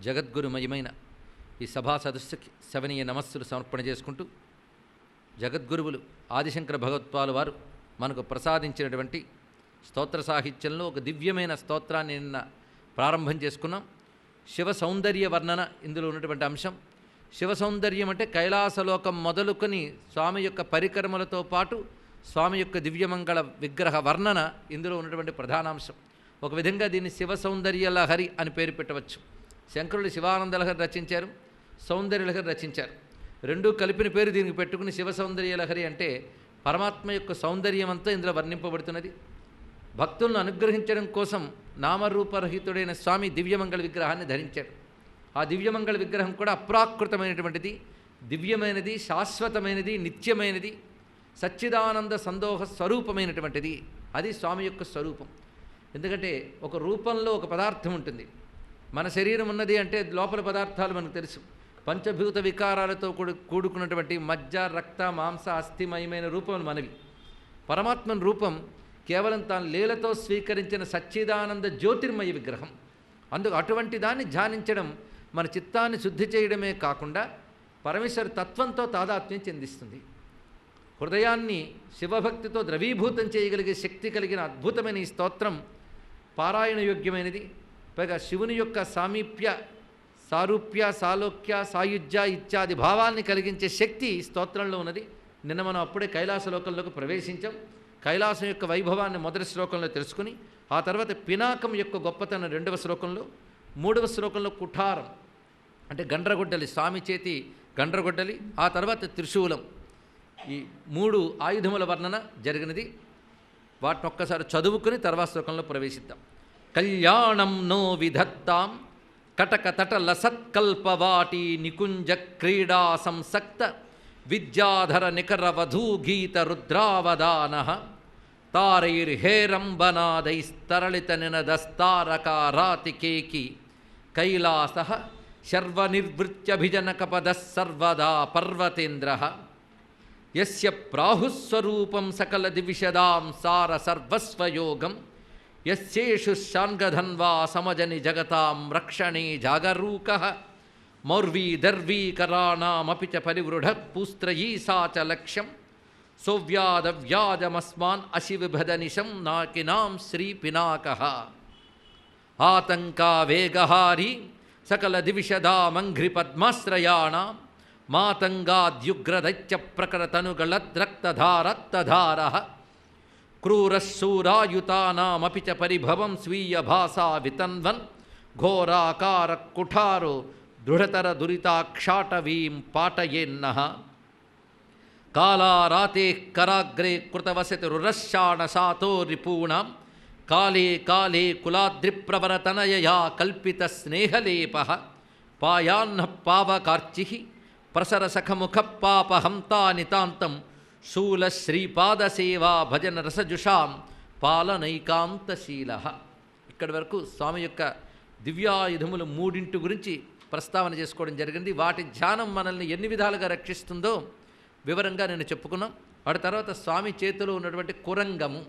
జగద్గురుమయమైన ఈ సభా సదస్సుకి శవనీయ నమస్సులు సమర్పణ చేసుకుంటూ జగద్గురువులు ఆదిశంకర భగవత్పాలు వారు మనకు ప్రసాదించినటువంటి స్తోత్ర సాహిత్యంలో ఒక దివ్యమైన స్తోత్రాన్ని నిన్న ప్రారంభం చేసుకున్నాం. శివ సౌందర్య వర్ణన ఇందులో ఉన్నటువంటి అంశం. శివ సౌందర్యం అంటే కైలాసలోకం మొదలుకొని స్వామి యొక్క పరికరములతో పాటు స్వామి యొక్క దివ్యమంగళ విగ్రహ వర్ణన ఇందులో ఉన్నటువంటి ప్రధానాంశం. ఒక విధంగా దీన్ని శివ సౌందర్య లహరి అని పేరు పెట్టవచ్చు. శంకరులు శివానంద లహరి రచించారు, సౌందర్య లహరి రచించారు. రెండూ కలిపిన పేరు దీనికి పెట్టుకుని శివ సౌందర్య లహరి అంటే పరమాత్మ యొక్క సౌందర్యం అంతా ఇందులో వర్ణింపబడుతున్నది. భక్తులను అనుగ్రహించడం కోసం నామరూపరహితుడైన స్వామి దివ్యమంగళ విగ్రహాన్ని ధరించాడు. ఆ దివ్యమంగళ విగ్రహం కూడా అప్రాకృతమైనటువంటిది, దివ్యమైనది, శాశ్వతమైనది, నిత్యమైనది, సచ్చిదానంద సందోహ స్వరూపమైనటువంటిది. అది స్వామి యొక్క స్వరూపం. ఎందుకంటే ఒక రూపంలో ఒక పదార్థం ఉంటుంది. మన శరీరం ఉన్నది అంటే లోపల పదార్థాలు మనకు తెలుసు. పంచభూత వికారాలతో కూడుకున్నటువంటి మజ్జ, రక్త, మాంస, అస్థిమయమైన రూపములు మనవి. పరమాత్మని రూపం కేవలం తాను లీలతో స్వీకరించిన సచ్చిదానంద జ్యోతిర్మయ విగ్రహం. అందుకు అటువంటి దాన్ని ధ్యానించడం మన చిత్తాన్ని శుద్ధి చేయడమే కాకుండా పరమేశ్వర తత్వంతో తాదాత్మ్యం చెందిస్తుంది. హృదయాన్ని శివభక్తితో ద్రవీభూతం చేయగలిగే శక్తి కలిగిన అద్భుతమైన ఈ స్తోత్రం పారాయణ యోగ్యమైనది. పైగా శివుని యొక్క సామీప్య, సారూప్య, సాలోక్య, సాయుజ్య ఇత్యాది భావాల్ని కలిగించే శక్తి స్తోత్రంలో ఉన్నది. నిన్న మనం అప్పుడే కైలాసలోకంలోకి ప్రవేశించాం. కైలాసం యొక్క వైభవాన్ని మొదటి శ్లోకంలో తెలుసుకుని ఆ తర్వాత పినాకం యొక్క గొప్పతనం రెండవ శ్లోకంలో, మూడవ శ్లోకంలో కుఠారం అంటే గండ్రగొడ్డలి, స్వామి చేతి గండ్రగొడ్డలి, ఆ తర్వాత త్రిశూలం, ఈ మూడు ఆయుధముల వర్ణన జరిగినది. వాటిని ఒక్కసారి చదువుకుని తర్వాత శ్లోకంలో ప్రవేశిద్దాం. కళ్యాణం నో విధత్తాం కటక తటల సత్కల్పవాటి నికుంజ క్రీడా సంసక్త విద్యాధర నికర వధూగీత రుద్రావదాన తారైర్హేరంబనాదైస్తరళిత నినదస్తారకారాతికేకి కైలాస శర్వనిర్వృత్యభిజనకపద సర్వదా పర్వతేంద్ర యస్య ప్రాహుస్వరూపం సకల దివిషదాం సార సర్వస్వయోగం యస్యేషు శాంగధన్వా సమజని జగతాం రక్షణే జాగరూకః మౌర్వీ దర్వీకరాణామపి చ పరివృఢ పూస్త్రయీ సా చ లక్ష్యం సౌవ్యాదవ్యాజమస్మాన్ అశివిభదనిశం నాకినాం శ్రీ పినాకః ఆతంకా వేగహారీ సకల దివిషదామంఘ్రి పద్మాశ్రయాణాం మాతంగాద్యుగ్రదైత్య ప్రకరతనుగళద్రక్తధారత్తధారః క్రూరశూరాయుతానామపి చ పరిభవం స్వీయ భాసా వితన్వన్ ఘోరాకార కుఠారో దృఢతర దురితాక్షాటవీం పాటయేన్నః కాలారాతే కరాగ్రే కృతవసతి రురశాణసాతో రిపూణాం కాలే కాలే కులాద్రిప్రవరతనయయా కల్పిత స్నేహలేపః పాయాన్న పావకార్చిః ప్రసరసఖముఖ పాపహంతా నితాంతం శూలశ్రీపాదసేవా భజన రసజుషాం పాలనైకాంతశీలః. ఇక్కడి వరకు స్వామి యొక్క దివ్యాయుధములు మూడింటి గురించి ప్రస్తావన చేసుకోవడం జరిగింది. వాటి ధ్యానం మనల్ని ఎన్ని విధాలుగా రక్షిస్తుందో వివరంగా నేను చెప్పుకున్నాం. వాటి తర్వాత స్వామి చేతిలో ఉన్నటువంటి కురంగము,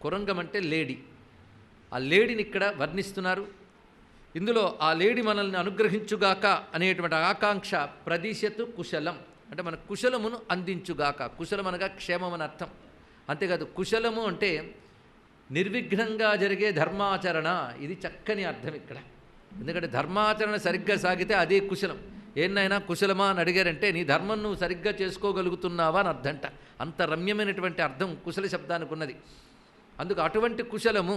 కురంగం అంటే లేడి, ఆ లేడిని ఇక్కడ వర్ణిస్తున్నారు. ఇందులో ఆ లేడి మనల్ని అనుగ్రహించుగాక అనేటువంటి ఆకాంక్ష ప్రదిశతు కుశలం అంటే మన కుశలమును అందించుగాక. కుశలం అనగా క్షేమం అని అర్థం. అంతేకాదు కుశలము అంటే నిర్విఘ్నంగా జరిగే ధర్మాచరణ, ఇది చక్కని అర్థం ఇక్కడ. ఎందుకంటే ధర్మాచరణ సరిగ్గా సాగితే అదే కుశలం. ఏన్నైనా కుశలమా అని అడిగారంటే నీ ధర్మం నువ్వు సరిగ్గా చేసుకోగలుగుతున్నావా అని అర్థంట. అంత రమ్యమైనటువంటి అర్థం కుశల శబ్దానికి ఉన్నది. అందుకు అటువంటి కుశలము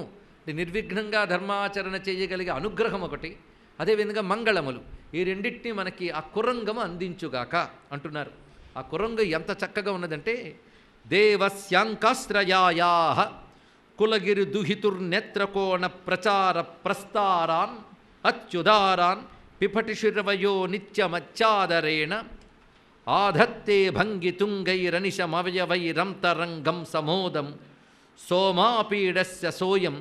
నిర్విఘ్నంగా ధర్మాచరణ చేయగలిగే అనుగ్రహం ఒకటి, అదేవిధంగా మంగళములు, ఈ రెండింటినీ మనకి ఆ కురంగము అందించుగాక అంటున్నారు. ఆ కురంగం ఎంత చక్కగా ఉన్నదంటే దేవస్యాంకాశ్రయాయాః కులగిరి దుహితుర్నేత్రకోణ ప్రచార ప్రస్తారాన్ అత్యుదారాన్ పిపటి శిరవయో నిత్యమచ్చాదరేణ ఆధత్తే భంగి తుంగైరనిశమవయవైరంతరంగం సమోదం సోమాపీడస్య సోయం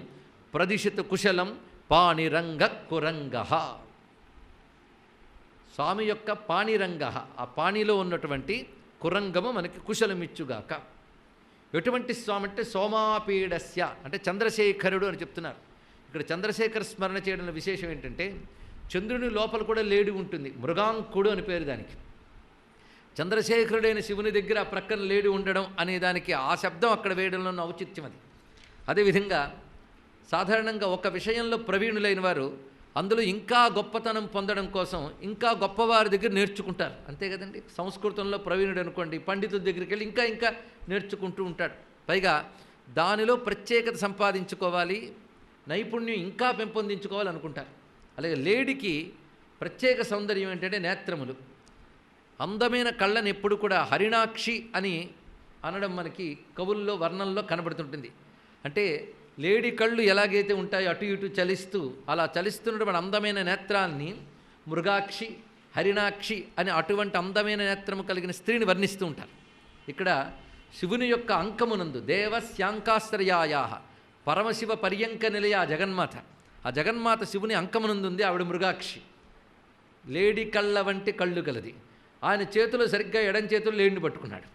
ప్రదిశతు కుశలం పాణిరంగ కురంగః. స్వామి యొక్క పాణిరంగః, ఆ పాణిలో ఉన్నటువంటి కురంగము మనకి కుశలమిచ్చుగాక. ఎటువంటి స్వామి అంటే సోమాపీడస్య అంటే చంద్రశేఖరుడు అని చెప్తున్నారు. ఇక్కడ చంద్రశేఖర స్మరణ చేయడంలో విశేషం ఏంటంటే చంద్రుని లోపల కూడా లేడి ఉంటుంది, మృగాంకుడు అని పేరు దానికి. చంద్రశేఖరుడైన శివుని దగ్గర ఆ ప్రక్కన లేడి ఉండడం అనే దానికి ఆ శబ్దం అక్కడ వేయడంలో ఉన్న ఔచిత్యం అది. అదేవిధంగా సాధారణంగా ఒక విషయంలో ప్రవీణులైన వారు అందులో ఇంకా గొప్పతనం పొందడం కోసం ఇంకా గొప్పవారి దగ్గర నేర్చుకుంటారు, అంతే కదండి. సంస్కృతంలో ప్రవీణుడు అనుకోండి, పండితుల దగ్గరికి వెళ్ళి ఇంకా ఇంకా నేర్చుకుంటూ ఉంటాడు. పైగా దానిలో ప్రత్యేకత సంపాదించుకోవాలి, నైపుణ్యం ఇంకా పెంపొందించుకోవాలి అనుకుంటారు. అలాగే లేడికి ప్రత్యేక సౌందర్యం ఏంటంటే నేత్రములు. అందమైన కళ్ళని ఎప్పుడు కూడా హరిణాక్షి అని అనడం మనకి కవుల్లో వర్ణంలో కనబడుతుంటుంది. అంటే లేడి కళ్ళు ఎలాగైతే ఉంటాయో అటు ఇటు చలిస్తూ, అలా చలిస్తున్నటువంటి అందమైన నేత్రాన్ని మృగాక్షి, హరిణాక్షి అని అటువంటి అందమైన నేత్రము కలిగిన స్త్రీని వర్ణిస్తూ ఉంటారు. ఇక్కడ శివుని యొక్క అంకమునందు దేవస్యాంకాశ్రయాయా పరమశివ పర్యంక నిలయ జగన్మాత, ఆ జగన్మాత శివుని అంకమునందు ఉంది. ఆవిడ మృగాక్షి, లేడి కళ్ళ వంటి కళ్ళు కలది. ఆయన చేతిలో సరిగ్గా ఎడం చేతులు లేడిని పట్టుకున్నాడు.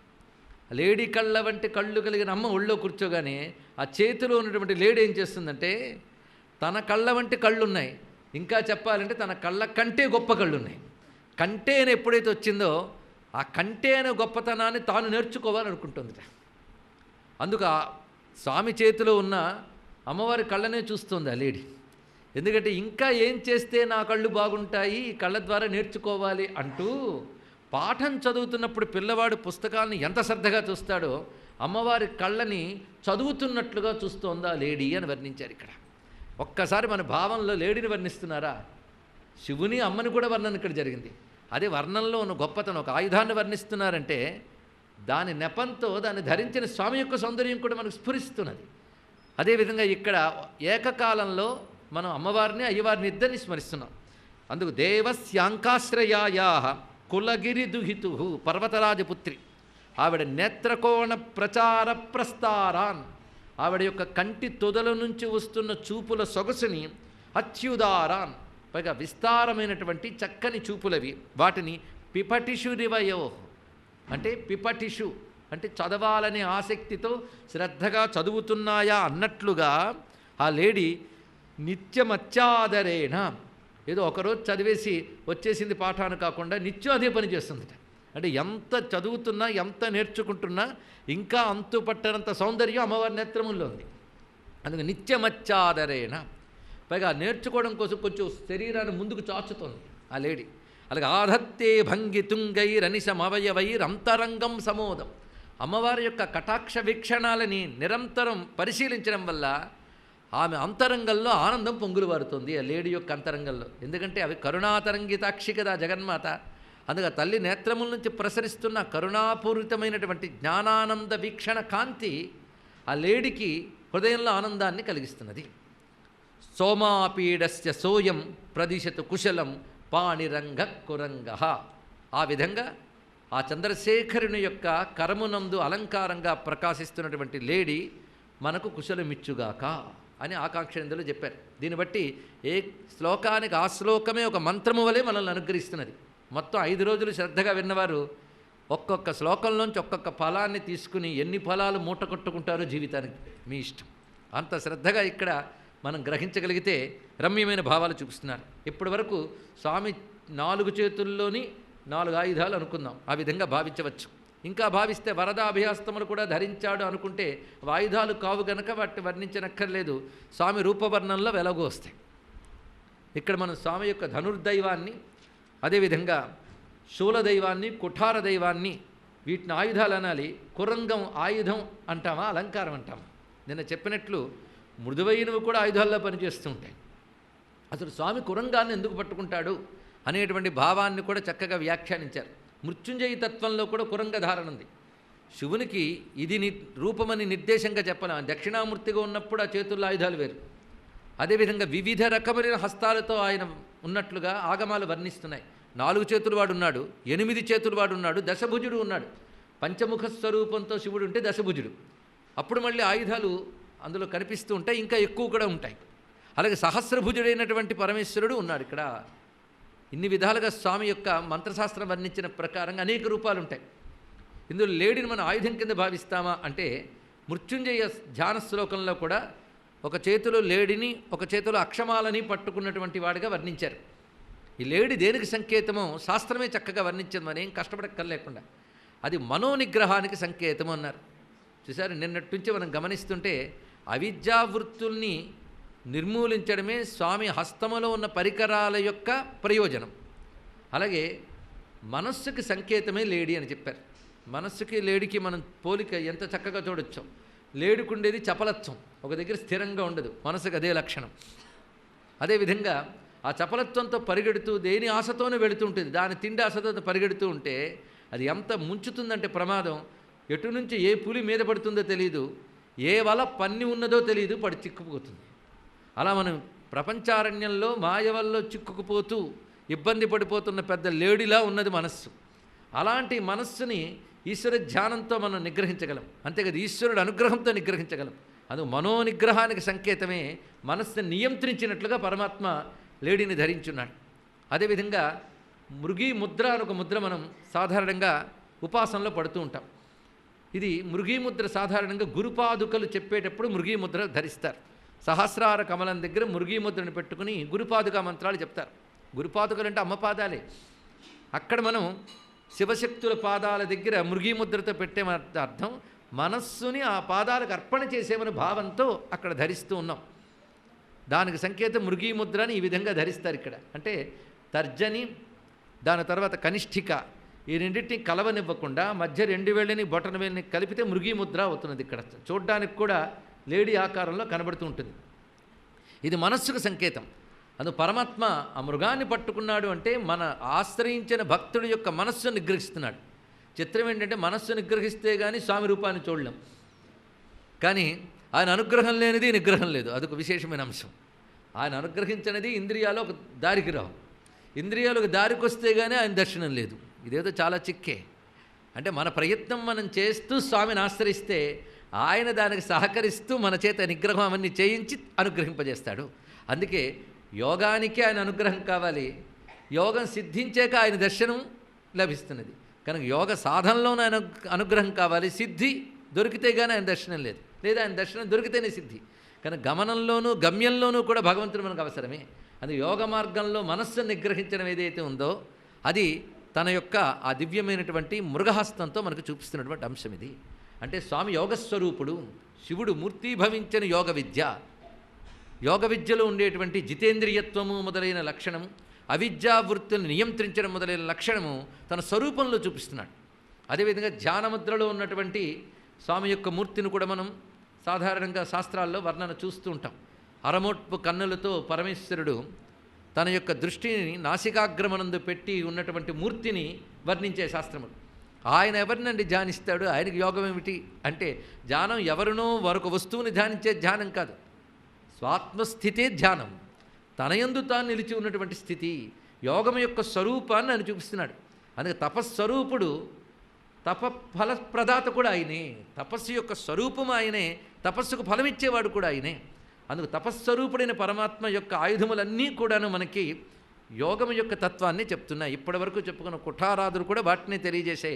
లేడి కళ్ళ వంటి కళ్ళు కలిగిన అమ్మ ఒళ్ళో కూర్చోగానే ఆ చేతిలో ఉన్నటువంటి లేడి ఏం చేస్తుందంటే తన కళ్ళ వంటి కళ్ళు ఉన్నాయి, ఇంకా చెప్పాలంటే తన కళ్ళ కంటే గొప్ప కళ్ళు ఉన్నాయి. కంటే అని ఎప్పుడైతే వచ్చిందో ఆ కంటే అనే గొప్పతనాన్ని తాను నేర్చుకోవాలనుకుంటుంది. అందుకు ఆ స్వామి చేతిలో ఉన్న అమ్మవారి కళ్ళనే చూస్తుంది ఆ లేడీ. ఎందుకంటే ఇంకా ఏం చేస్తే నా కళ్ళు బాగుంటాయి, ఈ కళ్ళ ద్వారా నేర్చుకోవాలి అంటూ పాఠం చదువుతున్నప్పుడు పిల్లవాడు పుస్తకాలను ఎంత శ్రద్ధగా చూస్తాడో అమ్మవారి కళ్ళని చదువుతున్నట్లుగా చూస్తోందా లేడీ అని వర్ణించారు ఇక్కడ. ఒక్కసారి మన భావంలో లేడీని వర్ణిస్తున్నారా, శివుని అమ్మని కూడా వర్ణన ఇక్కడ జరిగింది. అదే వర్ణంలో ఉన్న గొప్పతనం. ఒక ఆయుధాన్ని వర్ణిస్తున్నారంటే దాని నెపంతో దాన్ని ధరించిన స్వామి యొక్క సౌందర్యం కూడా మనకు స్ఫురిస్తున్నది. అదేవిధంగా ఇక్కడ ఏకకాలంలో మనం అమ్మవారిని అయ్యవారిని ఇద్దరిని స్మరిస్తున్నాం. అందుకు దేవస్యాంకాశ్రయాయా కులగిరి దుహితు పర్వతరాజపుత్రి, ఆవిడ నేత్రకోణ ప్రచార ప్రస్తారాన్, ఆవిడ యొక్క కంటి తొదల నుంచి వస్తున్న చూపుల సొగసుని అత్యుదారాన్, పైగా విస్తారమైనటువంటి చక్కని చూపులవి, వాటిని పిపటిషురివయో అంటే పిపటిషు అంటే చదవాలనే ఆసక్తితో శ్రద్ధగా చదువుతున్నాయా అన్నట్లుగా ఆ లేడీ నిత్యమత్యాదరేణ, ఏదో ఒకరోజు చదివేసి వచ్చేసింది పాఠాన్ని కాకుండా నిత్యం అదే పని చేస్తుందట. అంటే ఎంత చదువుతున్నా ఎంత నేర్చుకుంటున్నా ఇంకా అంతుపట్టనంత సౌందర్యం అమ్మవారి నేత్రముల్లో ఉంది. అందుకే నిత్యమత్యాదరేణ, పైగా నేర్చుకోవడం కోసం కొంచెం శరీరాన్ని ముందుకు చాచుతోంది ఆ లేడీ. అలాగే ఆధత్తే భంగి తుంగైరనిశమవయవైరంతరంగం సమోదం, అమ్మవారి యొక్క కటాక్ష వీక్షణాలని నిరంతరం పరిశీలించడం వల్ల ఆమె అంతరంగంలో ఆనందం పొంగులు వారుతుంది ఆ లేడీ యొక్క అంతరంగంలో. ఎందుకంటే అవి కరుణాతరంగితాక్షి కదా జగన్మాత. అందుకే తల్లి నేత్రముల నుంచి ప్రసరిస్తున్న కరుణాపూరితమైనటువంటి జ్ఞానానంద వీక్షణ కాంతి ఆ లేడీకి హృదయంలో ఆనందాన్ని కలిగిస్తున్నది. సోమాపీడస్య సోయం ప్రదిశతు కుశలం పాణిరంగ కురంగ, ఆ విధంగా ఆ చంద్రశేఖరుని యొక్క కరమునందు అలంకారంగా ప్రకాశిస్తున్నటువంటి లేడీ మనకు కుశలమిచ్చుగాక అని ఆకాంక్ష చెప్పారు. దీన్ని బట్టి ఏ శ్లోకానికి ఆ శ్లోకమే ఒక మంత్రము వలె మనల్ని అనుగ్రహిస్తున్నది. మొత్తం 5 రోజులు శ్రద్ధగా విన్నవారు ఒక్కొక్క శ్లోకంలోంచి ఒక్కొక్క ఫలాన్ని తీసుకుని ఎన్ని ఫలాలు మూట కొట్టుకుంటారో జీవితానికి మీ ఇష్టం. అంత శ్రద్ధగా ఇక్కడ మనం గ్రహించగలిగితే రమ్యమైన భావాలు చూపిస్తున్నారు. ఇప్పటి వరకు స్వామి 4 చేతుల్లోని 4 ఆయుధాలు అనుకుందాం, ఆ విధంగా భావించవచ్చు. ఇంకా భావిస్తే వరదాభయాస్తములు కూడా ధరించాడు అనుకుంటే ఆయుధాలు కావు గనక వాటిని వర్ణించనక్కర్లేదు, స్వామి రూపవర్ణంలో వెలగూ వస్తాయి. ఇక్కడ మనం స్వామి యొక్క ధనుర్దైవాన్ని, అదేవిధంగా శూలదైవాన్ని, కుఠార దైవాన్ని, వీటిని ఆయుధాలు అనాలి. కురంగం ఆయుధం అంటామా అలంకారం అంటామా? నిన్న చెప్పినట్లు మృదువైనవి కూడా ఆయుధాల్లో పనిచేస్తూ ఉంటాయి. అసలు స్వామి కురంగాన్ని ఎందుకు పట్టుకుంటాడు అనేటువంటి భావాన్ని కూడా చక్కగా వ్యాఖ్యానించారు. మృత్యుంజయ తత్వంలో కూడా కురంగధారణ ఉంది. శివునికి ఇది రూపమని నిర్దేశంగా చెప్పలేం. దక్షిణామూర్తిగా ఉన్నప్పుడు ఆ చేతుల్లో ఆయుధాలు వేరు. అదేవిధంగా వివిధ రకమైన హస్తాలతో ఆయన ఉన్నట్లుగా ఆగమాలు వర్ణిస్తున్నాయి. 4 చేతులు వాడున్నాడు, 8 చేతులు వాడున్నాడు, దశభుజుడు ఉన్నాడు. పంచముఖ స్వరూపంతో శివుడు ఉంటే దశభుజుడు. అప్పుడు మళ్ళీ ఆయుధాలు అందులో కనిపిస్తూ ఉంటాయి, ఇంకా ఎక్కువ కూడా ఉంటాయి. అలాగే సహస్రభుజుడైనటువంటి పరమేశ్వరుడు ఉన్నాడు. ఇక్కడ ఇన్ని విధాలుగా స్వామి యొక్క మంత్రశాస్త్రం వర్ణించిన ప్రకారంగా అనేక రూపాలు ఉంటాయి. ఇందులో లేడీని మనం ఆయుధం కింద భావిస్తామా అంటే మృత్యుంజయ ధ్యాన శ్లోకంలో కూడా ఒక చేతిలో లేడిని, ఒక చేతిలో అక్షమాలని పట్టుకున్నటువంటి వాడిగా వర్ణించారు. ఈ లేడి దేనికి సంకేతమో శాస్త్రమే చక్కగా వర్ణించింది, మనం ఏం కష్టపడక్కర్లేకుండా. అది మనోనిగ్రహానికి సంకేతం అన్నారు. చూసారు, నిన్నటి నుంచి మనం గమనిస్తుంటే అవిద్యావృత్తుల్ని నిర్మూలించడమే స్వామి హస్తములో ఉన్న పరికరాల యొక్క ప్రయోజనం. అలాగే మనస్సుకి సంకేతమే లేడి అని చెప్పారు. మనస్సుకి లేడికి మనం పోలిక ఎంత చక్కగా చూడొచ్చు. లేడుకుండేది చపలత్వం, ఒక దగ్గర స్థిరంగా ఉండదు, మనసుకు అదే లక్షణం. అదేవిధంగా ఆ చపలత్వంతో పరిగెడుతూ దేని ఆశతోనే వెళుతూ ఉంటుంది, దాని తిండి ఆశతో పరిగెడుతూ ఉంటే అది ఎంత ముంచుతుందంటే ప్రమాదం. ఎటు నుంచి ఏ పులి మీద పడుతుందో తెలియదు, ఏ వల పన్ని ఉన్నదో తెలియదు, పడి చిక్కుకుపోతుంది. అలా మనం ప్రపంచారణ్యంలో మాయవల్లో చిక్కుకుపోతూ ఇబ్బంది పడిపోతున్న పెద్ద లేడిలా ఉన్నది మనస్సు. అలాంటి మనస్సుని ఈశ్వర ధ్యానంతో మనం నిగ్రహించగలం, అంతేకాదు ఈశ్వరుడు అనుగ్రహంతో నిగ్రహించగలం. అది మనోనిగ్రహానికి సంకేతమే మనస్సుని నియంత్రించినట్లుగా పరమాత్మ లేడిని ధరించున్నాడు. అదేవిధంగా మృగీ ముద్ర అని ఒక ముద్ర మనం సాధారణంగా ఉపాసనలో పడుతూ ఉంటాం. ఇది మృగీ ముద్ర సాధారణంగా గురుపాదుకలు చెప్పేటప్పుడు మృగీ ముద్ర ధరిస్తారు. సహస్రార కమలం దగ్గర మృగీ ముద్రను పెట్టుకుని గురుపాదుక మంత్రాలు చెప్తారు. గురుపాదుకలు అంటే అమ్మ పాదాలే. అక్కడ మనం శివశక్తుల పాదాల దగ్గర మృగీ ముద్రతో పెట్టేమని అర్థం. మనస్సుని ఆ పాదాలకు అర్పణ చేసేమని భావంతో అక్కడ ధరిస్తూ ఉన్నాం. దానికి సంకేతం మృగీ ముద్రని ఈ విధంగా ధరిస్తారు ఇక్కడ. అంటే తర్జని, దాని తర్వాత కనిష్ఠిక, ఈ రెండింటిని కలవనివ్వకుండా మధ్య రెండు వేళ్ళని బొటన వేళ్ళని కలిపితే మృగీ ముద్ర అవుతున్నది. ఇక్కడ చూడ్డానికి కూడా లేడీ ఆకారంలో కనబడుతూ ఉంటుంది. ఇది మనస్సుకు సంకేతం. అందుకు పరమాత్మ ఆ మృగాన్ని పట్టుకున్నాడు అంటే మన ఆశ్రయించిన భక్తుడి యొక్క మనస్సును నిగ్రహిస్తున్నాడు. చిత్రం ఏంటంటే మనస్సు నిగ్రహిస్తే కానీ స్వామి రూపాన్ని చూడలేం. కానీ ఆయన అనుగ్రహం లేనిది నిగ్రహం లేదు, అదొక విశేషమైన అంశం. ఆయన అనుగ్రహించినది ఇంద్రియాలు ఒక దారికి రావు, ఇంద్రియాలు ఒక దారికి వస్తే కానీ ఆయన దర్శనం లేదు. ఇదేదో చాలా చిక్కే. అంటే మన ప్రయత్నం మనం చేస్తూ స్వామిని ఆశ్రయిస్తే ఆయన దానికి సహకరిస్తూ మన చేత నిగ్రహం అవన్నీ చేయించి అనుగ్రహింపజేస్తాడు. అందుకే యోగానికి ఆయన అనుగ్రహం కావాలి, యోగం సిద్ధించాక ఆయన దర్శనం లభిస్తున్నది. కనుక యోగ సాధనలోనే ఆయన అనుగ్రహం కావాలి, సిద్ధి దొరికితే కానీ ఆయన దర్శనం లేదు, లేదా ఆయన దర్శనం దొరికితేనే సిద్ధి. కనుక గమనంలోనూ గమ్యంలోనూ కూడా భగవంతుడు మనకు అవసరమే. అది యోగ మార్గంలో మనస్సును నిగ్రహించడం ఏదైతే ఉందో అది తన యొక్క ఆ దివ్యమైనటువంటి మృగహస్తంతో మనకు చూపిస్తున్నటువంటి అంశం ఇది. అంటే స్వామి యోగస్వరూపుడు, శివుడు మూర్తీభవించిన యోగ విద్య. యోగ విద్యలో ఉండేటువంటి జితేంద్రియత్వము మొదలైన లక్షణము, అవిద్యావృత్తులను నియంత్రించడం మొదలైన లక్షణము తన స్వరూపంలో చూపిస్తున్నాడు. అదేవిధంగా ధ్యానముద్రలో ఉన్నటువంటి స్వామి యొక్క మూర్తిని కూడా మనం సాధారణంగా శాస్త్రాల్లో వర్ణన చూస్తూ ఉంటాం. అరమోట్పు కన్నులతో పరమేశ్వరుడు తన యొక్క దృష్టిని నాసికాగ్రమనందు పెట్టి ఉన్నటువంటి మూర్తిని వర్ణించే శాస్త్రములు. ఆయన ఎవరినండి ధ్యానిస్తాడు, ఆయనకి యోగం ఏమిటి అంటే ధ్యానం ఎవరినో మరొక వస్తువుని ధ్యానించే ధ్యానం కాదు, స్వాత్మస్థితే ధ్యానం, తనయందు తాను నిలిచి ఉన్నటువంటి స్థితి. యోగం యొక్క స్వరూపాన్ని ఆయన చూపిస్తున్నాడు. అందుకే తపస్వరూపుడు, తప ఫలప్రదాత కూడా ఆయనే, తపస్సు యొక్క స్వరూపం ఆయనే, తపస్సుకు ఫలమిచ్చేవాడు కూడా ఆయనే. అందుకు తపస్వరూపుడైన పరమాత్మ యొక్క ఆయుధములన్నీ కూడాను మనకి యోగము యొక్క తత్వాన్ని చెప్తున్నాయి. ఇప్పటి వరకు చెప్పుకున్న కుఠారాధులు కూడా వాటిని తెలియజేసే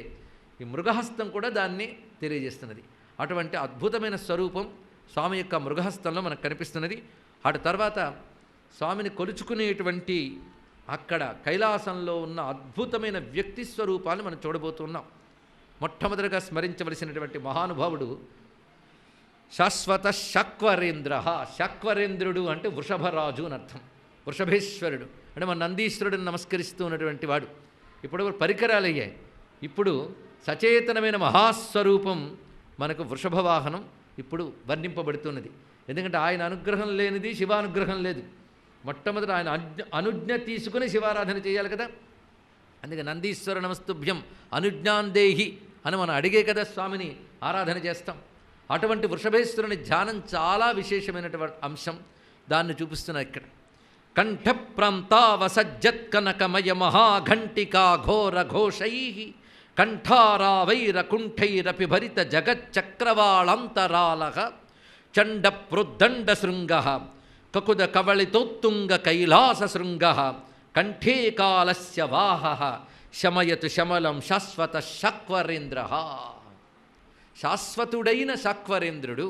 ఈ మృగహస్తం కూడా దాన్ని తెలియజేస్తున్నది. అటువంటి అద్భుతమైన స్వరూపం స్వామి యొక్క మృగహస్తంలో మనకు కనిపిస్తున్నది. అటు తర్వాత స్వామిని కొలుచుకునేటువంటి అక్కడ కైలాసంలో ఉన్న అద్భుతమైన వ్యక్తి స్వరూపాన్ని మనం చూడబోతున్నాం. మొట్టమొదటిగా స్మరించవలసినటువంటి మహానుభావుడు శాశ్వత శాక్వరేంద్ర. శాక్వరేంద్రుడు అంటే వృషభరాజు అని అర్థం, వృషభేశ్వరుడు అంటే మన నందీశ్వరుడిని నమస్కరిస్తూ ఉన్నటువంటి వాడు. ఇప్పుడు పరికరాలు అయ్యాయి, ఇప్పుడు సచేతనమైన మహాస్వరూపం మనకు వృషభవాహనం ఇప్పుడు వర్ణింపబడుతున్నది. ఎందుకంటే ఆయన అనుగ్రహం లేనిది శివానుగ్రహం లేదు. మొట్టమొదటి ఆయన అనుజ్ఞ తీసుకుని శివారాధన చేయాలి కదా. అందుకే నందీశ్వర నమస్తుభ్యం అనుజ్ఞాందేహి అని మనం అడిగే కదా స్వామిని ఆరాధన చేస్తాం. అటువంటి వృషభేశ్వరుని ధ్యానం చాలా విశేషమైనటువంటి అంశం, దాన్ని చూపిస్తున్నారు ఇక్కడ. కంఠ ప్రాంతావసజ్జత్కనకమయ మహాఘంటికా ఘోర ఘోషై కంఠారావైరకుంఠైరపి భరిత జగచ్చక్రవాళంతరాళ చండ ప్రోద్దండ శృంగ కకుద కవళితోత్తుంగ కైలాస శృంగ కంఠే కాలస్య వాహ శమయతు శమలం శాశ్వత శాక్వరేంద్ర. శాశ్వతుడైన శాక్వరేంద్రుడు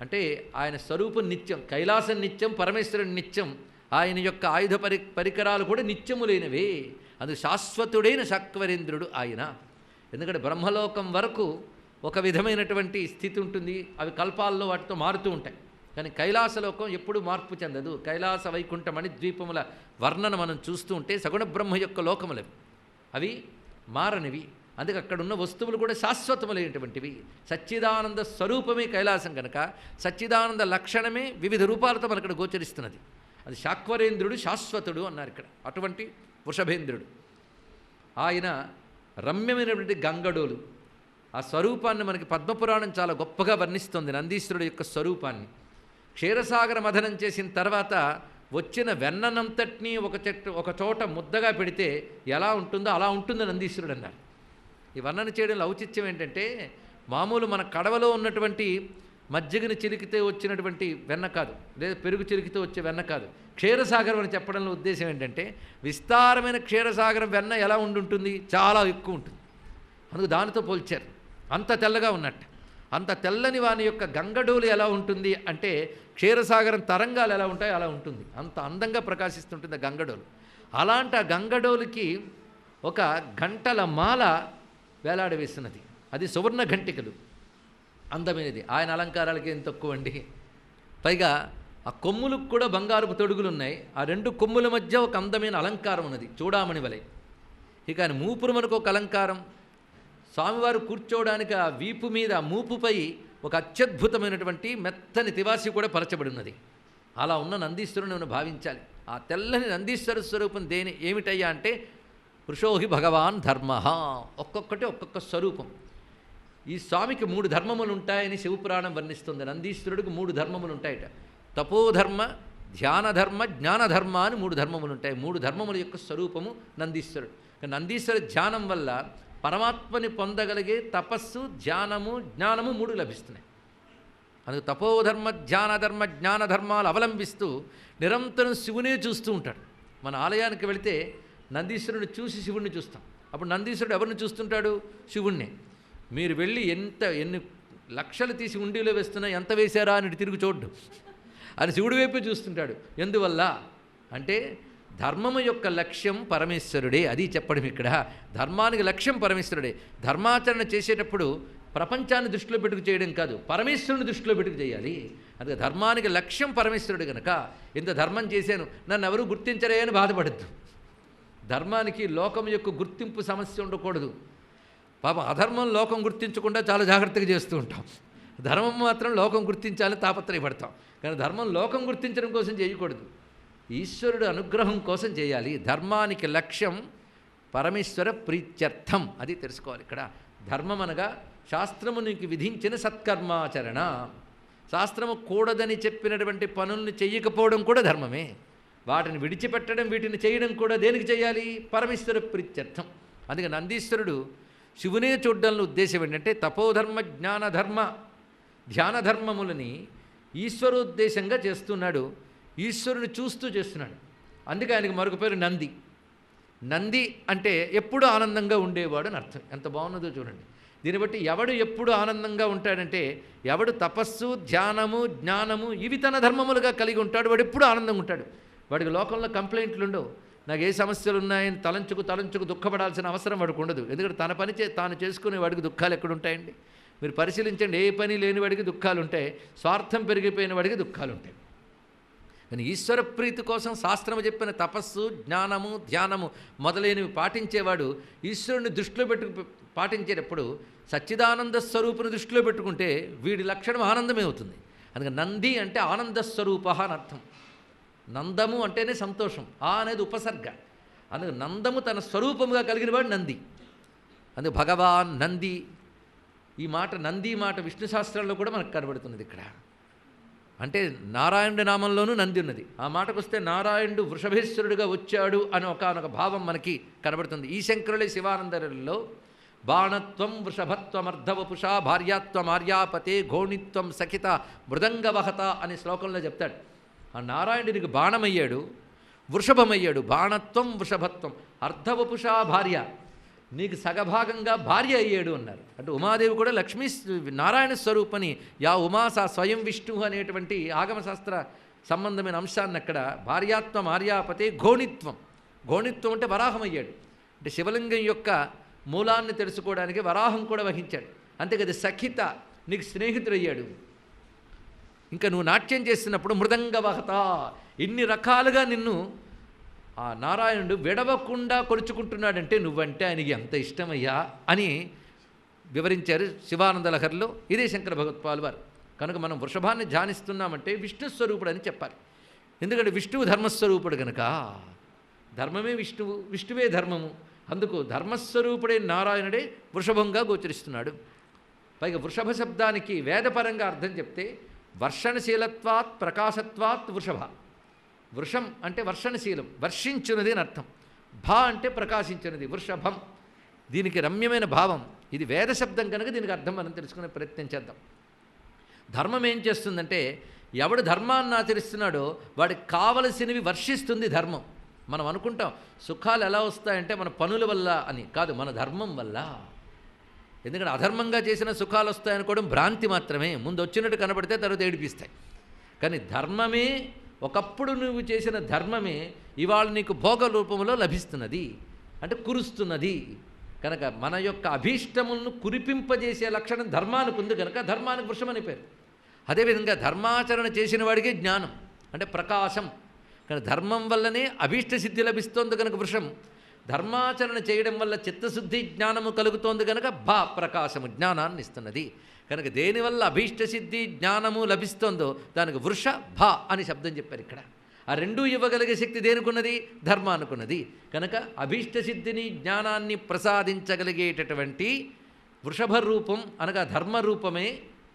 అంటే ఆయన స్వరూపం నిత్యం, కైలాసం నిత్యం, పరమేశ్వరుడు నిత్యం. ఆయన యొక్క ఆయుధ పరికరాలు కూడా నిత్యములైనవే. అది శాశ్వతుడైన శాక్వరేంద్రుడు ఆయన. ఎందుకంటే బ్రహ్మలోకం వరకు ఒక విధమైనటువంటి స్థితి ఉంటుంది, అవి కల్పాల్లో వాటితో మారుతూ ఉంటాయి. కానీ కైలాసలోకం ఎప్పుడూ మార్పు చెందదు. కైలాస వైకుంఠ మణిద్వీపముల వర్ణన మనం చూస్తూ ఉంటే సగుణ బ్రహ్మ యొక్క లోకములవి, అవి మారనివి. అందుకే అక్కడ ఉన్న వస్తువులు కూడా శాశ్వతములైనటువంటివి. సచ్చిదానంద స్వరూపమే కైలాసం కనుక సచ్చిదానంద లక్షణమే వివిధ రూపాలతో మనక్కడ గోచరిస్తున్నది. అది శాక్వరేంద్రుడు శాశ్వతుడు అన్నారు ఇక్కడ. అటువంటి వృషభేంద్రుడు ఆయన రమ్యమైనటువంటి గంగడోలు. ఆ స్వరూపాన్ని మనకి పద్మపురాణం చాలా గొప్పగా వర్ణిస్తుంది, నందీశ్వరుడు యొక్క స్వరూపాన్ని. క్షీరసాగర మథనం చేసిన తర్వాత వచ్చిన వెన్ననంతటినీ ఒక చోట ముద్దగా పెడితే ఎలా ఉంటుందో అలా ఉంటుంది నందీశ్వరుడు అన్నారు. ఈ వర్ణన చేయడంలో ఔచిత్యం ఏంటంటే, మామూలు మన కడవలో ఉన్నటువంటి మజ్జిగని చిలికితే వచ్చినటువంటి వెన్న కాదు, లేదా పెరుగు చిలికితే వచ్చే వెన్న కాదు, క్షీరసాగరం అని చెప్పడంలో ఉద్దేశం ఏంటంటే, విస్తారమైన క్షీరసాగరం వెన్న ఎలా ఉండుంటుంది, చాలా ఎక్కువ ఉంటుంది. అందుకు దానితో పోల్చారు. అంత తెల్లగా ఉన్నట్టు. అంత తెల్లని వాని యొక్క గంగడోలు ఎలా ఉంటుంది అంటే, క్షీరసాగరం తరంగాలు ఎలా ఉంటాయో అలా ఉంటుంది. అంత అందంగా ప్రకాశిస్తుంటుంది ఆ గంగడోలు. అలాంటి ఆ గంగడోలుకి ఒక గంటల మాల వేలాడవేస్తున్నది. అది సువర్ణ ఘంటికలు, అందమైనది. ఆయన అలంకారాలకి ఏం తక్కువ అండి. పైగా ఆ కొమ్ములకు కూడా బంగారపు తొడుగులు ఉన్నాయి. ఆ రెండు కొమ్ముల మధ్య ఒక అందమైన అలంకారం ఉన్నది, చూడామణి వలె. ఇక ఆయన మూపురు మనకు ఒక అలంకారం. స్వామివారు కూర్చోవడానికి ఆ వీపు మీద మూపుపై ఒక అత్యద్భుతమైనటువంటి మెత్తని తివాసి కూడా పరచబడి ఉన్నది. అలా ఉన్న నందీశ్వరుని మనం భావించాలి. ఆ తెల్లని నందీశ్వర స్వరూపం ఏమిటయ్యా అంటే, పురుషోహి భగవాన్ ధర్మ. ఒక్కొక్కటి ఒక్కొక్క స్వరూపం. ఈ స్వామికి 3 ధర్మములు ఉంటాయని శివపురాణం వర్ణిస్తుంది. నందీశ్వరుడికి 3 ధర్మములు ఉంటాయట. తపోధర్మ, ధ్యానధర్మ, జ్ఞానధర్మ అని 3 ధర్మములు ఉంటాయి. 3 ధర్మముల యొక్క స్వరూపము నందీశ్వరుడు. నందీశ్వర ధ్యానం వల్ల పరమాత్మని పొందగలిగే తపస్సు, ధ్యానము, జ్ఞానము 3 లభిస్తున్నాయి. అందుకు తపోధర్మ, ధ్యానధర్మ, జ్ఞానధర్మాలు అవలంబిస్తూ నిరంతరం శివునే చూస్తూ ఉంటాడు. మన ఆలయానికి వెళితే నందీశ్వరుని చూసి శివుణ్ణి చూస్తాం. అప్పుడు నందీశ్వరుడు ఎవరిని చూస్తుంటాడు? శివుణ్ణే. మీరు వెళ్ళి ఎన్ని లక్షలు తీసి ఉండిలో వేస్తున్నా ఎంత వేశారా అని తిరిగి చూడ్డు. ఆయన శివుడి వైపే చూస్తుంటాడు. ఎందువల్ల అంటే ధర్మము యొక్క లక్ష్యం పరమేశ్వరుడే. అది చెప్పడం ఇక్కడ. ధర్మానికి లక్ష్యం పరమేశ్వరుడే. ధర్మాచరణ చేసేటప్పుడు ప్రపంచాన్ని దృష్టిలో పెట్టుకు చేయడం కాదు, పరమేశ్వరుని దృష్టిలో పెట్టుకు చేయాలి. అందుకే ధర్మానికి లక్ష్యం పరమేశ్వరుడు కనుక ఇంత ధర్మం చేశాను, నన్ను ఎవరు గుర్తించరే అని బాధపడద్దు. ధర్మానికి లోకం యొక్క గుర్తింపు సమస్య ఉండకూడదు. పాపం అధర్మం లోకం గుర్తించకుండా చాలా జాగ్రత్తగా చేస్తూ ఉంటాం. ధర్మం మాత్రం లోకం గుర్తించాలని తాపత్రయపడతాం. కానీ ధర్మం లోకం గుర్తించడం కోసం చేయకూడదు, ఈశ్వరుడు అనుగ్రహం కోసం చేయాలి. ధర్మానికి లక్ష్యం పరమేశ్వర ప్రీత్యర్థం. అది తెలుసుకోవాలి ఇక్కడ. ధర్మం అనగా శాస్త్రము నీకు విధించిన సత్కర్మాచరణ. శాస్త్రము కూడదని చెప్పినటువంటి పనుల్ని చెయ్యకపోవడం కూడా ధర్మమే. వాటిని విడిచిపెట్టడం, వీటిని చేయడం కూడా దేనికి చేయాలి? పరమేశ్వర ప్రీత్యర్థం. అందుకే నందీశ్వరుడు శివునే చూడ్డంలో ఉద్దేశం ఏంటంటే, తపోధర్మ, జ్ఞానధర్మ, ధ్యానధర్మములని ఈశ్వరోద్దేశంగా చేస్తున్నాడు. ఈశ్వరుని చూస్తూ చేస్తున్నాడు. అందుకే ఆయనకి మరొక పేరు నంది. నంది అంటే ఎప్పుడు ఆనందంగా ఉండేవాడు అని అర్థం. ఎంత బాగున్నదో చూడండి. దీన్ని బట్టి ఎవడు ఎప్పుడు ఆనందంగా ఉంటాడంటే, ఎవడు తపస్సు, ధ్యానము, జ్ఞానము ఇవి తన ధర్మములుగా కలిగి ఉంటాడు, వాడు ఎప్పుడు ఆనందంగా ఉంటాడు. వాడికి లోకంలో కంప్లైంట్లు ఉండవు. నాకు ఏ సమస్యలు ఉన్నాయని తలంచుకు దుఃఖపడాల్సిన అవసరం వాడికి ఉండదు. ఎందుకంటే తన పని తాను చేసుకునే వాడికి దుఃఖాలు ఎక్కడుంటాయండి? మీరు పరిశీలించండి. ఏ పని లేని వాడికి దుఃఖాలు ఉంటాయి, స్వార్థం పెరిగిపోయిన వాడికి దుఃఖాలు ఉంటాయి. కానీ ఈశ్వర ప్రీతి కోసం శాస్త్రము చెప్పిన తపస్సు, జ్ఞానము, ధ్యానము మొదలైనవి పాటించేవాడు ఈశ్వరుని దృష్టిలో పాటించేటప్పుడు సచ్చిదానంద స్వరూపుని దృష్టిలో పెట్టుకుంటే వీడి లక్షణం ఆనందమే అవుతుంది. అందుకే నంది అంటే ఆనంద స్వరూప అని అర్థం. నందము అంటేనే సంతోషం, ఆ అనేది ఉపసర్గ. అందుకు నందము తన స్వరూపముగా కలిగిన వాడు నంది. అందుకు భగవాన్ నంది. ఈ మాట నంది మాట విష్ణు శాస్త్రంలో కూడా మనకు కనబడుతున్నది ఇక్కడ. అంటే నారాయణుడి నామంలోనూ నంది ఉన్నది. ఆ మాటకు వస్తే నారాయణుడు వృషభేశ్వరుడిగా వచ్చాడు అని ఒకనొక భావం మనకి కనబడుతుంది. ఈ శంకరులే శివానందరులలో బాణత్వం వృషభత్వమర్ధవపుషా భార్యాత్వం ఆర్యాపతే ఘోణిత్వం సఖిత మృదంగవహత అనే శ్లోకంలో చెప్తాడు. ఆ నారాయణుడికి బాణమయ్యాడు, వృషభమయ్యాడు. బాణత్వం వృషభత్వం, అర్ధవపుషా భార్య, నీకు సగభాగంగా భార్య అయ్యాడు అన్నారు. అంటే ఉమాదేవి కూడా లక్ష్మీ నారాయణ స్వరూపని. యా ఉమా సా స్వయం విష్ణు అనేటువంటి ఆగమశాస్త్ర సంబంధమైన అంశాన్ని అక్కడ భార్యాత్వం ఆర్యాపతే ఘోణిత్వం. ఘోణిత్వం అంటే వరాహం అయ్యాడు. అంటే శివలింగం యొక్క మూలాన్ని తెలుసుకోవడానికి వరాహం కూడా వహించాడు. అంతేకాదు సఖిత, నీకు స్నేహితుడయ్యాడు. ఇంకా నువ్వు నాట్యం చేస్తున్నప్పుడు మృదంగవహత, ఇన్ని రకాలుగా నిన్ను ఆ నారాయణుడు విడవకుండా కొలుచుకుంటున్నాడంటే నువ్వంటే ఆయనకి ఎంత ఇష్టమయ్యా అని వివరించారు శివానంద లహరిలో. ఇదే శంకర భగవత్పాల్ వారు. కనుక మనం వృషభాన్ని ధ్యానిస్తున్నామంటే విష్ణు స్వరూపుడు అని చెప్పాలి. ఎందుకంటే విష్ణువు ధర్మస్వరూపుడు కనుక, ధర్మమే విష్ణువు, విష్ణువే ధర్మము. అందుకు ధర్మస్వరూపుడే నారాయణుడే వృషభంగా గోచరిస్తున్నాడు. పైగా వృషభ శబ్దానికి వేదపరంగా అర్థం చెప్తే వర్షణశీలత్వాత్ ప్రకాశత్వాత్ వృషభ. వృషం అంటే వర్షణశీలం, వర్షించున్నది అని అర్థం. భా అంటే ప్రకాశించినది, వృషభం. దీనికి రమ్యమైన భావం. ఇది వేద శబ్దం కనుక దీనికి అర్థం మనం తెలుసుకునే ప్రయత్నం చేద్దాం. ధర్మం ఏం చేస్తుందంటే ఎవడు ధర్మాన్ని ఆచరిస్తున్నాడో వాడికి కావలసినవి వర్షిస్తుంది ధర్మం. మనం అనుకుంటాం సుఖాలు ఎలా వస్తాయంటే మన పనుల వల్ల అని, కాదు, మన ధర్మం వల్ల. ఎందుకంటే అధర్మంగా చేసిన సుఖాలు వస్తాయనుకోవడం భ్రాంతి మాత్రమే. ముందు వచ్చినట్టు కనబడితే తర్వాత ఏడిపిస్తాయి. కానీ ధర్మమే, ఒకప్పుడు నువ్వు చేసిన ధర్మమే ఇవాళ నీకు భోగ రూపంలో లభిస్తున్నది, అంటే కురుస్తున్నది. కనుక మన యొక్క అభీష్టములను కురిపింపజేసే లక్షణం ధర్మానికి ఉంది కనుక ధర్మానికి వృషమని పేరు. అదేవిధంగా ధర్మాచరణ చేసిన వాడికి జ్ఞానం అంటే ప్రకాశం. కానీ ధర్మం వల్లనే అభీష్ట సిద్ధి లభిస్తోంది కనుక వృషం. ధర్మాచరణ చేయడం వల్ల చిత్తశుద్ధి జ్ఞానము కలుగుతోంది కనుక భా ప్రకాశము, జ్ఞానాన్ని ఇస్తున్నది. కనుక దేనివల్ల అభీష్ట సిద్ధి జ్ఞానము లభిస్తోందో దానికి వృష భా అని శబ్దం చెప్పారు ఇక్కడ. ఆ రెండూ ఇవ్వగలిగే శక్తి దేనికున్నది? ధర్మానుకున్నది. కనుక అభీష్ట సిద్ధిని జ్ఞానాన్ని ప్రసాదించగలిగేటటువంటి వృషభ రూపం అనగా ధర్మరూపమే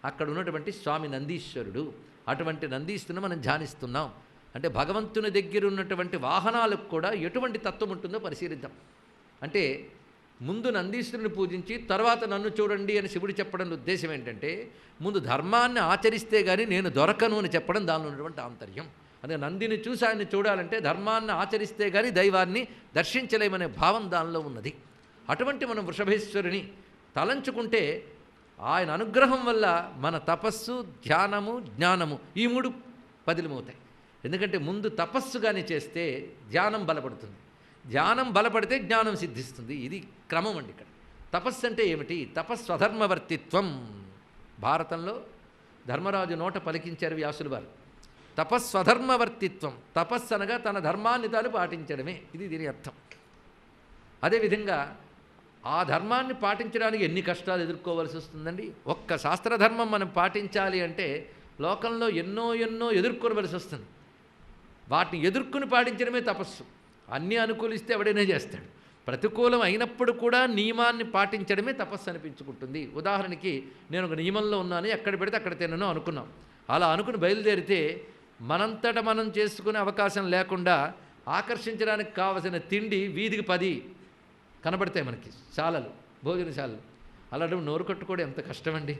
అక్కడ ఉన్నటువంటి స్వామి నందీశ్వరుడు. అటువంటి నందీశ్వరుని మనం ధ్యానిస్తున్నాం. అంటే భగవంతుని దగ్గర ఉన్నటువంటి వాహనాలకు కూడా ఎటువంటి తత్వం ఉంటుందో పరిశీలిద్దాం. అంటే ముందు నందీశ్వరుని పూజించి తర్వాత నన్ను చూడండి అని శివుడు చెప్పడం ఉద్దేశం ఏంటంటే ముందు ధర్మాన్ని ఆచరిస్తే కానీ నేను దొరకను అని చెప్పడం దానిలో ఉన్నటువంటి ఆంతర్యం. అదే నందిని చూసి ఆయన్ని చూడాలంటే ధర్మాన్ని ఆచరిస్తే కానీ దైవాన్ని దర్శించలేమనే భావం దానిలో ఉన్నది. అటువంటి మనం వృషభేశ్వరుని తలంచుకుంటే ఆయన అనుగ్రహం వల్ల మన తపస్సు, ధ్యానము, జ్ఞానము ఈ మూడు పదిలమవుతాయి. ఎందుకంటే ముందు తపస్సుగానే చేస్తే ధ్యానం బలపడుతుంది, ధ్యానం బలపడితే జ్ఞానం సిద్ధిస్తుంది. ఇది క్రమం అండి. ఇక్కడ తపస్సు అంటే ఏమిటి? తపస్వధర్మవర్తిత్వం. భారతంలో ధర్మరాజు నోట పలికించారు వ్యాసులు వారు. తపస్వధర్మవర్తిత్వం. తపస్సు అనగా తన ధర్మాన్ని తాను పాటించడమే, ఇది దీని అర్థం. అదేవిధంగా ఆ ధర్మాన్ని పాటించడానికి ఎన్ని కష్టాలు ఎదుర్కోవాల్సి వస్తుందండి. ఒక్క శాస్త్రధర్మం మనం పాటించాలి అంటే లోకంలో ఎన్నో ఎదుర్కోవలసి వస్తుంది. వాటిని ఎదుర్కొని పాటించడమే తపస్సు. అన్నీ అనుకూలిస్తే ఎవడైనా చేస్తాడు. ప్రతికూలం అయినప్పుడు కూడా నియమాన్ని పాటించడమే తపస్సు అనిపించుకుంటుంది. ఉదాహరణకి నేను ఒక నియమంలో ఉన్నాను, ఎక్కడ పెడితే అక్కడ తినను అనుకున్నాం. అలా అనుకుని బయలుదేరితే మనంతట మనం చేసుకునే అవకాశం లేకుండా ఆకర్షించడానికి కావలసిన తిండి వీధికి 10 కనబడతాయి మనకి, శాలలు, భోజనశాలలు. అలాంటి నోరు కట్టుకోవడం ఎంత కష్టమండి.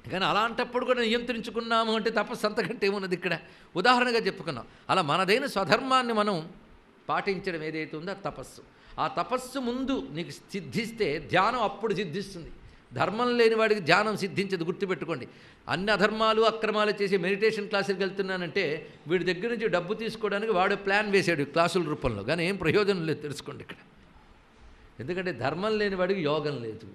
కానీ అలాంటప్పుడు కూడా నియంత్రించుకున్నాము అంటే తపస్సు అంతకంటే ఏమున్నది ఇక్కడ. ఉదాహరణగా చెప్పుకున్నాం. అలా మనదైన స్వధర్మాన్ని మనం పాటించడం ఏదైతే ఉందో తపస్సు. ఆ తపస్సు ముందు నీకు సిద్ధిస్తే ధ్యానం అప్పుడు సిద్ధిస్తుంది. ధర్మం లేని వాడికి ధ్యానం సిద్ధించదు, గుర్తుపెట్టుకోండి. అన్ని అధర్మాలు అక్రమాలు చేసి మెడిటేషన్ క్లాసులకు వెళ్తున్నానంటే వీడి దగ్గర నుంచి డబ్బు తీసుకోవడానికి వాడు ప్లాన్ వేసాడు క్లాసుల రూపంలో, కానీ ఏం ప్రయోజనం లేదు తెలుసుకోండి ఇక్కడ. ఎందుకంటే ధర్మం లేని వాడికి యోగం లేదు.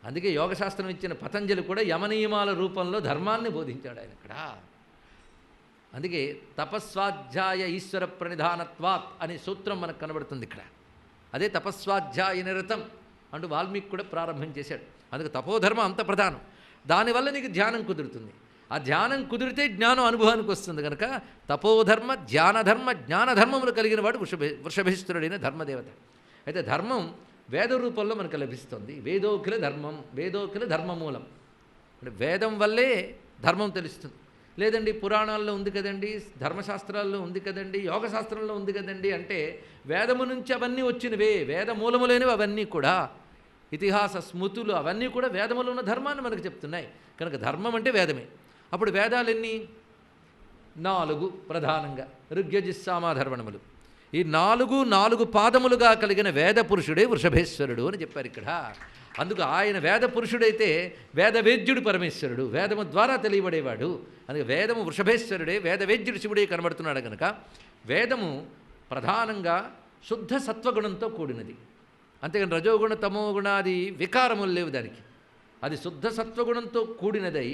అందుకే యోగశాస్త్రం ఇచ్చిన పతంజలి కూడా యమనియమాల రూపంలో ధర్మాన్ని బోధించాడు ఆయన ఇక్కడ. అందుకే తపస్వాధ్యాయ ఈశ్వర ప్రణిధానత్వాత్ అనే సూత్రం మనకు కనబడుతుంది ఇక్కడ. అదే తపస్వాధ్యాయ నిరతం అంటూ వాల్మీకి కూడా ప్రారంభం చేశాడు. అందుకే తపోధర్మం అంత ప్రధానం. దానివల్ల నీకు ధ్యానం కుదురుతుంది. ఆ ధ్యానం కుదిరితే జ్ఞానం అనుభవానికి వస్తుంది. కనుక తపోధర్మ, ధ్యానధర్మ, జ్ఞానధర్మములు కలిగిన వాడు వృషభేశ్వరుడైన ధర్మదేవత. అయితే ధర్మం వేద రూపంలో మనకు లభిస్తుంది. వేదోఖిల ధర్మం, వేదోఖిల ధర్మమూలం. అంటే వేదం వల్లే ధర్మం తెలుస్తుంది. లేదండి పురాణాల్లో ఉంది కదండి, ధర్మశాస్త్రాల్లో ఉంది కదండి, యోగశాస్త్రంలో ఉంది కదండి అంటే వేదము నుంచి అవన్నీ వచ్చినవే. వేద మూలములైనవి అవన్నీ కూడా. ఇతిహాస స్మృతులు అవన్నీ కూడా వేదములో ఉన్న ధర్మాన్ని మనకు చెప్తున్నాయి. కనుక ధర్మం అంటే వేదమే. అప్పుడు వేదాలు ఎన్ని? 4 ప్రధానంగా. ఋగ్యజుస్సామధర్వణములు. ఈ 4 పాదములుగా కలిగిన వేద పురుషుడే వృషభేశ్వరుడు అని చెప్పారు ఇక్కడ. అందుకు ఆయన వేద పురుషుడైతే వేదవేద్యుడు పరమేశ్వరుడు, వేదము ద్వారా తెలియబడేవాడు. అందుకే వేదము వృషభేశ్వరుడే, వేదవేద్యుడు శివుడే కనబడుతున్నాడు కనుక వేదము ప్రధానంగా శుద్ధ సత్వగుణంతో కూడినది. అంతేగాని రజోగుణ తమోగుణాది వికారములు లేవు దానికి. అది శుద్ధ సత్వగుణంతో కూడినదై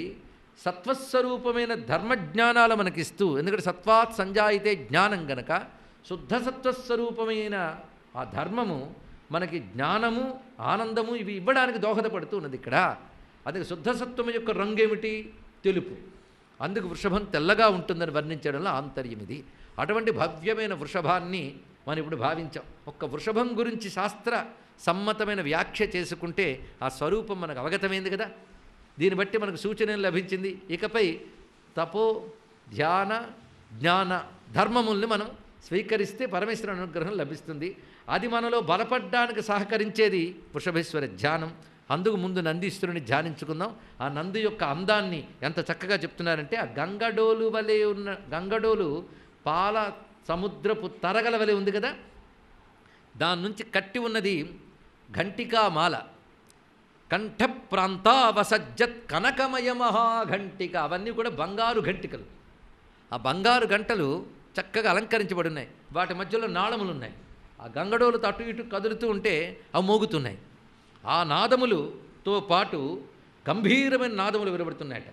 సత్వస్వరూపమైన ధర్మజ్ఞానాలు మనకిస్తూ, ఎందుకంటే సత్వాత్ సంజాయితే జ్ఞానం గనక శుద్ధ సత్వస్వరూపమైన ఆ ధర్మము మనకి జ్ఞానము ఆనందము ఇవి ఇవ్వడానికి దోహదపడుతూ ఉన్నది ఇక్కడ. అందుకే శుద్ధసత్వం యొక్క రంగు ఏమిటి? తెలుపు. అందుకు వృషభం తెల్లగా ఉంటుందని వర్ణించడంలో ఆంతర్యం ఇది. అటువంటి భవ్యమైన వృషభాన్ని మనం ఇప్పుడు భావించాం. ఒక్క వృషభం గురించి శాస్త్ర సమ్మతమైన వ్యాఖ్య చేసుకుంటే ఆ స్వరూపం మనకు అవగతమైంది కదా. దీన్ని బట్టి మనకు సూచన లభించింది. ఇకపై తపో ధ్యాన జ్ఞాన ధర్మముల్ని మనం స్వీకరిస్తే పరమేశ్వరుని అనుగ్రహం లభిస్తుంది. అది మనలో బలపడ్డానికి సహకరించేది వృషభేశ్వర ధ్యానం. అందుకు ముందు నందీశ్వరుని ధ్యానించుకుందాం. ఆ నంది యొక్క అందాన్ని ఎంత చక్కగా చెప్తున్నారంటే, ఆ గంగడోలు వలె ఉన్న గంగడోలు పాల సముద్రపు తరగల వలె ఉంది కదా, దాని నుంచి కట్టి ఉన్నది ఘంటికా మాల. కంఠ ప్రాంతావసజ్జత్ కనకమయ మహాఘంటిక, అవన్నీ కూడా బంగారు ఘంటికలు. ఆ బంగారు గంటలు చక్కగా అలంకరించబడి ఉన్నాయి. వాటి మధ్యలో నాళములు ఉన్నాయి. ఆ గంగడోలుతో అటు ఇటు కదులుతూ ఉంటే అవి మోగుతున్నాయి. ఆ నాదములతో పాటు గంభీరమైన నాదములు వినబడుతున్నాయట.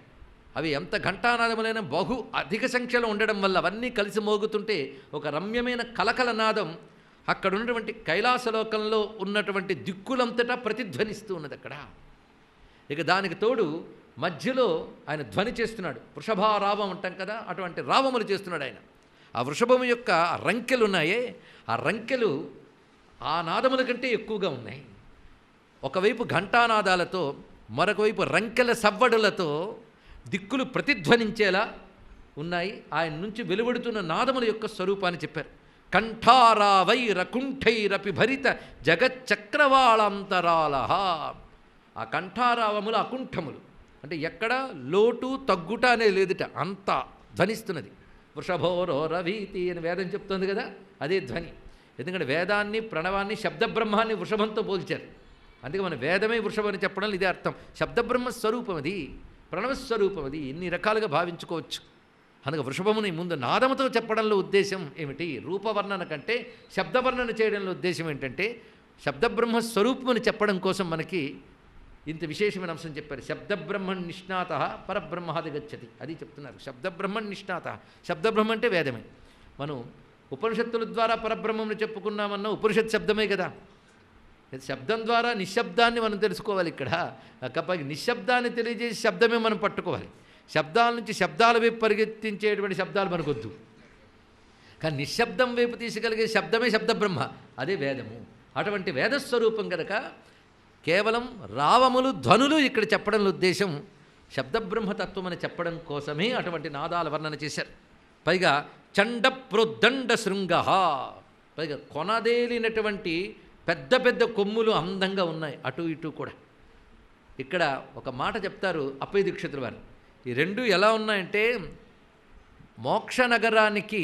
అవి ఎంత ఘంటానాదములైనా బహు అధిక సంఖ్యలో ఉండడం వల్ల అవన్నీ కలిసి మోగుతుంటే ఒక రమ్యమైన కలకల నాదం అక్కడ ఉన్నటువంటి కైలాసలోకంలో ఉన్నటువంటి దిక్కులంతటా ప్రతిధ్వనిస్తూ ఉన్నది అక్కడ. ఇక దానికి తోడు మధ్యలో ఆయన ధ్వని చేస్తున్నాడు. వృషభారావం అంటాం కదా, అటువంటి రావములు చేస్తున్నాడు ఆయన. ఆ వృషభము యొక్క రంకెలు ఉన్నాయే, ఆ రంకెలు ఆ నాదముల కంటే ఎక్కువగా ఉన్నాయి. ఒకవైపు ఘంటానాదాలతో, మరొక వైపు రంకెల సవ్వడులతో దిక్కులు ప్రతిధ్వనించేలా ఉన్నాయి. ఆయన నుంచి వెలువడుతున్న నాదముల యొక్క స్వరూపాన్ని చెప్పారు. కంఠారావైరకుంఠైరపి భరిత జగచ్చక్రవాళాంతరాల. ఆ కంఠారావములు అకుంఠములు అంటే ఎక్కడ లోటు తగ్గుట అనే లేదుట, అంత ధ్వనిస్తున్నది. వృషభోరో రవీతి అని వేదం చెప్తోంది కదా, అదే ధ్వని. ఎందుకంటే వేదాన్ని ప్రణవాన్ని శబ్దబ్రహ్మాన్ని వృషభంతో పోల్చారు. అందుకే మన వేదమే వృషభం అని చెప్పడం ఇదే అర్థం. శబ్దబ్రహ్మ స్వరూపం అది, ప్రణవస్వరూపం అది, ఇన్ని రకాలుగా భావించుకోవచ్చు. అందుకే వృషభముని ముందు నాదముతో చెప్పడంలో ఉద్దేశం ఏమిటి? రూపవర్ణన కంటే శబ్దవర్ణన చేయడంలో ఉద్దేశం ఏంటంటే శబ్దబ్రహ్మ స్వరూపమని చెప్పడం కోసం మనకి ఇంత విశేషమైన అంశం చెప్పారు. శబ్దబ్రహ్మణ్ నిష్ణాత పరబ్రహ్మాది గచ్చతి, అది చెప్తున్నారు. శబ్దబ్రహ్మణ్ నిష్ణాత, శబ్దబ్రహ్మ అంటే వేదమే. మనం ఉపనిషత్తుల ద్వారా పరబ్రహ్మను చెప్పుకున్నామన్నా ఉపనిషత్ శబ్దమే కదా. శబ్దం ద్వారా నిశ్శబ్దాన్ని మనం తెలుసుకోవాలి. ఇక్కడ కాబట్టి నిశ్శబ్దాన్ని తెలియజేసి శబ్దమే మనం పట్టుకోవాలి. శబ్దాల నుంచి శబ్దాల వైపు పరిగెత్తించేటువంటి శబ్దాలు మనకొద్దు. కానీ నిశ్శబ్దం వైపు తీసుకెళ్ళగే శబ్దమే శబ్దబ్రహ్మ, అదే వేదము. అటువంటి వేదస్వరూపం కనుక కేవలం రావములు ధ్వనులు ఇక్కడ చెప్పడంలో ఉద్దేశం శబ్దబ్రహ్మతత్వం అని చెప్పడం కోసమే అటువంటి నాదాల వర్ణన చేశారు. పైగా చండ ప్రోద్దండ శృంగ, పైగా కొనదేలినటువంటి పెద్ద పెద్ద కొమ్ములు అందంగా ఉన్నాయి అటు ఇటు కూడా. ఇక్కడ ఒక మాట చెప్తారు అప్పయ్య దీక్షితుల వారు. ఈ రెండు ఎలా ఉన్నాయంటే మోక్ష నగరానికి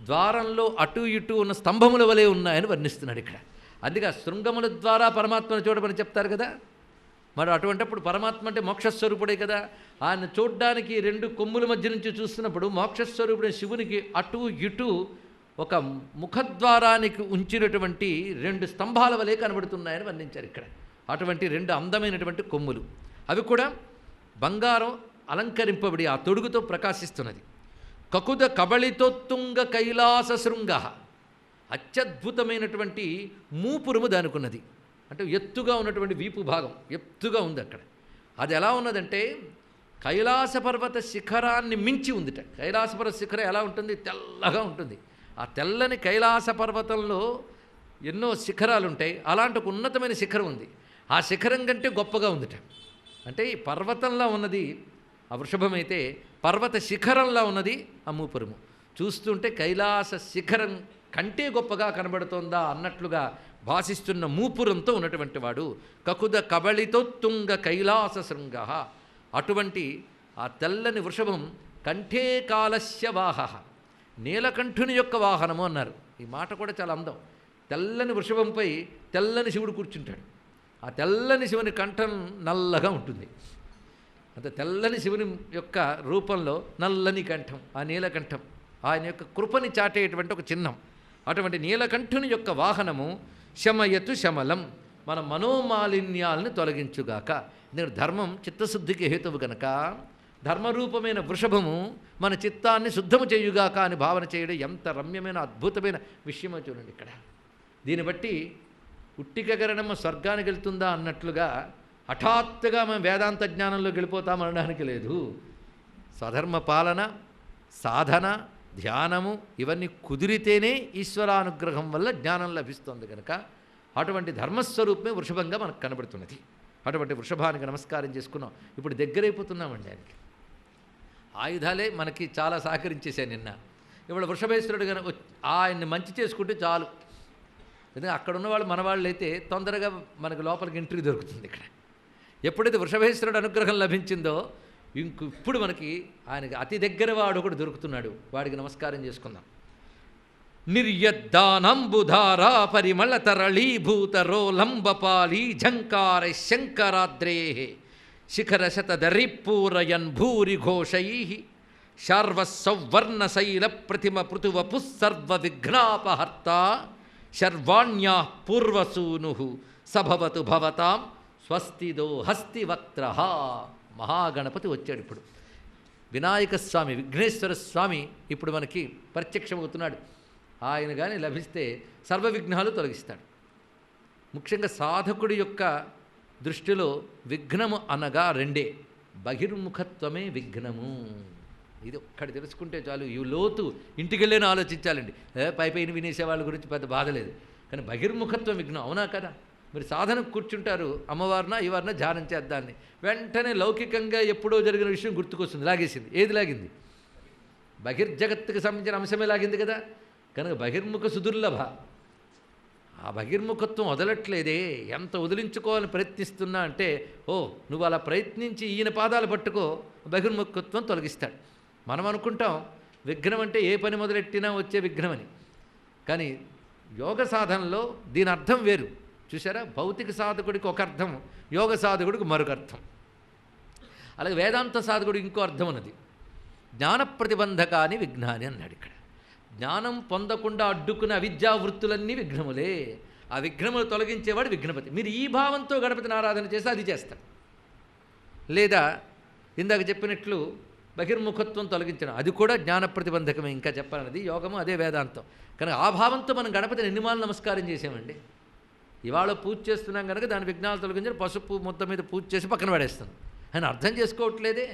ద్వారంలో అటు ఇటు ఉన్న స్తంభముల వలె ఉన్నాయని వర్ణిస్తున్నాడు ఇక్కడ. అందుకే శృంగముల ద్వారా పరమాత్మను చూడమని చెప్తారు కదా. మరి అటువంటిప్పుడు పరమాత్మ అంటే మోక్షస్వరూపుడే కదా. ఆయన చూడ్డానికి రెండు కొమ్ముల మధ్య నుంచి చూస్తున్నప్పుడు మోక్షస్వరూపుడే శివునికి అటు ఇటు ఒక ముఖద్వారానికి ఉంచినటువంటి రెండు స్తంభాల వలె కనబడుతున్నాయని వర్ణించారు ఇక్కడ. అటువంటి రెండు అందమైనటువంటి కొమ్ములు, అవి కూడా బంగారం అలంకరింపబడి ఆ తొడుగుతో ప్రకాశిస్తున్నది. కకుద కబళితోత్తుంగ కైలాస శృంగ, అత్యద్భుతమైనటువంటి మూపురుము దానికున్నది. అంటే ఎత్తుగా ఉన్నటువంటి వీపు భాగం ఎత్తుగా ఉంది అక్కడ. అది ఎలా ఉన్నదంటే కైలాస పర్వత శిఖరాన్ని మించి ఉందిట. కైలాస పర్వత శిఖరం ఎలా ఉంటుంది? తెల్లగా ఉంటుంది. ఆ తెల్లని కైలాస పర్వతంలో ఎన్నో శిఖరాలు ఉంటాయి. అలాంటి ఒక ఉన్నతమైన శిఖరం ఉంది. ఆ శిఖరం కంటే గొప్పగా ఉందిట. అంటే ఈ పర్వతంలా ఉన్నది ఆ వృషభమైతే, పర్వత శిఖరంలా ఉన్నది ఆ మూపురము. చూస్తుంటే కైలాస శిఖరం కంటే గొప్పగా కనబడుతోందా అన్నట్లుగా భాషిస్తున్న మూపురంతో ఉన్నటువంటి వాడు. కకుద కబళితోత్తుంగ కైలాస శృంగ. అటువంటి ఆ తెల్లని వృషభం కంఠే కాలస్య వాహ, నీలకంఠుని యొక్క వాహనము అన్నారు. ఈ మాట కూడా చాలా అందం. తెల్లని వృషభంపై తెల్లని శివుడు కూర్చుంటాడు. ఆ తెల్లని శివుని కంఠం నల్లగా ఉంటుంది. అంత తెల్లని శివుని యొక్క రూపంలో నల్లని కంఠం, ఆ నీలకంఠం ఆయన యొక్క కృపని చాటేటువంటి ఒక చిహ్నం. అటువంటి నీలకంఠుని యొక్క వాహనము శమయతు శమలం, మన మనోమాలిన్యాలను తొలగించుగాక. ఎందుకంటే ధర్మం చిత్తశుద్ధికి హేతువు గనక ధర్మరూపమైన వృషభము మన చిత్తాన్ని శుద్ధము చేయుగాక అని భావన చేయడం ఎంత రమ్యమైన అద్భుతమైన విషయమో చూడండి ఇక్కడ. దీన్ని బట్టి ఉట్టికగరణమ్మ స్వర్గానికి వెళ్తుందా అన్నట్లుగా హఠాత్తుగా మేము వేదాంత జ్ఞానంలోకి వెళ్ళిపోతామనడానికి లేదు. స్వధర్మ పాలన, సాధన, ధ్యానము ఇవన్నీ కుదిరితేనే ఈశ్వరానుగ్రహం వల్ల జ్ఞానం లభిస్తుంది కనుక అటువంటి ధర్మస్వరూపమే వృషభంగా మనకు కనబడుతున్నది. అటువంటి వృషభానికి నమస్కారం చేసుకున్నాం. ఇప్పుడు దగ్గరైపోతున్నామండి ఆయనకి. ఆయుధాలే మనకి చాలా సహకరించేశాయి నిన్న. ఇవాళ వృషభేశ్వరుడు కనుక ఆయన్ని మంచి చేసుకుంటే చాలు. ఎందుకంటే అక్కడ ఉన్నవాళ్ళు మన వాళ్ళు అయితే తొందరగా మనకు లోపలికి ఎంట్రీ దొరుకుతుంది. ఇక్కడ ఎప్పుడైతే వృషభేశ్వరుడు అనుగ్రహం లభించిందో ఇప్పుడు మనకి ఆయనకి అతి దగ్గర వాడు ఒకడు దొరుకుతున్నాడు. వాడికి నమస్కారం చేసుకుందాం. నిర్యద్దానంబుధారా పరిమళ తరళీభూత రోలంబపాలీ ఝంకార శంకరాద్రే శిఖరశతదరిపూరయన్ భూరి ఘోషై శార్వసౌవర్ణ శైల ప్రతిమ పృథువపు సర్వ విఘ్నాపహర్త శర్వాణ్యా పూర్వసూను సభవతు భవతాం స్వస్తిదో హస్తివక్త్ర. మహాగణపతి వచ్చాడు. ఇప్పుడు వినాయక స్వామి, విఘ్నేశ్వర స్వామి ఇప్పుడు మనకి ప్రత్యక్షమవుతున్నాడు. ఆయన కానీ లభిస్తే సర్వ విఘ్నాలు తొలగిస్తాడు. ముఖ్యంగా సాధకుడి యొక్క దృష్టిలో విఘ్నము అనగా రెండే, బహిర్ముఖత్వమే విఘ్నము. ఇది ఒక్కటి తెలుసుకుంటే చాలు. ఈ లోతు ఇంటికి వెళ్ళేనా ఆలోచించాలండి. పైపైన వినేసే వాళ్ళ గురించి పెద్ద బాధ లేదు. కానీ బహిర్ముఖత్వం విఘ్నం, అవునా కదా? మరి సాధనకు కూర్చుంటారు, అమ్మవారిన ఈ వారిన ధ్యానం చేద్దాన్ని, వెంటనే లౌకికంగా ఎప్పుడో జరిగిన విషయం గుర్తుకొస్తుంది, లాగేసింది. ఏది లాగింది? బహిర్జగత్తుకు సంబంధించిన అంశమే లాగింది కదా. కనుక బహిర్ముఖ సుదుర్లభ. ఆ బహిర్ముఖత్వం వదలట్లేదే. ఎంత వదిలించుకోవాలని ప్రయత్నిస్తున్నా అంటే, ఓ నువ్వు అలా ప్రయత్నించి ఈయన పాదాలు పట్టుకో, బహిర్ముఖత్వం తొలగిస్తాడు. మనం అనుకుంటాం విఘ్నం అంటే ఏ పని మొదలెట్టినా వచ్చే విఘ్నమని. కానీ యోగ సాధనలో దీని అర్థం వేరు. చూసారా, భౌతిక సాధకుడికి ఒక అర్థం, యోగ సాధకుడికి మరొక అర్థం. అలాగే వేదాంత సాధకుడికి ఇంకో అర్థం ఉన్నది. జ్ఞాన ప్రతిబంధకాని విఘ్నాని అన్నాడు ఇక్కడ. జ్ఞానం పొందకుండా అడ్డుకున్న అవిద్యావృత్తులన్నీ విఘ్నములే. ఆ విఘ్నములు తొలగించేవాడు విఘ్నపతి. మీరు ఈ భావంతో గణపతిని ఆరాధన చేస్తే అది చేస్తారు. లేదా ఇందాక చెప్పినట్లు బహిర్ముఖత్వం తొలగించడం, అది కూడా జ్ఞాన ప్రతిబంధకమే. ఇంకా చెప్పాలన్నది యోగము, అదే వేదాంతం. కనుక ఆ భావంతో మనం గణపతిని ఎన్నిమాలు నమస్కారం చేసామండి. ఇవాళ పూజ చేస్తున్నాం కనుక దాని విఘ్నాలు తొలగించి పసుపు మొత్తం మీద పూజ చేసి పక్కన పడేస్తాం. ఆయన అర్థం చేసుకోవట్లేదే.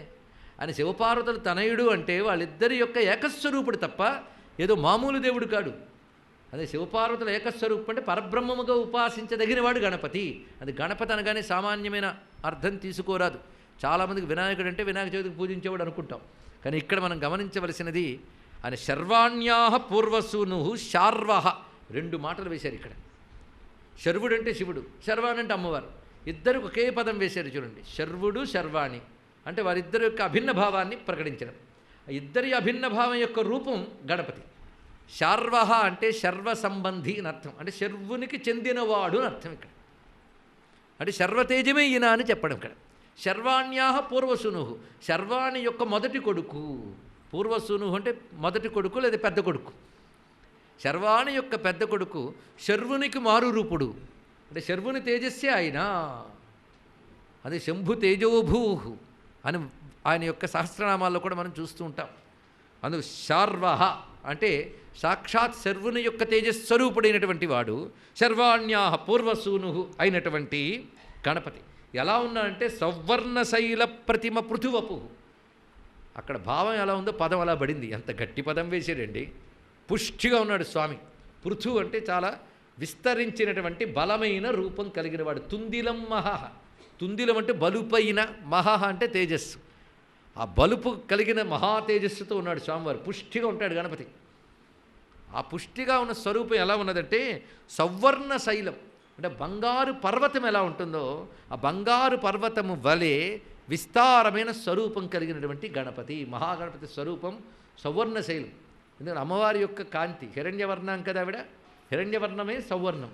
ఆయన శివపార్వతులు తనయుడు అంటే వాళ్ళిద్దరి యొక్క ఏకస్వరూపుడు తప్ప ఏదో మామూలు దేవుడు కాడు. అదే శివపార్వతుల ఏకస్వరూపం అంటే పరబ్రహ్మముగా ఉపాసించదగినవాడు గణపతి. అది గణపతి అనగానే సామాన్యమైన అర్థం తీసుకోరాదు. చాలామందికి వినాయకుడు అంటే వినాయక చవితికి పూజించేవాడు అనుకుంటాం. కానీ ఇక్కడ మనం గమనించవలసినది ఆయన శర్వాణ్యా పూర్వసూను శార్వ, రెండు మాటలు వేశారు ఇక్కడ. శర్వుడు అంటే శివుడు, శర్వాణి అంటే అమ్మవారు. ఇద్దరు ఒకే పదం వేశారు చూడండి. శర్వుడు శర్వాణి అంటే వారిద్దరి యొక్క అభిన్న భావాన్ని ప్రకటించడం. ఇద్దరి అభిన్న భావం యొక్క రూపం గణపతి. శార్వ అంటే శర్వ సంబంధి అని అర్థం, అంటే శర్వునికి చెందినవాడు అని అర్థం ఇక్కడ. అంటే శర్వతేజమే ఈయన అని చెప్పడం ఇక్కడ. శర్వాణ్యా పూర్వసూను, శర్వాణి యొక్క మొదటి కొడుకు. పూర్వసూను అంటే మొదటి కొడుకు లేదా పెద్ద కొడుకు. శర్వాణి యొక్క పెద్ద కొడుకు శర్వునికి మారు రూపుడు. అంటే శర్వుని తేజస్సే ఆయన. అది శంభు తేజోభూ అని ఆయన యొక్క సహస్రనామాల్లో కూడా మనం చూస్తూ ఉంటాం. అందుకు శార్వ అంటే సాక్షాత్ శర్వుని యొక్క తేజస్వరూపుడైనటువంటి వాడు. శర్వాణ్యా పూర్వసూను అయినటువంటి గణపతి ఎలా ఉన్నాడంటే సౌవర్ణశైల ప్రతిమ పృథువపు. అక్కడ భావం ఎలా ఉందో పదం అలా పడింది. ఎంత గట్టి పదం వేసాడండి. పుష్టిగా ఉన్నాడు స్వామి. పృథు అంటే చాలా విస్తరించినటువంటి బలమైన రూపం కలిగిన వాడు. తుందిలం మహః, తుందిలం అంటే బలుపైన, మహః అంటే తేజస్సు. ఆ బలుపు కలిగిన మహా తేజస్సుతో ఉన్నాడు స్వామివారు. పుష్టిగా ఉంటాడు గణపతి. ఆ పుష్టిగా ఉన్న స్వరూపం ఎలా ఉన్నదంటే సౌవర్ణ శైలం అంటే బంగారు పర్వతం ఎలా ఉంటుందో ఆ బంగారు పర్వతము వలె విస్తారమైన స్వరూపం కలిగినటువంటి గణపతి. మహాగణపతి స్వరూపం సౌవర్ణ శైలం. ఎందుకంటే అమ్మవారి యొక్క కాంతి హిరణ్యవర్ణం కదా ఆవిడ. హిరణ్యవర్ణమే సౌవర్ణం.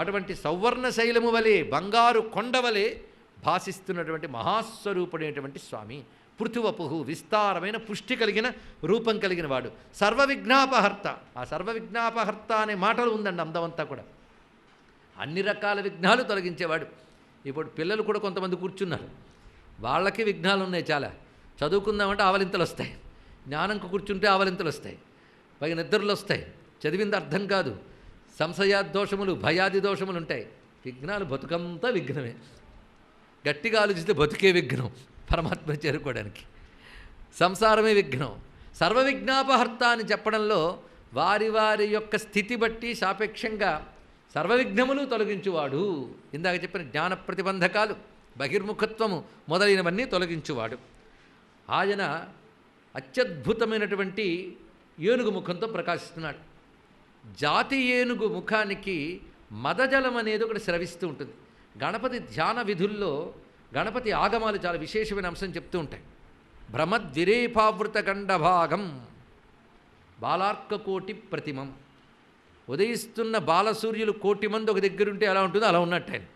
అటువంటి సౌవర్ణ శైలము వలె బంగారు కొండ వలె భాసిస్తున్నటువంటి మహాస్వరూపుడైనటువంటి స్వామి. పృథువపుహు, విస్తారమైన పుష్టి కలిగిన రూపం కలిగిన వాడు. సర్వవిఘ్నాపహర్త, ఆ సర్వవిఘ్నాపహర్త అనే మాటలు ఉందండి అందమంతా కూడా. అన్ని రకాల విఘ్నాలు తొలగించేవాడు. ఇప్పుడు పిల్లలు కూడా కొంతమంది కూర్చున్నారు, వాళ్ళకి విఘ్నాలు ఉన్నాయి చాలా. చదువుకుందామంటే ఆవలింతలు వస్తాయి, జ్ఞానంకు కూర్చుంటే ఆవలింతలు వస్తాయి, పైగా నిద్రలు వస్తాయి, చదివింది అర్థం కాదు, సంశయాదోషములు భయాది దోషములు ఉంటాయి. విఘ్నాలు బతుకంతా విఘ్నమే. గట్టిగా ఆలోచిస్తే బతుకే విఘ్నం, పరమాత్మను చేరుకోవడానికి సంసారమే విఘ్నం. సర్వవిఘ్నాపహర్త అని చెప్పడంలో వారి వారి యొక్క స్థితి బట్టి సాపేక్షంగా సర్వవిఘ్నములు తొలగించువాడు. ఇందాక చెప్పిన జ్ఞాన ప్రతిబంధకాలు, బహిర్ముఖత్వము మొదలైనవన్నీ తొలగించువాడు. ఆయన అత్యద్భుతమైనటువంటి ఏనుగు ముఖంతో ప్రకాశిస్తున్నాడు. జాతి ఏనుగు ముఖానికి మదజలం అనేది ఒకటి స్రవిస్తూ ఉంటుంది. గణపతి ధ్యాన విధుల్లో గణపతి ఆగమాలు చాలా విశేషమైన అంశం చెప్తూ ఉంటాయి. భ్రమద్విరేపావృత గండభాగం బాలార్కకోటి ప్రతిమం. ఉదయిస్తున్న బాలసూర్యులు కోటి మంది ఒక దగ్గరుంటే ఎలా ఉంటుందో అలా ఉన్నట్టు ఆయన.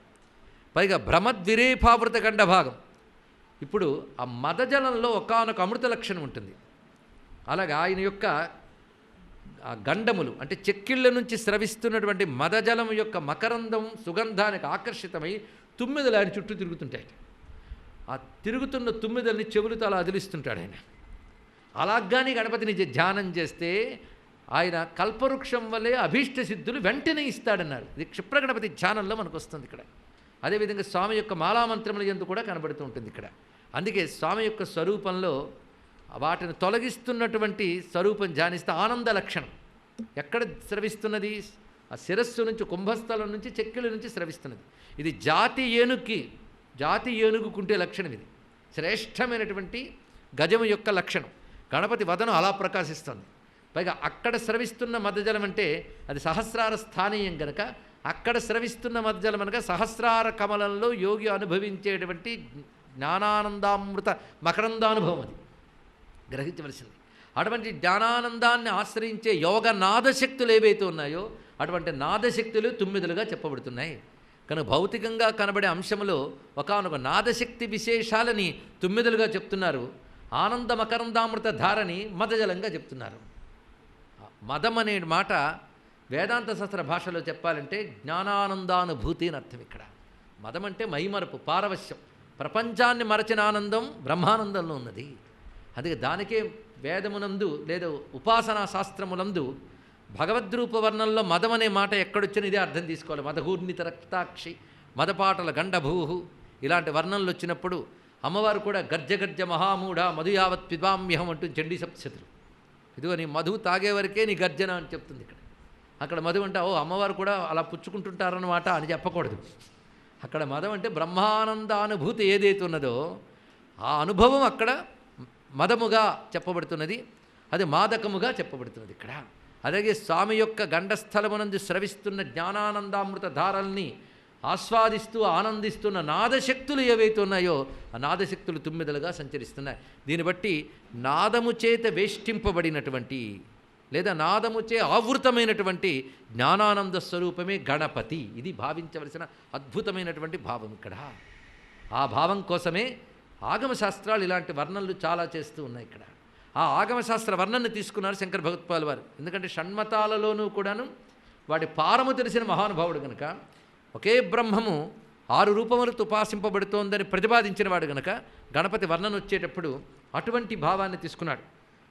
పైగా భ్రమద్విరేపావృత గండభాగం. ఇప్పుడు ఆ మదజలంలో ఒకానొక అమృత లక్షణం ఉంటుంది. అలాగా ఆయన యొక్క ఆ గండములు అంటే చెక్కిళ్ళ నుంచి స్రవిస్తున్నటువంటి మదజలం యొక్క మకరందం సుగంధానికి ఆకర్షితమై తుమ్మెదలు ఆయన చుట్టూ తిరుగుతుంటాయి. ఆ తిరుగుతున్న తుమ్మెదల్ని చెవులతో అలా అదిలిస్తుంటాడు ఆయన. అలాగానే గణపతిని ధ్యానం చేస్తే ఆయన కల్పవృక్షం వల్లే అభీష్ట సిద్ధులు వెంటనే ఇస్తాడన్నారు. ఇది క్షిప్ర గణపతి ధ్యానంలో మనకు వస్తుంది ఇక్కడ. అదేవిధంగా స్వామి యొక్క మాలామంత్రముల యందు కూడా కనబడుతూ ఉంటుంది ఇక్కడ. అందుకే స్వామి యొక్క స్వరూపంలో వాటిని తొలగిస్తున్నటువంటి స్వరూపం ధ్యానిస్తే ఆనంద లక్షణం. ఎక్కడ స్రవిస్తున్నది? ఆ శిరస్సు నుంచి, కుంభస్థలం నుంచి, చెక్కిల నుంచి స్రవిస్తున్నది. ఇది జాతి ఏనుగుకుంటే లక్షణం. ఇది శ్రేష్టమైనటువంటి గజము యొక్క లక్షణం. గణపతి వదనం అలా ప్రకాశిస్తుంది. పైగా అక్కడ స్రవిస్తున్న మదజలం అంటే అది సహస్రార స్థానీయం గనక అక్కడ స్రవిస్తున్న మదజలం అనగా సహస్రార కమలంలో యోగి అనుభవించేటువంటి జ్ఞానానందామృత మకరందానుభవం అది గ్రహించవలసింది. అటువంటి జ్ఞానానందాన్ని ఆశ్రయించే యోగ నాదశక్తులు ఏవైతే ఉన్నాయో అటువంటి నాదశక్తులు తుమ్మిదలుగా చెప్పబడుతున్నాయి. కనుక భౌతికంగా కనబడే అంశంలో ఒకానొక నాదశక్తి విశేషాలని తుమ్మిదలుగా చెప్తున్నారు. ఆనంద మకరందామృత ధారని మదజలంగా చెప్తున్నారు. మదం అనే మాట వేదాంత శాస్త్ర భాషలో చెప్పాలంటే జ్ఞానానందానుభూతి అని అర్థం. ఇక్కడ మదం అంటే మైమరపు, పారవశ్యం. ప్రపంచాన్ని మరచిన ఆనందం బ్రహ్మానందంలో ఉన్నది. అందుకే దానికే వేదమునందు లేదా ఉపాసనా శాస్త్రములందు భగవద్రూప వర్ణంలో మదం అనే మాట ఎక్కడొచ్చినా ఇదే అర్థం తీసుకోవాలి. మదహూర్ణిత రక్తాక్షి, మదపాటల గండభూహు ఇలాంటి వర్ణనలు వచ్చినప్పుడు అమ్మవారు కూడా గర్జ మహామూఢ మధు యావత్ పిబామ్యహం అంటూ చండీ సప్తశతులు. ఇదిగో నీ మధు తాగే వరకే నీ గర్జన అని చెప్తుంది ఇక్కడ. అక్కడ మధు అంటే ఓ అమ్మవారు కూడా అలా పుచ్చుకుంటుంటారన్నమాట అని చెప్పకూడదు. అక్కడ మదం అంటే బ్రహ్మానందానుభూతి ఏదైతే ఉన్నదో ఆ అనుభవం అక్కడ మదముగా చెప్పబడుతున్నది, అది మాదకముగా చెప్పబడుతున్నది ఇక్కడ. అలాగే స్వామి యొక్క గండస్థలమునందు స్రవిస్తున్న జ్ఞానానందామృత ధారల్ని ఆస్వాదిస్తూ ఆనందిస్తున్న నాదశక్తులు ఏవైతే ఉన్నాయో ఆ నాదశక్తులు తుమ్మిదలుగా సంచరిస్తున్నాయి. దీన్ని బట్టి నాదము చేత వేష్టింపబడినటువంటి లేదా నాదముచే ఆవృతమైనటువంటి జ్ఞానానంద స్వరూపమే గణపతి. ఇది భావించవలసిన అద్భుతమైనటువంటి భావం ఇక్కడ. ఆ భావం కోసమే ఆగమశాస్త్రాలు ఇలాంటి వర్ణనలు చాలా చేస్తూ ఉన్నాయి ఇక్కడ. ఆ ఆగమశాస్త్ర వర్ణనను తీసుకున్నారు శంకర భగవత్పాల్ వారు. ఎందుకంటే షణ్మతాలలోనూ కూడాను వాడి పారము తెలిసిన మహానుభావుడు కనుక ఒకే బ్రహ్మము 6 రూపములతో ఉపాసింపబడుతోందని ప్రతిపాదించిన వాడు గనక గణపతి వర్ణన వచ్చేటప్పుడు అటువంటి భావాన్ని తీసుకున్నాడు.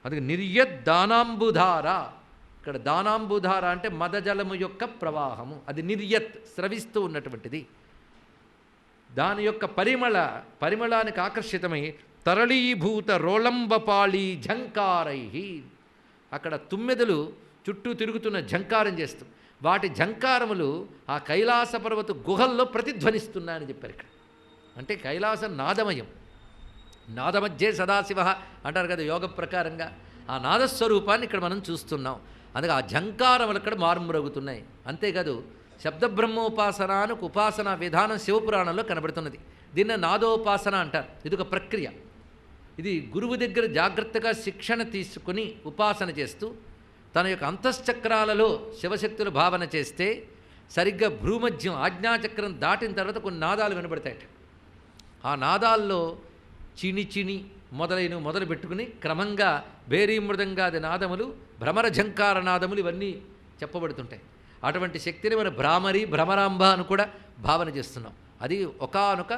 అది నిర్యద్ దానాంబుధార. ఇక్కడ దానాంబుధార అంటే మదజలము యొక్క ప్రవాహము, అది నిర్యత్ స్రవిస్తూ ఉన్నటువంటిది. దాని యొక్క పరిమళానికి ఆకర్షితమై తరళీభూత రోళంబపాళీ ఝంకారై, అక్కడ తుమ్మెదలు చుట్టూ తిరుగుతున్న ఝంకారం చేస్తూ వాటి ఝంకారములు ఆ కైలాస పర్వత గుహల్లో ప్రతిధ్వనిస్తున్నాయని చెప్పారు ఇక్కడ. అంటే కైలాసం నాదమయం, నాదమధ్యే సదాశివ అంటారు కదా యోగ ప్రకారంగా. ఆ నాదస్వరూపాన్ని ఇక్కడ మనం చూస్తున్నాం. అందుకే ఆ ఝంకారములు ఇక్కడ మారుమ్రోగుతున్నాయి. అంతేకాదు శబ్దబ్రహ్మోపాసనానికి ఉపాసనా విధానం శివపురాణంలో కనబడుతున్నది. దీన్ని నాదోపాసన అంటారు. ఇది ఒక ప్రక్రియ. ఇది గురువు దగ్గర జాగ్రత్తగా శిక్షణ తీసుకుని ఉపాసన చేస్తూ తన యొక్క అంతశ్చక్రాలలో శివశక్తులు భావన చేస్తే సరిగ్గా భ్రూమధ్యం ఆజ్ఞాచక్రం దాటిన తర్వాత కొన్ని నాదాలు వినబడతాయట. ఆ నాదాల్లో చిని చిని మొదలు పెట్టుకుని క్రమంగా భేరీ మృదంగాది నాదములు, భ్రమర ఝంకార నాదములు ఇవన్నీ చెప్పబడుతుంటాయి. అటువంటి శక్తిని మన భ్రమరాంబ అని కూడా భావన చేస్తున్నాం. అది ఒకానొక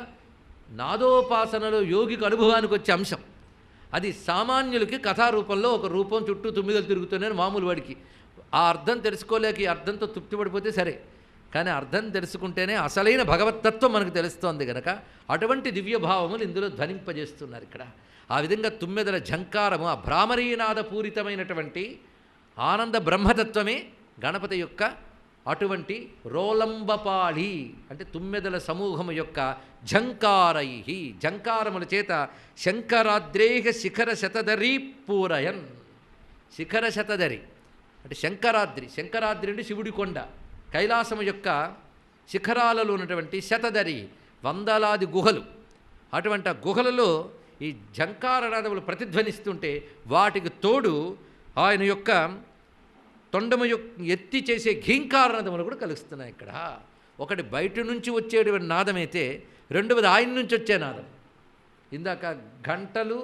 నాదోపాసనలో యోగికి అనుభవానికి వచ్చే అంశం. అది సామాన్యులకి కథారూపంలో ఒక రూపం చుట్టూ 9 తిరుగుతున్నాయని మామూలు వాడికి ఆ అర్థం తెలుసుకోలేక ఈ అర్థంతో తృప్తి పడిపోతే సరే, కానీ అర్థం తెలుసుకుంటేనే అసలైన భగవత్తత్వం మనకు తెలుస్తోంది కనుక అటువంటి దివ్యభావములు ఇందులో ధ్వనింపజేస్తున్నారు ఇక్కడ. ఆ విధంగా తుమ్మెదల ఝంకారము, ఆ భ్రామరీనాద పూరితమైనటువంటి ఆనంద బ్రహ్మతత్వమే గణపతి యొక్క అటువంటి రోలంబపాళి అంటే తుమ్మెదల సమూహము యొక్క ఝంకారై, ఝంకారముల చేత శంకరాద్రేహ శిఖర శతధరీ పూరయన్. శిఖర శతధరి అంటే శంకరాద్రి అంటే శివుడి కొండ, కైలాసము యొక్క శిఖరాలలో ఉన్నటువంటి శతధరి వందలాది గుహలు. అటువంటి ఆ గుహలలో ఈ ఝంకారనాదములు ప్రతిధ్వనిస్తుంటే వాటికి తోడు ఆయన యొక్క తొండము ఎత్తి చేసే ఘీంకారనాదములు కూడా కలుస్తున్నాయి ఇక్కడ. ఒకటి బయట నుంచి వచ్చేటువంటి నాదమైతే రెండవది ఆయన నుంచి వచ్చే నాదం. ఇందాక గంటలు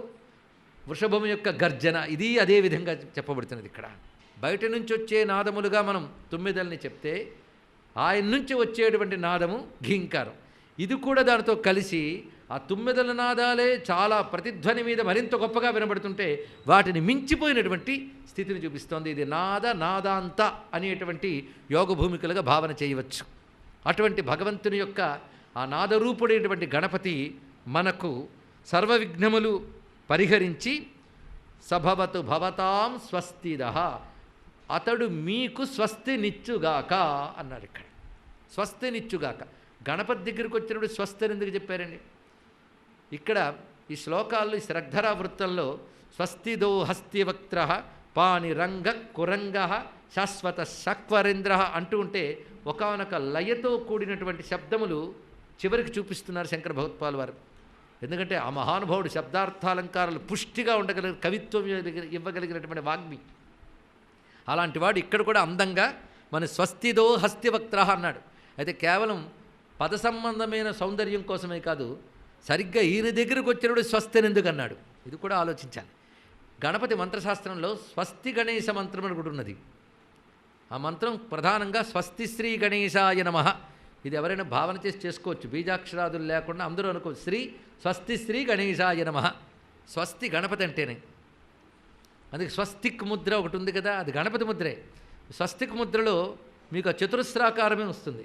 వృషభము యొక్క గర్జన ఇది అదే విధంగా చెప్పబడుతున్నది ఇక్కడ. బయట నుంచి వచ్చే నాదములుగా మనం 9 చెప్తే ఆయన నుంచి వచ్చేటువంటి నాదము ఘీంకారం. ఇది కూడా దానితో కలిసి ఆ 9 నాదాలే చాలా ప్రతిధ్వని మీద మరింత గొప్పగా వినబడుతుంటే వాటిని మించిపోయినటువంటి స్థితిని చూపిస్తోంది. ఇది నాదాంత అనేటువంటి యోగ భూమికలుగా భావన చేయవచ్చు. అటువంటి భగవంతుని యొక్క ఆ నాదరూపుడైనటువంటి గణపతి మనకు సర్వవిఘ్నములు పరిహరించి సభవతు భవతాం స్వస్తిదః, అతడు మీకు స్వస్తినిచ్చుగాక అన్నాడు ఇక్కడ. స్వస్తినిచ్చుగాక. గణపతి దగ్గరికి వచ్చినప్పుడు స్వస్తిని ఎందుకు చెప్పారండి? ఇక్కడ ఈ శ్లోకాల్లో ఈ శ్రద్ధరా వృత్తంలో స్వస్తిదో హస్తివక్త్ర పాణిరంగ కురంగ శాశ్వత సక్వరేంద్ర అంటూ ఉంటే ఒకానొక లయతో కూడినటువంటి శబ్దములు చివరికి చూపిస్తున్నారు శంకర భగవత్పాల్ వారు. ఎందుకంటే ఆ మహానుభావుడు శబ్దార్థాలంకారాలు పుష్టిగా ఉండగలిగిన కవిత్వం ఇవ్వగలిగినటువంటి వాగ్మి. అలాంటి వాడు ఇక్కడ కూడా అందంగా మన స్వస్తిదో హస్తివక్త్ర అన్నాడు. అయితే కేవలం పద సంబంధమైన సౌందర్యం కోసమే కాదు, సరిగ్గా ఈయన దగ్గరకు వచ్చినప్పుడు స్వస్తిని ఎందుకు అన్నాడు ఇది కూడా ఆలోచించాలి. గణపతి మంత్రశాస్త్రంలో స్వస్తి గణేశ మంత్రం అని కూడా ఉన్నది. ఆ మంత్రం ప్రధానంగా స్వస్తి శ్రీ గణేశాయ నమః. ఇది ఎవరైనా భావన చేసి చేసుకోవచ్చు, బీజాక్షరాదులు లేకుండా అందరూ అనుకోవచ్చు. స్వస్తి శ్రీ గణేశాయ నమః. స్వస్తి గణపతి అంటేనే. అందుకే స్వస్తిక్ ముద్ర ఒకటి ఉంది కదా, అది గణపతి ముద్రే. స్వస్తిక్ ముద్రలో మీకు ఆ చతురస్రాకారమే వస్తుంది.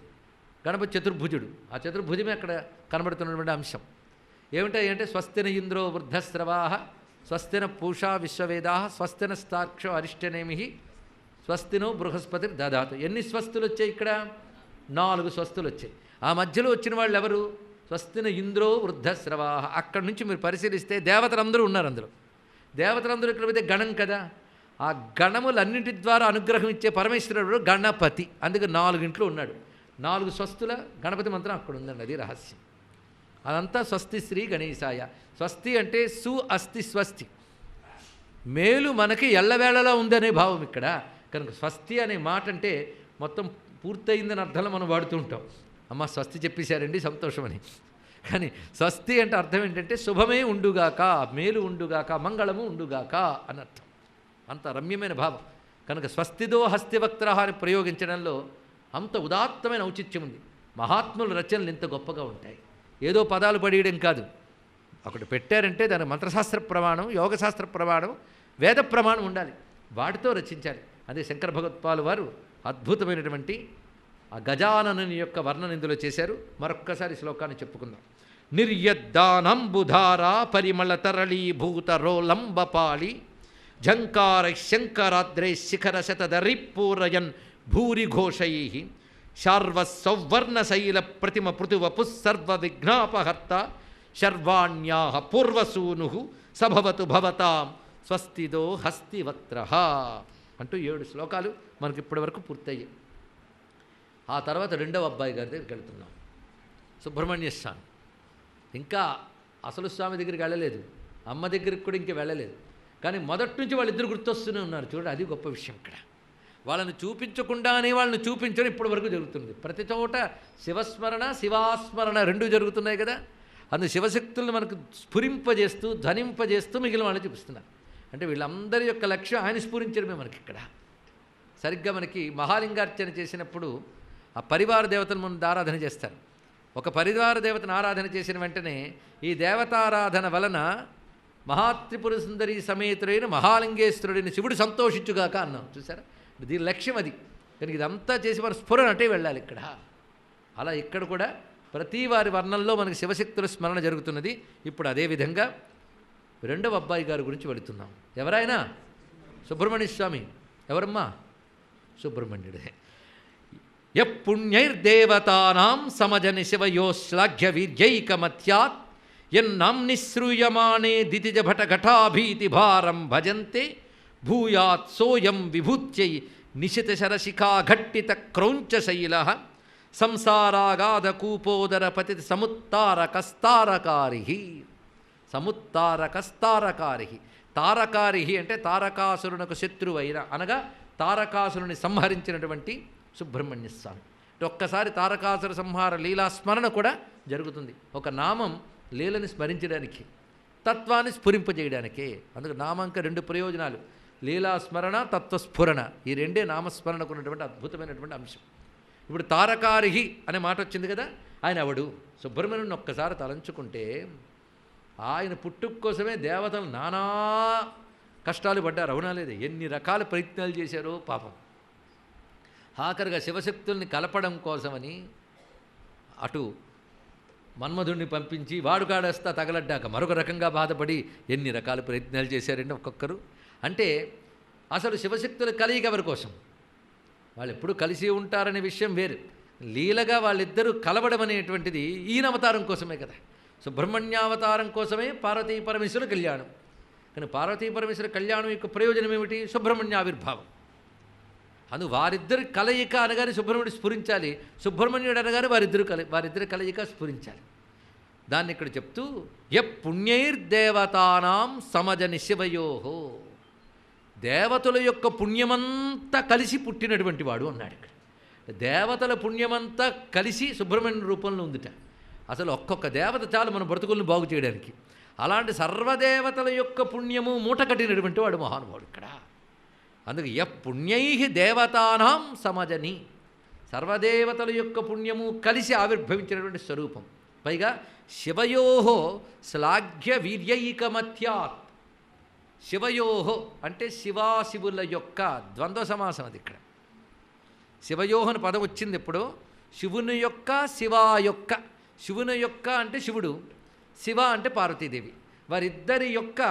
గణపతి చతుర్భుజుడు, ఆ చతుర్భుజమే అక్కడ కనబడుతున్నటువంటి అంశం. ఏమిటంటే స్వస్తిన ఇంద్రో వృద్ధస్రవా, స్వస్తిన పూషా విశ్వవేదా, స్వస్తిన స్థాక్షో అరిష్టనేమి, స్వస్తినో బృహస్పతి దదాతు. ఎన్ని స్వస్తులు వచ్చాయి ఇక్కడ? 4 స్వస్తులు వచ్చాయి. ఆ మధ్యలో వచ్చిన వాళ్ళు ఎవరు? స్వస్తిన ఇంద్రో వృద్ధస్రవా. అక్కడి నుంచి మీరు పరిశీలిస్తే దేవతలందరూ ఉన్నారు అందులో. దేవతలందరూ ఇక్కడ పోతే గణం కదా, ఆ గణములన్నింటి ద్వారా అనుగ్రహం ఇచ్చే పరమేశ్వరుడు గణపతి. అందుకే 4 ఇంట్లో ఉన్నాడు. 4 స్వస్తుల గణపతి మంత్రం అక్కడ ఉందండి, అది రహస్యం. అదంతా స్వస్తి శ్రీ గణేశాయ. స్వస్తి అంటే అస్తి స్వస్తి, మేలు మనకి ఎల్లవేళలా ఉందనే భావం ఇక్కడ. కనుక స్వస్తి అనే మాట అంటే మొత్తం పూర్తయిందని అర్థంలో మనం వాడుతూ ఉంటాం. అమ్మ స్వస్తి చెప్పేశారండి సంతోషమని. కానీ స్వస్తి అంటే అర్థం ఏంటంటే శుభమే ఉండుగాక, మేలు ఉండుగాక, మంగళము ఉండుగాక అని అర్థం. అంత రమ్యమైన భావం. కనుక స్వస్తిదో హస్తివక్త్ర అని ప్రయోగించడంలో అంత ఉదాత్తమైన ఔచిత్యం ఉంది. మహాత్ముల రచనలు ఇంత గొప్పగా ఉంటాయి. ఏదో పదాలు పడేయడం కాదు, ఒకటి పెట్టారంటే దాని మంత్రశాస్త్ర ప్రమాణం, యోగశాస్త్ర ప్రమాణం, వేద ప్రమాణం ఉండాలి, వాటితో రచించాలి. అదే శంకర భగవత్పాల్ వారు అద్భుతమైనటువంటి ఆ గజాననుని యొక్క వర్ణన ఇందులో చేశారు. మరొక్కసారి శ్లోకాన్ని చెప్పుకుందాం. నిర్యద్దానంబుధారా పరిమళ తరళీభూత రోలంబపాళి ఝంకార శంకరాద్రే శిఖర శతదరిపూరయన్ భూరిఘోషై శార్వసౌవర్ణశైల ప్రతిమ పృథువపు సర్వ విఘ్నాపహర్త శర్వాణ్యా పూర్వసూను సభవతు భవతాం స్వస్తిదో హస్తివక్త్ర అంటూ 7 శ్లోకాలు మనకి ఇప్పటి వరకు పూర్తయ్యాయి. ఆ తర్వాత 2వ అబ్బాయి గారి దగ్గరికి వెళ్తున్నాం, సుబ్రహ్మణ్య స్వామి. ఇంకా అసలు స్వామి దగ్గరికి వెళ్ళలేదు, అమ్మ దగ్గరికి కూడా ఇంకా వెళ్ళలేదు. కానీ మొదటి నుంచి వాళ్ళిద్దరు గుర్తొస్తూనే ఉన్నారు. చూడండి, అది గొప్ప విషయం ఇక్కడ. వాళ్ళని చూపించకుండానే వాళ్ళని చూపించడం ఇప్పటి వరకు జరుగుతుంది. ప్రతి చోట శివస్మరణ శివాస్మరణ రెండూ జరుగుతున్నాయి కదా. అందుకు శివశక్తులను మనకు స్ఫురింపజేస్తూ ధ్వనింపజేస్తూ మిగిలిన వాళ్ళని చూపిస్తున్నారు. అంటే వీళ్ళందరి యొక్క లక్ష్యం ఆయన స్ఫురించడమే మనకి ఇక్కడ. సరిగ్గా మనకి మహాలింగార్చన చేసినప్పుడు ఆ పరివార దేవతల ముందు ఆరాధన చేస్తారు. ఒక పరివార దేవతను ఆరాధన చేసిన వెంటనే ఈ దేవతారాధన వలన మహాత్రిపుర సుందరి సమేతుడైన మహాలింగేశ్వరుడైన శివుడు సంతోషించుగాక అన్నాం. చూసారా, దీని లక్ష్యం అది. కనుక ఇదంతా చేసి మన స్ఫురణ అంటే వెళ్ళాలి ఇక్కడ. అలా ఇక్కడ కూడా ప్రతి వారి వర్ణంలో మనకి శివశక్తుల స్మరణ జరుగుతున్నది. ఇప్పుడు అదేవిధంగా రెండవ అబ్బాయి గారి గురించి వెళుతున్నాం. ఎవరైనా సుబ్రహ్మణ్య స్వామి. ఎవరమ్మా? సుబ్రహ్మణ్యుడే. యపుణ్యైర్దేవతానాం సమజని శివయో శ్లాఘ్య వీర్యైకమత్యాత్ యన్నాంని శ్రూయమాణే దితిజ భట ఘటాభీతి భారం భజంతే భూయాత్ సోయం విభూత్యై నిశిత శరశిఖా ఘట్టిత క్రౌంచశైల సంసారాగాధ కూపోదర పతి సముత్తారకస్తారకారి. సముత్తారకస్తారకారి. తారకారి అంటే తారకాసురునకు శత్రువైన, అనగా తారకాసురుని సంహరించినటువంటి సుబ్రహ్మణ్య స్వామి. అంటే ఒక్కసారి తారకాసుర సంహార లీలా స్మరణ కూడా జరుగుతుంది. ఒక నామం లీలని స్మరించడానికి, తత్వాన్ని స్ఫురింపజేయడానికే. అందుకు నామంక రెండు ప్రయోజనాలు, లీలాస్మరణ తత్వస్ఫురణ. ఈ రెండే నామస్మరణకు ఉన్నటువంటి అద్భుతమైనటువంటి అంశం. ఇప్పుడు తారకారిహి అనే మాట వచ్చింది కదా. ఆయన ఎవడు? సుబ్రహ్మణ్యుని ఒక్కసారి తలంచుకుంటే ఆయన పుట్టుక కోసమే దేవతలు నానా కష్టాలు పడ్డారు. అవునా లేదు? ఎన్ని రకాల ప్రయత్నాలు చేశారో పాపం. ఆఖరిగా శివశక్తుల్ని కలపడం కోసమని అటు మన్మధుడిని పంపించి వాడు కాడేస్తా తగలడ్డాక మరొక రకంగా బాధపడి ఎన్ని రకాల ప్రయత్నాలు చేశారండి ఒక్కొక్కరు. అంటే అసలు శివశక్తుల కలయిక ఎవరి కోసం? వాళ్ళు ఎప్పుడు కలిసి ఉంటారనే విషయం వేరు. లీలగా వాళ్ళిద్దరూ కలవడం అనేటువంటిది ఈయన అవతారం కోసమే కదా. సుబ్రహ్మణ్యావతారం కోసమే పార్వతీ పరమేశ్వర కళ్యాణం. కానీ పార్వతీ పరమేశ్వర కళ్యాణం యొక్క ప్రయోజనం ఏమిటి? సుబ్రహ్మణ్య ఆవిర్భావం. అందు వారిద్దరి కలయిక అనగానే సుబ్రహ్మణ్యుడు స్ఫురించాలి, సుబ్రహ్మణ్యుడు అనగానే వారిద్దరి కలయిక స్ఫురించాలి. దాన్ని ఇక్కడ చెప్తూ పుణ్యైర్దేవతానాం సమజని శివయోహో. దేవతల యొక్క పుణ్యమంతా కలిసి పుట్టినటువంటి వాడు అన్నాడు ఇక్కడ. దేవతల పుణ్యమంతా కలిసి సుబ్రహ్మణ్య రూపంలో ఉందిట. అసలు ఒక్కొక్క దేవత చాలు మన బ్రతుకులను బాగు చేయడానికి. అలాంటి సర్వదేవతల యొక్క పుణ్యము మూట కట్టినటువంటి వాడు మహానుభావుడు ఇక్కడ. అందుకే పుణ్యై దేవతానాం సమజని, సర్వదేవతల యొక్క పుణ్యము కలిసి ఆవిర్భవించినటువంటి స్వరూపం. పైగా శివయోహో శ్లాఘ్య వీర్యైకమత్యాత్. శివయోహో అంటే శివాశివుల యొక్క ద్వంద్వ సమాసం అది ఇక్కడ. శివయోహని పదం వచ్చింది ఎప్పుడు? శివుని యొక్క శివా యొక్క. శివుని యొక్క అంటే శివుడు, శివ అంటే పార్వతీదేవి. వారిద్దరి యొక్క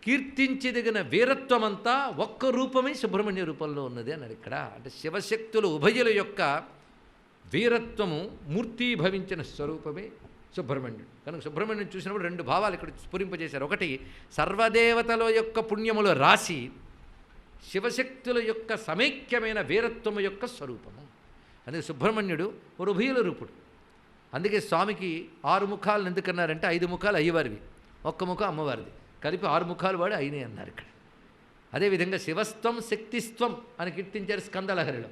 కీర్తించదగిన వీరత్వమంతా ఒక్క రూపమే సుబ్రహ్మణ్య రూపంలో ఉన్నది అన్నాడు ఇక్కడ. అంటే శివశక్తులు ఉభయుల యొక్క వీరత్వము మూర్తీభవించిన స్వరూపమే సుబ్రహ్మణ్యుడు. కనుక సుబ్రహ్మణ్యుడు చూసినప్పుడు రెండు భావాలు ఇక్కడ స్ఫురింపజేశారు. ఒకటి సర్వదేవతల యొక్క పుణ్యములు రాసి శివశక్తుల యొక్క సమైక్యమైన వీరత్వము యొక్క స్వరూపము. అందుకే సుబ్రహ్మణ్యుడు ఒక ఉభయుల రూపుడు. అందుకే స్వామికి 6 ముఖాలను ఎందుకన్నారంటే 5 ముఖాలు అయ్యవారివి, ఒక్క ముఖం అమ్మవారిది, కలిపి 6 ముఖాలు వాడు అయినాయి అన్నారు ఇక్కడ. అదేవిధంగా శివస్త్వం శక్తిస్త్వం అని కీర్తించారు స్కందలహరిలో.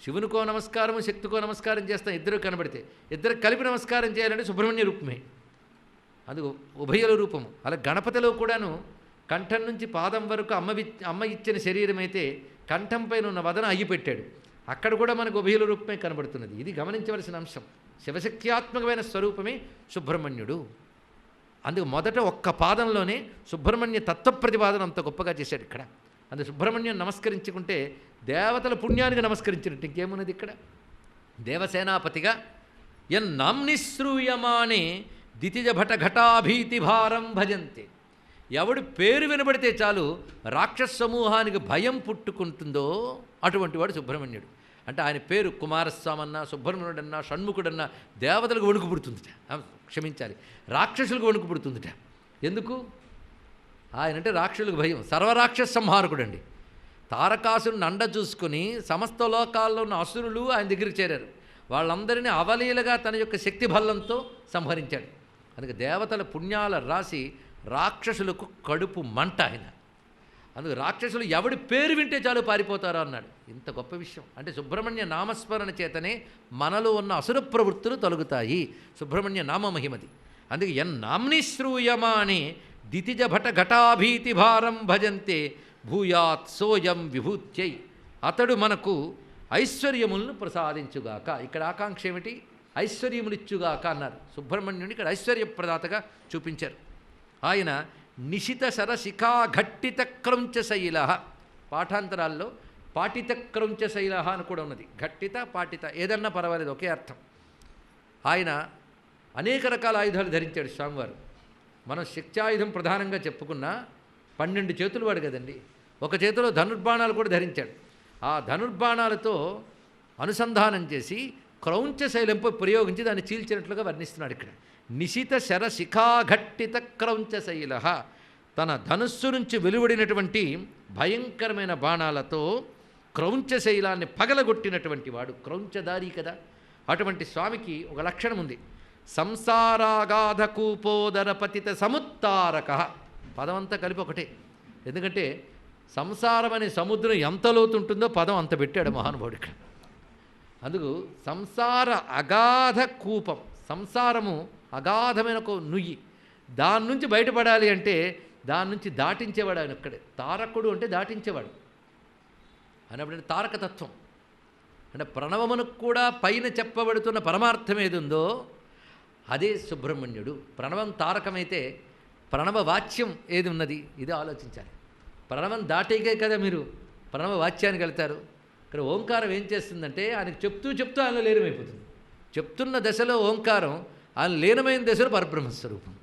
శివునికో నమస్కారము శక్తికో నమస్కారం చేస్తాం ఇద్దరు కనబడితే, ఇద్దరు కలిపి నమస్కారం చేయాలంటే సుబ్రహ్మణ్య రూపమే, అది ఉభయుల రూపము. అలా గణపతిలో కూడాను కంఠం నుంచి పాదం వరకు అమ్మ ఇచ్చిన శరీరం అయితే కంఠం పైన ఉన్న వదన అయ్యి పెట్టాడు, అక్కడ కూడా మనకు ఉభయుల రూపమే కనబడుతున్నది. ఇది గమనించవలసిన అంశం. శివశక్త్యాత్మకమైన స్వరూపమే సుబ్రహ్మణ్యుడు. అందుకు మొదట ఒక్క పాదంలోనే సుబ్రహ్మణ్య తత్వప్రతిపాదన అంత గొప్పగా చేశాడు ఇక్కడ. అందుకు సుబ్రహ్మణ్యం నమస్కరించుకుంటే దేవతల పుణ్యానికి నమస్కరించినట్టు ఇంకేమున్నది ఇక్కడ. దేవసేనాపతిగా యన్నాంనిశ్రూయమానే దితిజ భట ఘటాభీతి భారం భజంతే. ఎవడు పేరు వినబడితే చాలు రాక్షస సమూహానికి భయం పుట్టుకుంటుందో అటువంటి వాడు సుబ్రహ్మణ్యుడు. అంటే ఆయన పేరు కుమారస్వామి అన్నా సుబ్రహ్మణ్యుడన్నా షణ్ముఖుడన్నా దేవతలకు వణుకు పుడుతుందిట, క్షమించాలి రాక్షసులకు వణుకు పుడుతుందిట. ఎందుకు? ఆయనంటే రాక్షసులకు భయం. సర్వరాక్షస సంహారకుడండి. తారకాసురుని అండ చూసుకుని సమస్త లోకాల్లో ఉన్న అసురులు ఆయన దగ్గరికి చేరారు. వాళ్ళందరినీ అవలీలగా తన యొక్క శక్తి బలంతో సంహరించాడు. అందుకే దేవతల పుణ్యాల రాసి రాక్షసులకు కడుపు మంట ఆయన. అందుకు రాక్షసులు ఎవడి పేరు వింటే చాలు పారిపోతారో అన్నాడు. ఇంత గొప్ప విషయం. అంటే సుబ్రహ్మణ్య నామస్మరణ చేతనే మనలో ఉన్న అసుర ప్రవృత్తులు తొలగుతాయి. సుబ్రహ్మణ్య నామ మహిమది. అందుకే ఎన్నామ్ని శ్రూయమాని దితిజ భట ఘటాభీతి భారం భజంతే భూయాత్ సోయం విభూత్యై. అతడు మనకు ఐశ్వర్యములను ప్రసాదించుగాక. ఇక్కడ ఆకాంక్ష ఏమిటి? ఐశ్వర్యములిచ్చుగాక అన్నారు. సుబ్రహ్మణ్యుని ఇక్కడ ఐశ్వర్యప్రదాతగా చూపించారు. ఆయన నిశిత శరశిఖా ఘట్టిత క్రౌంచశైల. పాఠాంతరాల్లో పాటిత క్రౌంచశైల అని కూడా ఉన్నది. ఘట్టిత పాటిత ఏదన్నా పర్వాలేదు, ఒకే అర్థం. ఆయన అనేక రకాల ఆయుధాలు ధరించాడు స్వామివారు. మనం శక్త్యాయుధం ప్రధానంగా చెప్పుకున్నా 12 చేతులు వాడు కదండి. ఒక చేతిలో ధనుర్బాణాలు కూడా ధరించాడు. ఆ ధనుర్బాణాలతో అనుసంధానం చేసి క్రౌంచశైలంపై ప్రయోగించి దాన్ని చీల్చినట్లుగా వర్ణిస్తున్నాడు ఇక్కడ. నిశిత శరశిఖాఘట్టిత క్రౌంచశైల. తన ధనుస్సు నుంచి వెలువడినటువంటి భయంకరమైన బాణాలతో క్రౌంచశైలాన్ని పగలగొట్టినటువంటి వాడు. క్రౌంచదారి కదా. అటువంటి స్వామికి ఒక లక్షణం ఉంది. సంసారాగాధ కూపోదర పతిత సముత్తారక. పదం కలిపి ఒకటే. ఎందుకంటే సంసారం అనే సముద్రం ఎంత లోతు ఉంటుందో పదం అంత పెట్టాడు మహానుభావుడు ఇక్కడ. అందుకు సంసార అగాధ కూపం. సంసారము అగాధమైన ఒక నుయ్యి. దాని నుంచి బయటపడాలి అంటే దాని నుంచి దాటించేవాడు ఆయన ఒక్కడే. తారకుడు అంటే దాటించేవాడు అన్నప్పుడు తారకతత్వం. అంటే ప్రణవమునకు కూడా పైన చెప్పబడుతున్న పరమార్థం ఏది ఉందో అదే సుబ్రహ్మణ్యుడు. ప్రణవం తారకమైతే ప్రణవ వాచ్యం ఏది ఉన్నది, ఇది ఆలోచించాలి. ప్రణవం దాటేకే కదా మీరు ప్రణవ వాచ్యానికి వెళ్తారు. ఇక్కడ ఓంకారం ఏం చేస్తుందంటే ఆయనకు చెప్తూ చెప్తూ ఆయన లీనమైపోతుంది. చెప్తున్న దశలో ఓంకారం, ఆయన లీనమైన దశలో పరబ్రహ్మస్వరూపం.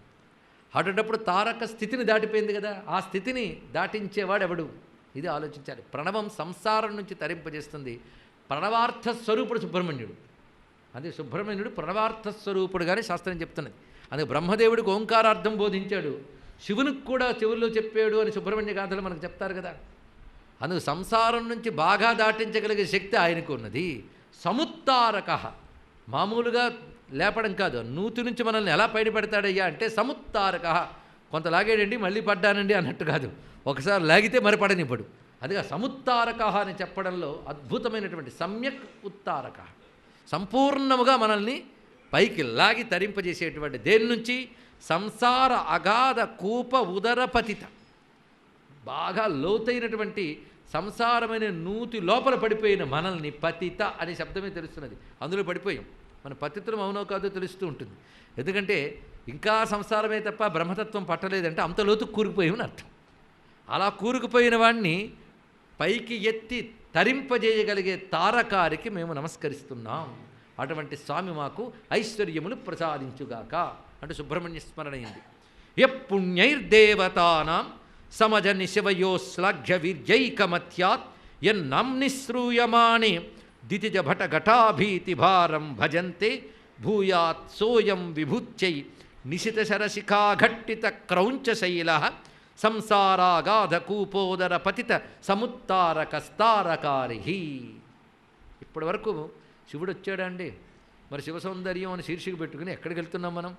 అటువంటిప్పుడు తారక స్థితిని దాటిపోయింది కదా. ఆ స్థితిని దాటించేవాడు ఎవడు, ఇది ఆలోచించాలి. ప్రణవం సంసారం నుంచి తరింపజేస్తుంది. ప్రణవార్థ స్వరూపుడు సుబ్రహ్మణ్యుడు. అదే సుబ్రహ్మణ్యుడు ప్రణవార్థ స్వరూపుడుగానే శాస్త్రం చెప్తున్నది. అందుకే బ్రహ్మదేవుడికి ఓంకారార్థం బోధించాడు, శివునికి కూడా చెవుల్లో చెప్పాడు అని సుబ్రహ్మణ్య గాథలు మనకు చెప్తారు కదా. అందుకు సంసారం నుంచి బాగా దాటించగలిగే శక్తి ఆయనకు ఉన్నది. సముత్తారక. మామూలుగా లేపడం కాదు, నూతి నుంచి మనల్ని ఎలా బయటపెడతాడయ్యా అంటే సముత్తారక. కొంత లాగాడండి మళ్ళీ పడ్డానండి అన్నట్టు కాదు, ఒకసారి లాగితే మరి పడనివ్వడు. అందుకే సముత్తారక అని చెప్పడంలో అద్భుతమైనటువంటి సమ్యక్ ఉత్తారక. సంపూర్ణముగా మనల్ని పైకి లాగి తరింపజేసేటువంటి దేని నుంచి? సంసార అగాధ కూప ఉదరపతిత. బాగా లోతైనటువంటి సంసారమైన నూతి లోపల పడిపోయిన మనల్ని పతిత అనే శబ్దమే తెలుస్తున్నది. అందులో పడిపోయాం. మన పతితులం అవునో కాదో తెలుస్తూ ఉంటుంది. ఎందుకంటే ఇంకా సంసారమే తప్ప బ్రహ్మతత్వం పట్టలేదంటే అంత లోతు కూరుకుపోయామని అర్థం. అలా కూరుకుపోయిన వాడిని పైకి ఎత్తి తరింపజేయగలిగే తారకారికి మేము నమస్కరిస్తున్నాం. అటువంటి స్వామి మాకు ఐశ్వర్యములు ప్రసాదించుగాక అంటే సుబ్రహ్మణ్య స్మరణ అయింది. ఎప్పుణ్యైర్దేవతానాం సమజని శివయోశ్లాఘ్య వీర్యైకమత్యాత్ ఎన్నాంని శ్రూయమాణే దితిజ భట ఘటాభీతి భారం భజంతే భూయాత్ సోయం విభూత్యై నిశిత శరశిఖాఘట్టిత క్రౌంచశైల సంసారాగాధ కూపోదర పతిత సముత్తారకస్తారకారి. ఇప్పటి వరకు శివుడు వచ్చాడా అండి? మరి శివ సౌందర్యం అని శీర్షిక పెట్టుకుని ఎక్కడికి వెళ్తున్నాం మనం?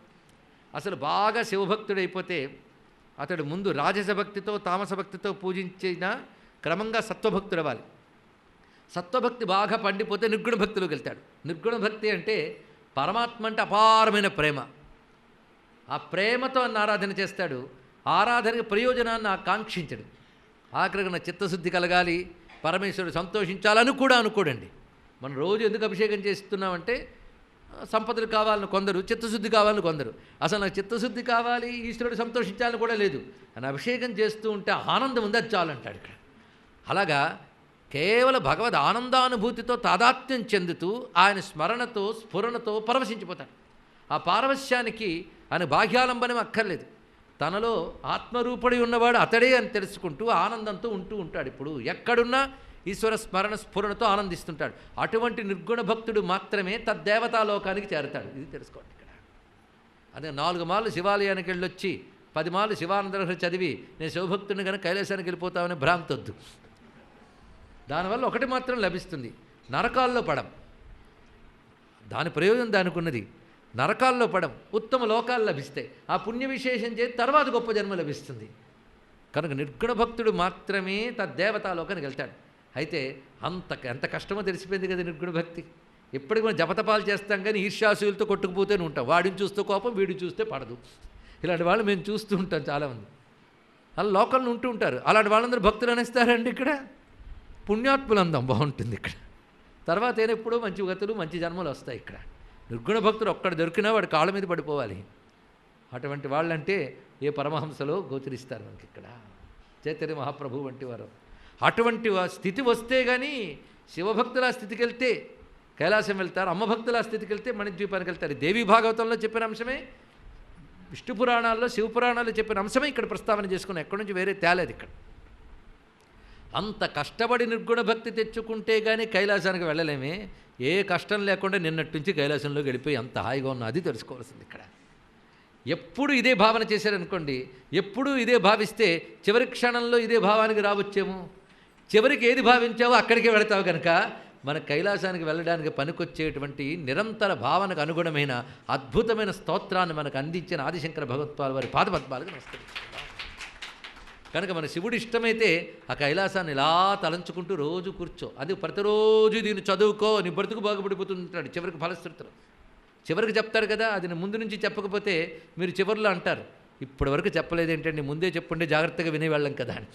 అసలు బాగా శివభక్తుడైపోతే అతడు ముందు రాజసభక్తితో తామసభక్తితో పూజించిన క్రమంగా సత్వభక్తుడు అవ్వాలి. సత్వభక్తి బాగా పండిపోతే నిర్గుణ భక్తిలోకి వెళ్తాడు. నిర్గుణ భక్తి అంటే పరమాత్మ అంటే అపారమైన ప్రేమ. ఆ ప్రేమతో అన్న ఆరాధన చేస్తాడు. ఆరాధనకి ప్రయోజనాన్ని ఆకాంక్షించడు. ఆఖరికి నా చిత్తశుద్ధి కలగాలి, పరమేశ్వరుడు సంతోషించాలని కూడా అనుకోడండి. మనం రోజు ఎందుకు అభిషేకం చేస్తున్నామంటే సంపదలు కావాలని కొందరు, చిత్తశుద్ధి కావాలని కొందరు. అసలు నాకు చిత్తశుద్ధి కావాలి, ఈశ్వరుడు సంతోషించాలని కూడా లేదు. అని అభిషేకం చేస్తూ ఉంటే ఆనందం ఉంది, అది చాలంటాడు ఇక్కడ. అలాగా కేవలం భగవద్ ఆనందానుభూతితో తాదాత్మ్యం చెందుతూ ఆయన స్మరణతో స్ఫురణతో పరవశించిపోతాడు. ఆ పారవశ్యానికి ఆయన బాహ్యాలంబనం అక్కర్లేదు. తనలో ఆత్మరూపుడి ఉన్నవాడు అతడే అని తెలుసుకుంటూ ఆనందంతో ఉంటూ ఉంటాడు. ఇప్పుడు ఎక్కడున్నా ఈశ్వర స్మరణ స్ఫురణతో ఆనందిస్తుంటాడు. అటువంటి నిర్గుణ భక్తుడు మాత్రమే తద్దేవతాలోకానికి చేరతాడు. ఇది తెలుసుకోండి ఇక్కడ. అదే 4 మార్లు శివాలయానికి వెళ్ళొచ్చి 10 మార్లు శివానందరహరి చదివి నేను శివభక్తుడిని కనుక కైలాసానికి వెళ్ళిపోతామని భ్రాంతొద్దు. దానివల్ల ఒకటి మాత్రం లభిస్తుంది, నరకాల్లో పడం. దాని ప్రయోజనం దానికి ఉన్నది. నరకాల్లో పడం, ఉత్తమ లోకాలు లభిస్తాయి. ఆ పుణ్య విశేషం చేసి తర్వాత గొప్ప జన్మ లభిస్తుంది. కనుక నిర్గుణ భక్తుడు మాత్రమే తద్దేవతాలోకానికి వెళ్తాడు. అయితే ఎంత కష్టమో తెలిసిపోయింది కదా నిర్గుణ భక్తి. ఎప్పటికీ మనం జపతపాలు చేస్తాం కానీ ఈర్ష్యాసులతో కొట్టుకుపోతూనే ఉంటాం. వాడిని చూస్తే కోపం, వీడిని చూస్తే పడదు. ఇలాంటి వాళ్ళు మేము చూస్తూ ఉంటాం చాలామంది. అలా లోకల్ని ఉంటూ ఉంటారు. అలాంటి వాళ్ళందరూ భక్తులు అనేస్తారండి. ఇక్కడ పుణ్యాత్ములు అందాం బాగుంటుంది. ఇక్కడ తర్వాత ఎప్పుడూ మంచి గతులు మంచి జన్మలు వస్తాయి. ఇక్కడ నిర్గుణ భక్తుడు ఒక్కడ దొరికినా వాడు కాళ్ళ మీద పడిపోవాలి. అటువంటి వాళ్ళంటే ఏ పరమహంసలో గోచరిస్తారు మనకి ఇక్కడ. చైతన్య మహాప్రభు వంటి వారు. అటువంటి స్థితి వస్తే కానీ శివభక్తుల స్థితికి వెళ్తే కైలాసం వెళ్తారు, అమ్మ భక్తుల స్థితికి వెళ్తే మణిద్వీపానికి వెళ్తారు. దేవీ భాగవతంలో చెప్పిన అంశమే, విష్ణు పురాణాల్లో శివపురాణాల్లో చెప్పిన అంశమే ఇక్కడ ప్రస్తావన చేసుకున్నాం. ఎక్కడి నుంచి వేరే తేలేదు. ఇక్కడ అంత కష్టపడి నిర్గుణ భక్తి తెచ్చుకుంటే కానీ కైలాసానికి వెళ్ళలేమే. ఏ కష్టం లేకుండా నిన్నటి నుంచి కైలాసంలోకి వెళ్ళిపోయి అంత హాయిగా ఉన్న అది తెలుసుకోవాల్సింది. ఇక్కడ ఎప్పుడు ఇదే భావన చేశారనుకోండి, ఎప్పుడు ఇదే భావిస్తే చివరి క్షణంలో ఇదే భావానికి రావచ్చేమో. చివరికి ఏది భావించావో అక్కడికే వెళతావు. కనుక మన కైలాసానికి వెళ్ళడానికి పనికొచ్చేటువంటి నిరంతర భావనకు అనుగుణమైన అద్భుతమైన స్తోత్రాన్ని మనకు అందించిన ఆదిశంకర భగవత్పాద వారి పాదపద్మాలకు నమస్కరిస్తున్నాం. కనుక మన శివుడు ఇష్టమైతే ఆ కైలాసాన్ని ఇలా తలంచుకుంటూ రోజు కూర్చో, అది ప్రతిరోజు దీన్ని చదువుకో, నీ బ్రతుకు బాగుపడిపోతుంటాడు. చివరికి ఫలశ్రుతులు చివరికి చెప్తాడు కదా. అది ముందు నుంచి చెప్పకపోతే మీరు చివరిలో అంటారు, ఇప్పటి వరకు చెప్పలేదు ఏంటండి, ముందే చెప్పుంటే జాగ్రత్తగా వినేవాళ్ళం కదా అని.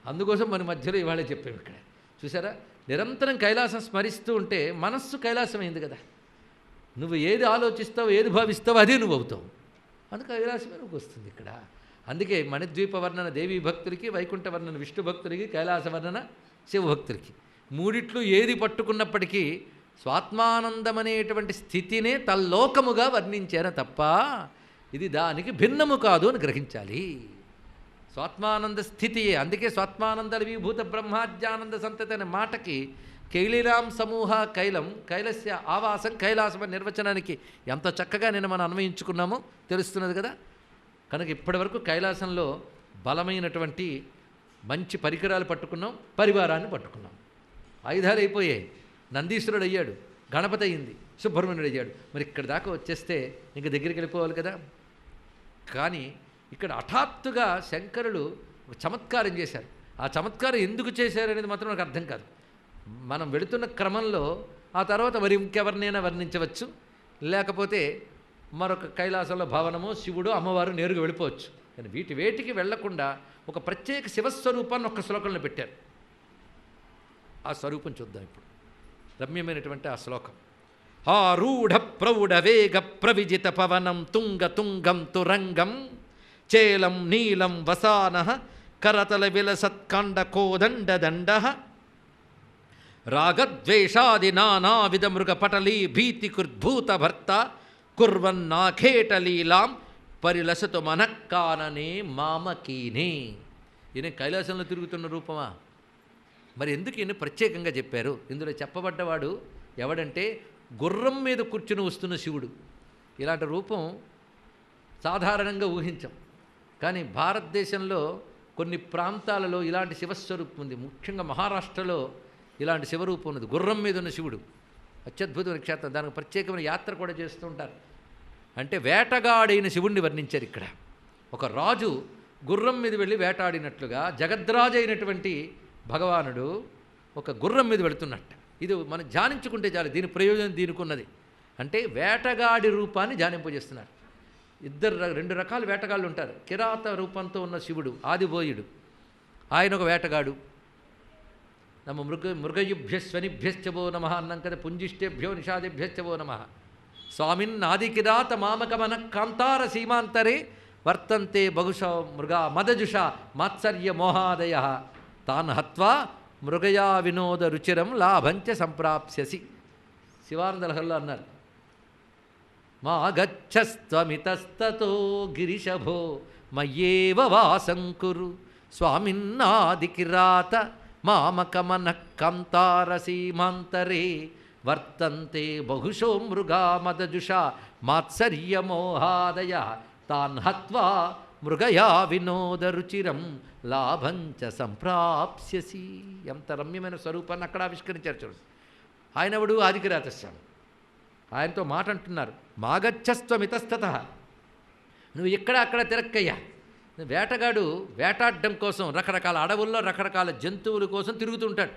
అందుకోసం మన మధ్యలో ఇవాళే చెప్పాము. ఇక్కడ చూసారా, నిరంతరం కైలాసం స్మరిస్తూ ఉంటే మనస్సు కైలాసం అయింది కదా. నువ్వు ఏది ఆలోచిస్తావు, ఏది భావిస్తావు, అదే నువ్వు అవుతావు. అందుకు కైలాసమే నువ్వు వస్తుంది ఇక్కడ. అందుకే మణిద్వీప వర్ణన దేవీ భక్తులకి, వైకుంఠ వర్ణన విష్ణు భక్తులకి, కైలాస వర్ణన శివభక్తులకి, మూడిట్లు ఏది పట్టుకున్నప్పటికీ స్వాత్మానందమనేటువంటి స్థితినే తల్లోకముగా వర్ణించారు తప్ప ఇది దానికి భిన్నము కాదు అని గ్రహించాలి. స్వాత్మానంద స్థితియే. అందుకే స్వాత్మానంద విభూత బ్రహ్మాద్యానంద సంతతి అనే మాటకి కైలీలాం సమూహ కైలం కైలస్య ఆవాసం కైలాసం అనే నిర్వచనానికి ఎంత చక్కగా నేను మనం అన్వయించుకున్నామో తెలుస్తున్నది కదా. కనుక ఇప్పటివరకు కైలాసంలో బలమైనటువంటి మంచి పరికరాలు పట్టుకున్నాం, పరివారాన్ని పట్టుకున్నాం. ఆయుధాలు అయిపోయాయి. నందీశ్వరుడు అయ్యాడు, గణపతి అయింది, సుబ్రహ్మణ్యుడు అయ్యాడు. మరి ఇక్కడ దాకా వచ్చేస్తే ఇంక దగ్గరికి వెళ్ళిపోవాలి కదా. కానీ ఇక్కడ హఠాత్తుగా శంకరులు ఒక చమత్కారం చేశారు. ఆ చమత్కారం ఎందుకు చేశారనేది మాత్రం నాకు అర్థం కాదు. మనం వెళుతున్న క్రమంలో ఆ తర్వాత మరి ఇంకెవరినైనా వర్ణించవచ్చు, లేకపోతే మరొక కైలాసంలో భవనమో శివుడు అమ్మవారు నేరుగా వెళ్ళిపోవచ్చు. కానీ వేటికి వెళ్లకుండా ఒక ప్రత్యేక శివస్వరూపాన్ని ఒక్క శ్లోకంలో పెట్టారు. ఆ స్వరూపం చూద్దాం ఇప్పుడు. రమ్యమైనటువంటి ఆ శ్లోకం. ఆరూఢ ప్రౌఢ వేగ ప్రవిజిత పవనం తుంగ తుంగం తురంగం చేలం నీలం వసాన కరతల విలసత్కండ కోదండ దండ రాగద్వేషాది నానావిధ మృగపటలీ భీతి కుర్భూత భర్త కుర్వన్నాఖేటలీలాం పరిలసతు మనక్కాననే మామకీనే. ఈయన కైలాసంలో తిరుగుతున్న రూపమా? మరి ఎందుకు ఈయన ప్రత్యేకంగా చెప్పారు? ఇందులో చెప్పబడ్డవాడు ఎవడంటే గుర్రం మీద కూర్చుని వస్తున్న శివుడు. ఇలాంటి రూపం సాధారణంగా ఊహించం. కానీ భారతదేశంలో కొన్ని ప్రాంతాలలో ఇలాంటి శివస్వరూపం ఉంది. ముఖ్యంగా మహారాష్ట్రలో ఇలాంటి శివరూపం ఉన్నది. గుర్రం మీద ఉన్న శివుడు అత్యద్భుతమైన క్షేత్రం. దానికి ప్రత్యేకమైన యాత్ర కూడా చేస్తూ ఉంటారు. అంటే వేటగాడైన శివుణ్ణి వర్ణించారు ఇక్కడ. ఒక రాజు గుర్రం మీద వెళ్ళి వేటాడినట్లుగా జగద్రాజు అయినటువంటి భగవానుడు ఒక గుర్రం మీద వెళుతున్నట్టు. ఇది మనం ధ్యానించుకుంటే చాలు. దీని ప్రయోజనం దీనికి ఉన్నది. అంటే వేటగాడి రూపాన్ని ధ్యానింపజేస్తున్నారు. రెండు రకాల వేటగాళ్ళు ఉంటారు. కిరాత రూపంతో ఉన్న శివుడు ఆదిబోయుడు, ఆయన ఒక వేటగాడు. నమ మృగయుభ్యస్వనిభ్యశ్చవో నమ అన్నం కదా. పుంజిష్టేభ్యో నిషాదిభ్యశ్చవో నమ. స్వామిన్ ఆదికిరాత మామకమన కాంతార సీమాంతరే వర్తంతే బహుశా మృగా మదజుష మాత్సర్య మోహాదయ తాన్ హత్వా మృగయా వినోద రుచిరం లాభంచ సంప్రాప్స్యసి. శివానందలహరిలో అన్నారు, మా గచ్చస్త్వమితస్తతో గిరిశభో మయ్యేవ వాసం కురు స్వామిన్నాదికిరాత మామకమన కంతార సీమాంతరే వర్తంతే బహుశో మృగా మదజుష మాత్సర్యమోహాదయ తాన్ హత్వా మృగయా వినోద రుచిరం లాభంచ సంప్రాప్స్యసి. ఎంత రమ్యమైన స్వరూపాన్ని అక్కడ ఆవిష్కరించారు చూడండి. ఆయనవడు ఆదికిరాతస్వామి. ఆయనతో మాట అంటున్నారు, మాగచ్చస్త్వమితస్తత, నువ్వు ఇక్కడ అక్కడ తిరక్కయ్యా, వేటగాడు వేటాడడం కోసం రకరకాల అడవుల్లో రకరకాల జంతువుల కోసం తిరుగుతుంటాడు.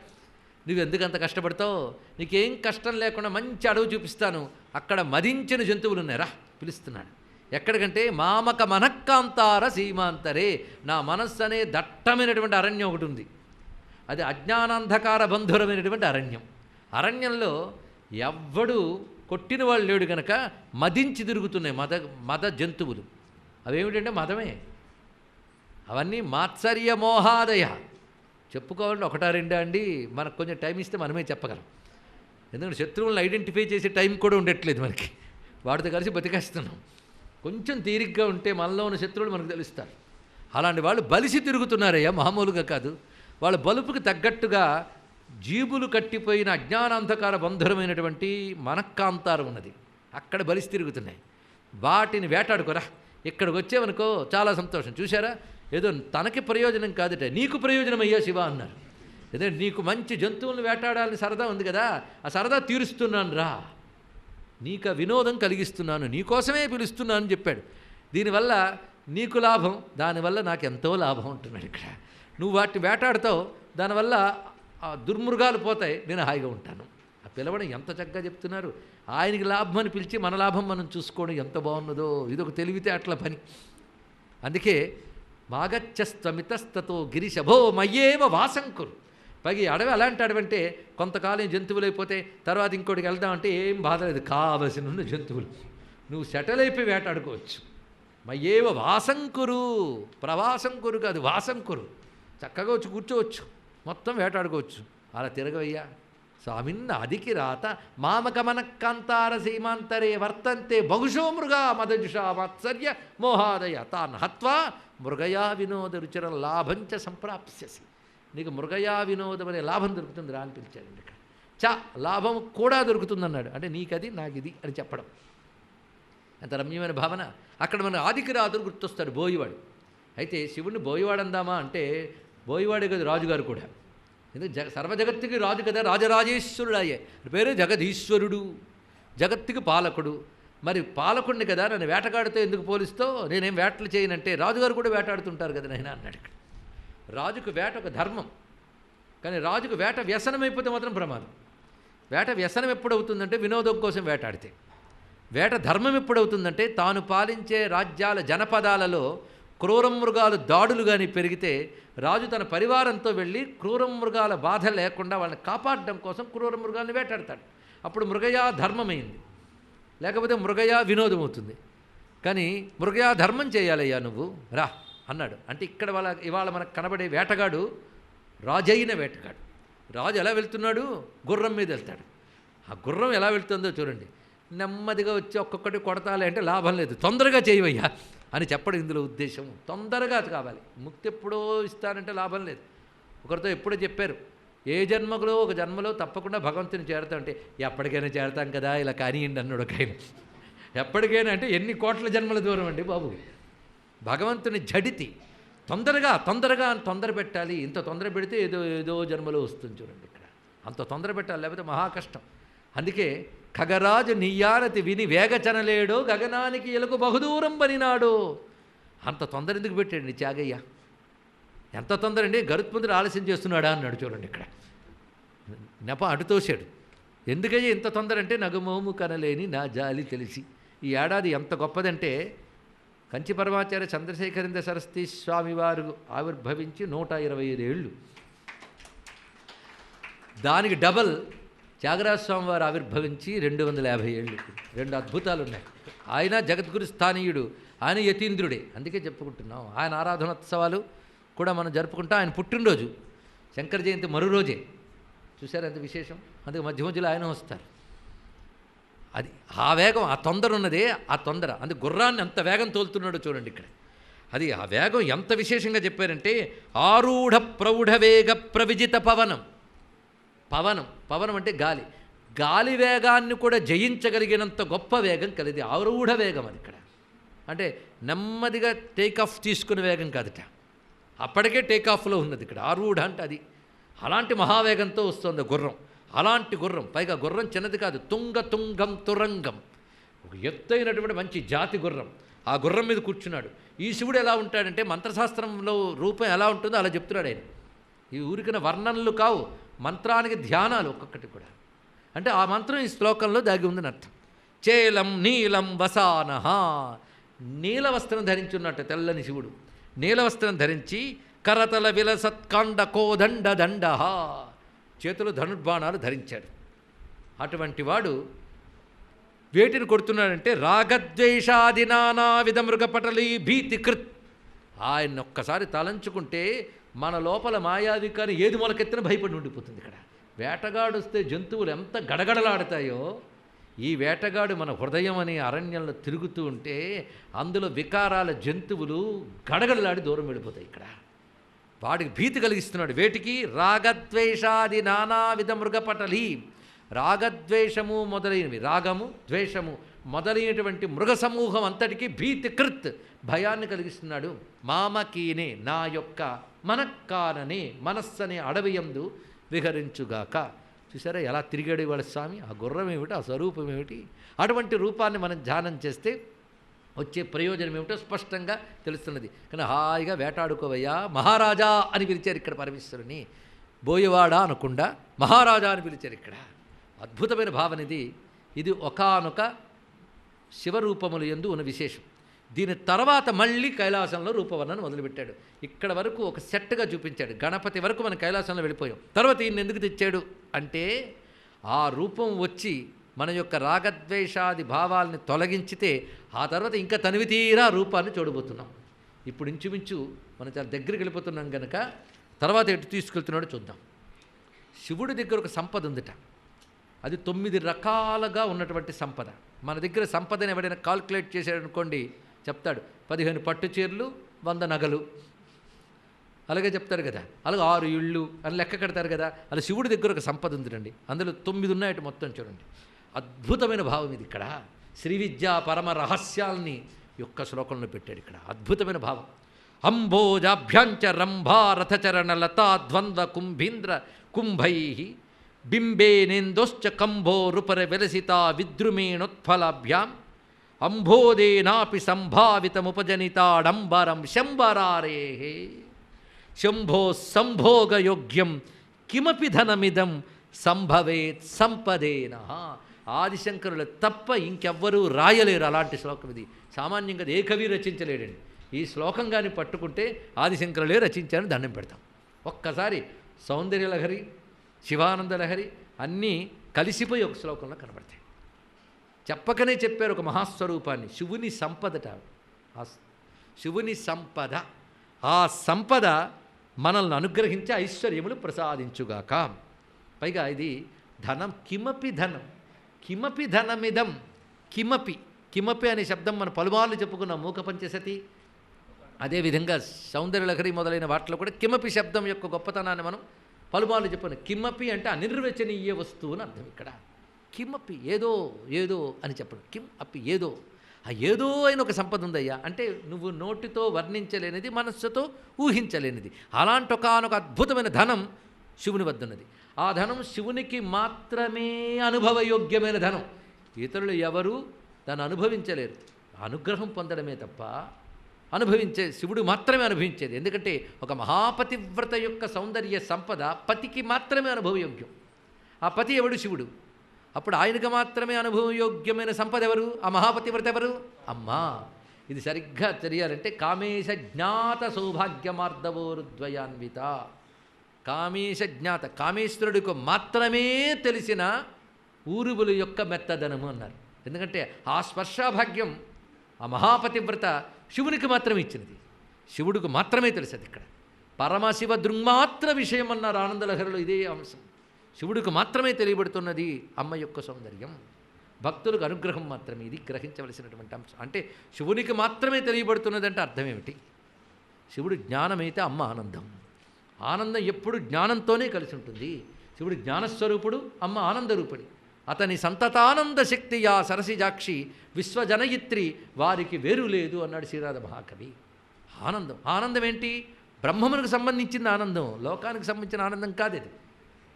నువ్వు ఎందుకంత కష్టపడతావు? నీకేం కష్టం లేకుండా మంచి అడవి చూపిస్తాను, అక్కడ మదించిన జంతువులు ఉన్నాయి, రా పిలుస్తున్నాడు. ఎక్కడికంటే మామక మనక్కాంతార సీమాంతరే, నా మనస్సు అనే దట్టమైనటువంటి అరణ్యం ఒకటి ఉంది. అది అజ్ఞానాంధకార బంధురమైనటువంటి అరణ్యం. అరణ్యంలో ఎవ్వడు కొట్టిన వాళ్ళు లేడు గనక మదించి తిరుగుతున్నాయి మద జంతువులు. అవేమిటంటే మదమే. అవన్నీ మాత్సర్య మోహాదయ. చెప్పుకోవాలంటే ఒకటా రెండా అండి, మనకు కొంచెం టైం ఇస్తే మనమే చెప్పగలం. ఎందుకంటే శత్రువులను ఐడెంటిఫై చేసే టైం కూడా ఉండట్లేదు మనకి, వాడితో కలిసి బతికేస్తున్నాం. కొంచెం తీరిగ్గా ఉంటే మనలో ఉన్న శత్రువులు మనకు తెలుస్తారు. అలాంటి వాళ్ళు బలిసి తిరుగుతున్నారయ్యా, మామూలుగా కాదు. వాళ్ళ బలుపుకి తగ్గట్టుగా జీబులు కట్టిపోయిన అజ్ఞానాంధకార బంధురమైనటువంటి మనక్కాంతారం ఉన్నది, అక్కడ బలిసి తిరుగుతున్నాయి. వాటిని వేటాడుకోరా, ఇక్కడికి వచ్చేవనుకో చాలా సంతోషం. చూసారా, ఏదో తనకి ప్రయోజనం కాదుట, నీకు ప్రయోజనం అయ్యా శివ అన్నారు. ఏదో నీకు మంచి జంతువులను వేటాడాలని సరదా ఉంది కదా, ఆ సరదా తీరుస్తున్నాను రా, నీకు వినోదం కలిగిస్తున్నాను, నీకోసమే పిలుస్తున్నాను అని చెప్పాడు. దీనివల్ల నీకు లాభం, దానివల్ల నాకు ఎంతో లాభం ఉంటున్నాడు. ఇక్కడ నువ్వు వాటిని వేటాడుతావు, దానివల్ల ఆ దుర్మృగాలు పోతాయి, నేను హాయిగా ఉంటాను. ఆ పిలవడం ఎంత చక్కగా చెప్తున్నారు. ఆయనకి లాభం అని పిలిచి మన లాభం మనం చూసుకోవడం ఎంత బాగున్నదో. ఇదొక తెలివితేటల పని. అందుకే మాగచ్చస్త్వమితస్తతో గిరిశభో మయ్యేవ వాసంకురు. పైగా ఈ అడవి అలాంటి అడవంటే కొంతకాలం జంతువులు అయిపోతే తర్వాత ఇంకోటికి వెళ్దామంటే ఏం బాధ లేదు, కావలసిన ఉన్న జంతువులు నువ్వు సెటిల్ అయిపోయి వేటాడుకోవచ్చు. మయ్యేవ వాసంకురు, ప్రవాసంకురు కాదు, వాసంకురు. చక్కగా వచ్చి కూర్చోవచ్చు, మొత్తం వేటాడుకోవచ్చు. అలా తిరగవయ్యా స్వామిన్న అదికి రాత మామకమనక్కాంతార సీమాంతరే వర్తంతే బహుశో మృగా మదజుషా మాత్సర్య మోహాదయ తాన్ హత్వా మృగయా వినోద రుచిరం లాభంచ సంప్రాప్స్యసి. నీకు మృగయా వినోదం అనే లాభం దొరుకుతుంది రా అని పిలిచాడండి. ఇక్కడ లాభం కూడా దొరుకుతుందన్నాడు. అంటే నీకది నాకిది అని చెప్పడం ఎంత రమ్యమైన భావన. అక్కడ మన ఆదికి రాదురు గుర్తొస్తాడు, బోయివాడు. అయితే శివుణ్ణి బోయివాడు అందామా అంటే బోయివాడే కదా రాజుగారు కూడా. ఎందుకు సర్వజగత్తుకి రాజు కదా, రాజరాజేశ్వరుడు అయ్యే పేరు జగదీశ్వరుడు, జగత్తుకి పాలకుడు. మరి పాలకుడిని కదా, నన్ను వేటగాడితో ఎందుకు పోలిస్తావు, నేనేం వేటలు చేయనంటే రాజుగారు కూడా వేటాడుతుంటారు కదా నాయన అన్నాడు. ఇక్కడ రాజుకు వేట ఒక ధర్మం, కానీ రాజుకు వేట వ్యసనమైపోతే మాత్రం ప్రమాదం. వేట వ్యసనం ఎప్పుడవుతుందంటే వినోదం కోసం వేటాడితే. వేట ధర్మం ఎప్పుడవుతుందంటే తాను పాలించే రాజ్యాల జనపదాలలో క్రూరమృగాలు దాడులు కానీ పెరిగితే రాజు తన పరివారంతో వెళ్ళి క్రూరమృగాల బాధ లేకుండా వాళ్ళని కాపాడడం కోసం క్రూరమృగాలను వేటాడతాడు. అప్పుడు మృగయా ధర్మమైంది, లేకపోతే మృగయా వినోదం అవుతుంది. కానీ మృగయా ధర్మం చేయాలయ్యా నువ్వు రా అన్నాడు. అంటే ఇక్కడ ఇవాళ మనకు కనబడే వేటగాడు రాజైన వేటగాడు. రాజు ఎలా వెళ్తున్నాడు, గుర్రం మీద వెళ్తాడు. ఆ గుర్రం ఎలా వెళ్తుందో చూడండి. నెమ్మదిగా వచ్చి ఒక్కొక్కటి కొడతాలి అంటే లాభం లేదు, తొందరగా చేయవయ్యా అని చెప్పడం ఇందులో ఉద్దేశం. తొందరగా కావాలి, ముక్తి ఎప్పుడో ఇస్తానంటే లాభం లేదు. ఒకరితో ఎప్పుడో చెప్పారు, ఏ జన్మలో ఒక జన్మలో తప్పకుండా భగవంతుని చేరతాం అంటే ఎప్పటికైనా చేరతాం కదా ఇలా కానివ్వండి అన్నాడు ఒక ఆయన. ఎప్పటికైనా అంటే ఎన్ని కోట్ల జన్మల దూరం అండి బాబు. భగవంతుని జడితి తొందరగా అని తొందర పెట్టాలి. ఇంత తొందర పెడితే ఏదో జన్మలో వస్తుంది చూడండి. ఇక్కడ అంత తొందర పెట్టాలి, లేకపోతే మహా కష్టం. అందుకే ఖగరాజు నియ్యారతి విని వేగచనలేడో గగనానికి ఎలుగు బహుదూరం బనినాడు. అంత తొందర ఎందుకు పెట్టాడు త్యాగయ్య, ఎంత తొందర అండి, గరుత్మంతుడు ఆలస్యం చేస్తున్నాడా అన్నాడు చూడండి. ఇక్కడ నెప అటుతోశాడు. ఎందుకయ్యా ఇంత తొందర అంటే నగుమోము కనలేని నా జాలి తెలిసి. ఈ ఏడాది ఎంత గొప్పదంటే కంచి పరమాచార్య చంద్రశేఖరేంద్ర సరస్వతి స్వామివారు ఆవిర్భవించి 125 ఏళ్ళు, దానికి డబల్ త్యాగరాజ స్వామి వారు ఆవిర్భవించి 250 ఏళ్ళు. రెండు అద్భుతాలు ఉన్నాయి. ఆయన జగద్గురు స్థానీయుడు, ఆయన యతీంద్రుడే. అందుకే చెప్పుకుంటున్నాం. ఆయన ఆరాధనోత్సవాలు కూడా మనం జరుపుకుంటాం. ఆయన పుట్టినరోజు శంకర జయంతి మరో రోజే. చూసారు ఎంత విశేషం. అందుకే మధ్య మధ్యలో ఆయన వస్తారు. అది ఆ వేగం, ఆ తొందర ఉన్నదే, ఆ తొందర. అందుకే గుర్రాన్ని అంత వేగం తోలుతున్నాడో చూడండి ఇక్కడ. అది ఆ వేగం ఎంత విశేషంగా చెప్పారంటే ఆరూఢ ప్రౌఢ వేగ ప్రవిజిత పవనం. పవనం అంటే గాలి. గాలి వేగాన్ని కూడా జయించగలిగినంత గొప్ప వేగం కలిది ఆరూఢ వేగం. అది ఇక్కడ అంటే నెమ్మదిగా టేకాఫ్ తీసుకునే వేగం కాదుట, అప్పటికే టేకాఫ్లో ఉన్నది. ఇక్కడ ఆరూఢ అంటే అది. అలాంటి మహావేగంతో వస్తుంది గుర్రం. అలాంటి గుర్రం, పైగా గుర్రం చిన్నది కాదు, తుంగం తురంగం, ఒక ఎత్తైనటువంటి మంచి జాతి గుర్రం. ఆ గుర్రం మీద కూర్చున్నాడు. ఈ శివుడు ఎలా ఉంటాడంటే మంత్రశాస్త్రంలో రూపం ఎలా ఉంటుందో అలా చెప్తున్నాడు ఆయన. ఈ ఊరికిన వర్ణనలు కావు, మంత్రానికి ధ్యానాలు ఒక్కొక్కటి కూడా. అంటే ఆ మంత్రం ఈ శ్లోకంలో దాగి ఉందని అర్థం. చేలం నీలం వసానహ, నీల వస్త్రం ధరించున్నట్టు తెల్లని శివుడు నీలవస్త్రం ధరించి కరతల విలసత్కాండ కోదండ దండ, చేతులు ధనుర్బాణాలు ధరించాడు. అటువంటి వాడు వేటిని కొడుతున్నాడంటే రాగద్వేషాది నానావిధ మృగపటలీ భీతికృత్. ఆయన ఒక్కసారి తలంచుకుంటే మన లోపల మాయావికారి ఏది మొలకెత్తిన భయపడి ఉండిపోతుంది. ఇక్కడ వేటగాడొస్తే జంతువులు ఎంత గడగడలాడతాయో, ఈ వేటగాడు మన హృదయం అనే అరణ్యంలో తిరుగుతూ ఉంటే అందులో వికారాల జంతువులు గడగడలాడి దూరం వెళ్ళిపోతాయి. ఇక్కడ వాడికి భీతి కలిగిస్తున్నాడు. వేటికి? రాగద్వేషాది నానావిధ మృగపటలి, రాగద్వేషము మొదలైనవి, రాగము ద్వేషము మొదలైనటువంటి మృగ సమూహం అంతటికీ భీతికృత్, భయాన్ని కలిగిస్తున్నాడు. మామకీనే, నా యొక్క మనక్కాననే, మనస్సనే అడవియందు విహరించుగాక. చూసారా ఎలా తిరిగాడు ఇవాళ స్వామి? ఆ గుర్రం ఏమిటి, ఆ స్వరూపం ఏమిటి? అటువంటి రూపాన్ని మనం ధ్యానం చేస్తే వచ్చే ప్రయోజనం ఏమిటో స్పష్టంగా తెలుస్తున్నది. కానీ హాయిగా వేటాడుకోవయ్యా మహారాజా అని పిలిచారు ఇక్కడ పరమేశ్వరుని. బోయవాడా అనకుండా మహారాజా అని పిలిచారు ఇక్కడ. అద్భుతమైన భావన ఇది. ఇది ఒకానొక శివరూపములు యందు ఉన్న విశేషం. దీని తర్వాత మళ్ళీ కైలాసంలో రూపవర్ణను మొదలుపెట్టాడు. ఇక్కడ వరకు ఒక సెట్గా చూపించాడు. గణపతి వరకు మన కైలాసంలో వెళ్ళిపోయాం. తర్వాత ఈయన ఎందుకు తెచ్చాడు అంటే ఆ రూపం వచ్చి మన యొక్క రాగద్వేషాది భావాల్ని తొలగించితే ఆ తర్వాత ఇంకా తనివి తీరా రూపాన్ని చూడబోతున్నాం. ఇప్పుడు ఇంచుమించు మనం చాలా దగ్గరికి వెళ్ళిపోతున్నాం కనుక తర్వాత ఎటు తీసుకెళ్తున్నాడో చూద్దాం. శివుడి దగ్గర ఒక సంపద ఉందిట. అది 9 రకాలుగా ఉన్నటువంటి సంపద. మన దగ్గర సంపదని ఎవడైనా కాల్కులేట్ చేశాడనుకోండి చెప్తాడు 15 పట్టు చీరలు 100 నగలు అలాగే చెప్తారు కదా. అలాగే 6 ఇళ్ళు అని లెక్క కడతారు కదా. అలా శివుడి దగ్గర ఒక సంపద ఉందిరండి. అందులో 9 ఉన్నాయట మొత్తం. చూడండి అద్భుతమైన భావం ఇది. ఇక్కడ శ్రీ విద్యా పరమ రహస్యాల్ని యొక్క శ్లోకంలో పెట్టాడు. ఇక్కడ అద్భుతమైన భావం. అంబోజాభ్యాంచ రంభా రథచరణ లతా ద్వంద్వ కుంభీంద్ర కుంభై బింబేనేందోశ్చ కంభోరుపర విలసిత విద్రుమేణోత్ఫలాభ్యాం అంబోదేనాపి సంభావితముపజనితాడంబరం శంబరారే శంభో సంభోగయోగ్యం కిమపి ధనమిదం సంభవేత్ సంపదేన. ఆదిశంకరులు తప్ప ఇంకెవ్వరూ రాయలేరు అలాంటి శ్లోకం ఇది. సామాన్యంగా ఏ కవి రచించలేడండి. ఈ శ్లోకం కానీ పట్టుకుంటే ఆదిశంకరులే రచించారని దండం పెడతాం. ఒక్కసారి సౌందర్యలహరి శివానందలహరి అన్నీ కలిసిపోయి ఒక శ్లోకంలో కనబడతాయి. చెప్పకనే చెప్పారు ఒక మహాస్వరూపాన్ని. శివుని సంపదట, ఆ శివుని సంపద. ఆ సంపద మనల్ని అనుగ్రహించి ఐశ్వర్యములు ప్రసాదించుగాక. పైగా ఇది ధనం, కిమపి ధనం, కిమపి ధనమిదం. కిమపి, కిమపి అనే శబ్దం మనం పలుమార్లు చెప్పుకున్నాం. మూక పంచసతి, అదేవిధంగా సౌందర్యలహరి మొదలైన వాటిలో కూడా కిమపి శబ్దం యొక్క గొప్పతనాన్ని మనం పలుమార్లు చెప్పుకున్నాం. కిమపి అంటే అనిర్వచనీయ వస్తువు అని అర్థం. ఇక్కడ కిమపి ఏదో ఏదో అని చెప్పడం. కిమ్ అప్పి ఏదో, ఆ ఏదో అయిన ఒక సంపద ఉందయ్యా అంటే నువ్వు నోటితో వర్ణించలేనిది, మనస్సుతో ఊహించలేనిది. అలాంటి ఒకనొక అద్భుతమైన ధనం శివుని వద్ద ఉన్నది. ఆ ధనం శివునికి మాత్రమే అనుభవయోగ్యమైన ధనం. ఇతరులు ఎవరు దాన్ని అనుభవించలేరు. అనుగ్రహం పొందడమే తప్ప అనుభవించే శివుడు మాత్రమే అనుభవించేది. ఎందుకంటే ఒక మహాపతివ్రత యొక్క సౌందర్య సంపద పతికి మాత్రమే అనుభవయోగ్యం. ఆ పతి ఎవడు? శివుడు. అప్పుడు ఆయనకు మాత్రమే అనుభవయోగ్యమైన సంపద ఎవరు? ఆ మహాపతివ్రత ఎవరు? అమ్మా. ఇది సరిగ్గా తెలియాలంటే కామేశ జ్ఞాత సౌభాగ్యమార్దవోరుద్వయాన్విత. కామేశ జ్ఞాత, కామేశ్వరుడికి మాత్రమే తెలిసిన ఊరుబులు యొక్క మెత్తదనము అన్నారు. ఎందుకంటే ఆ స్పర్శాభాగ్యం ఆ మహాపతివ్రత శివునికి మాత్రమే ఇచ్చినది. శివుడికి మాత్రమే తెలిసేది. ఇక్కడ పరమశివ దృంమాత్ర విషయం అన్నారు ఆనందలహరిలో. ఇదే అంశం శివుడికి మాత్రమే తెలియబడుతున్నది అమ్మ యొక్క సౌందర్యం. భక్తులకు అనుగ్రహం మాత్రమే. ఇది గ్రహించవలసినటువంటి అంశం. అంటే శివునికి మాత్రమే తెలియబడుతున్నది అంటే అర్థం ఏమిటి? శివుడు జ్ఞానమైతే అమ్మ ఆనందం. ఆనందం ఎప్పుడు జ్ఞానంతోనే కలిసి ఉంటుంది. శివుడు జ్ఞానస్వరూపుడు, అమ్మ ఆనందరూపుడి. అతని సంతతానంద శక్తియా సరసిజాక్షి విశ్వజనయిత్రి వారికి వేరు లేదు అన్నాడు శ్రీరాధ మహాకవి. ఆనందం, ఆనందం ఏంటి? బ్రహ్మమునికి సంబంధించిన ఆనందం, లోకానికి సంబంధించిన ఆనందం కాదు ఇది.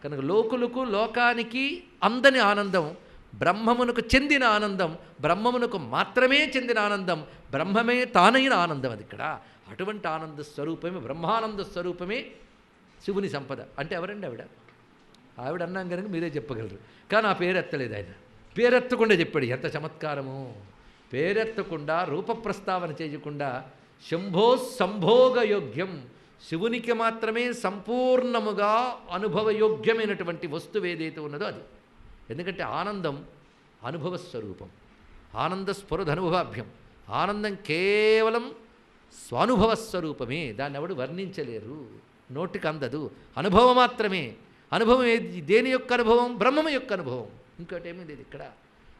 కనుక లోకులకు లోకానికి అందని ఆనందం బ్రహ్మమునకు చెందిన ఆనందం, బ్రహ్మమునకు మాత్రమే చెందిన ఆనందం, బ్రహ్మమే తానైన ఆనందం. అది ఇక్కడ అటువంటి ఆనంద స్వరూపమే, బ్రహ్మానంద స్వరూపమే శివుని సంపద. అంటే ఎవరండి ఆవిడ? ఆవిడ అన్నాం కనుక మీరే చెప్పగలరు, కానీ ఆ పేరెత్తలేదు ఆయన. పేరెత్తకుండా చెప్పాడు. ఎంత చమత్కారము! పేరెత్తకుండా, రూప ప్రస్తావన చేయకుండా శంభో సంభోగయోగ్యం, శివునికి మాత్రమే సంపూర్ణముగా అనుభవయోగ్యమైనటువంటి వస్తువు ఏదైతే ఉన్నదో అది. ఎందుకంటే ఆనందం అనుభవ స్వరూపం, ఆనంద స్ఫురద అనుభవాభ్యం. ఆనందం కేవలం స్వానుభవ స్వరూపమే, దాన్ని ఎవడు వర్ణించలేరు, నోటికి అందదు. అనుభవం మాత్రమే. అనుభవం ఏది? దేని యొక్క అనుభవం? బ్రహ్మము యొక్క అనుభవం, ఇంకోటేమీ లేదు ఇక్కడ.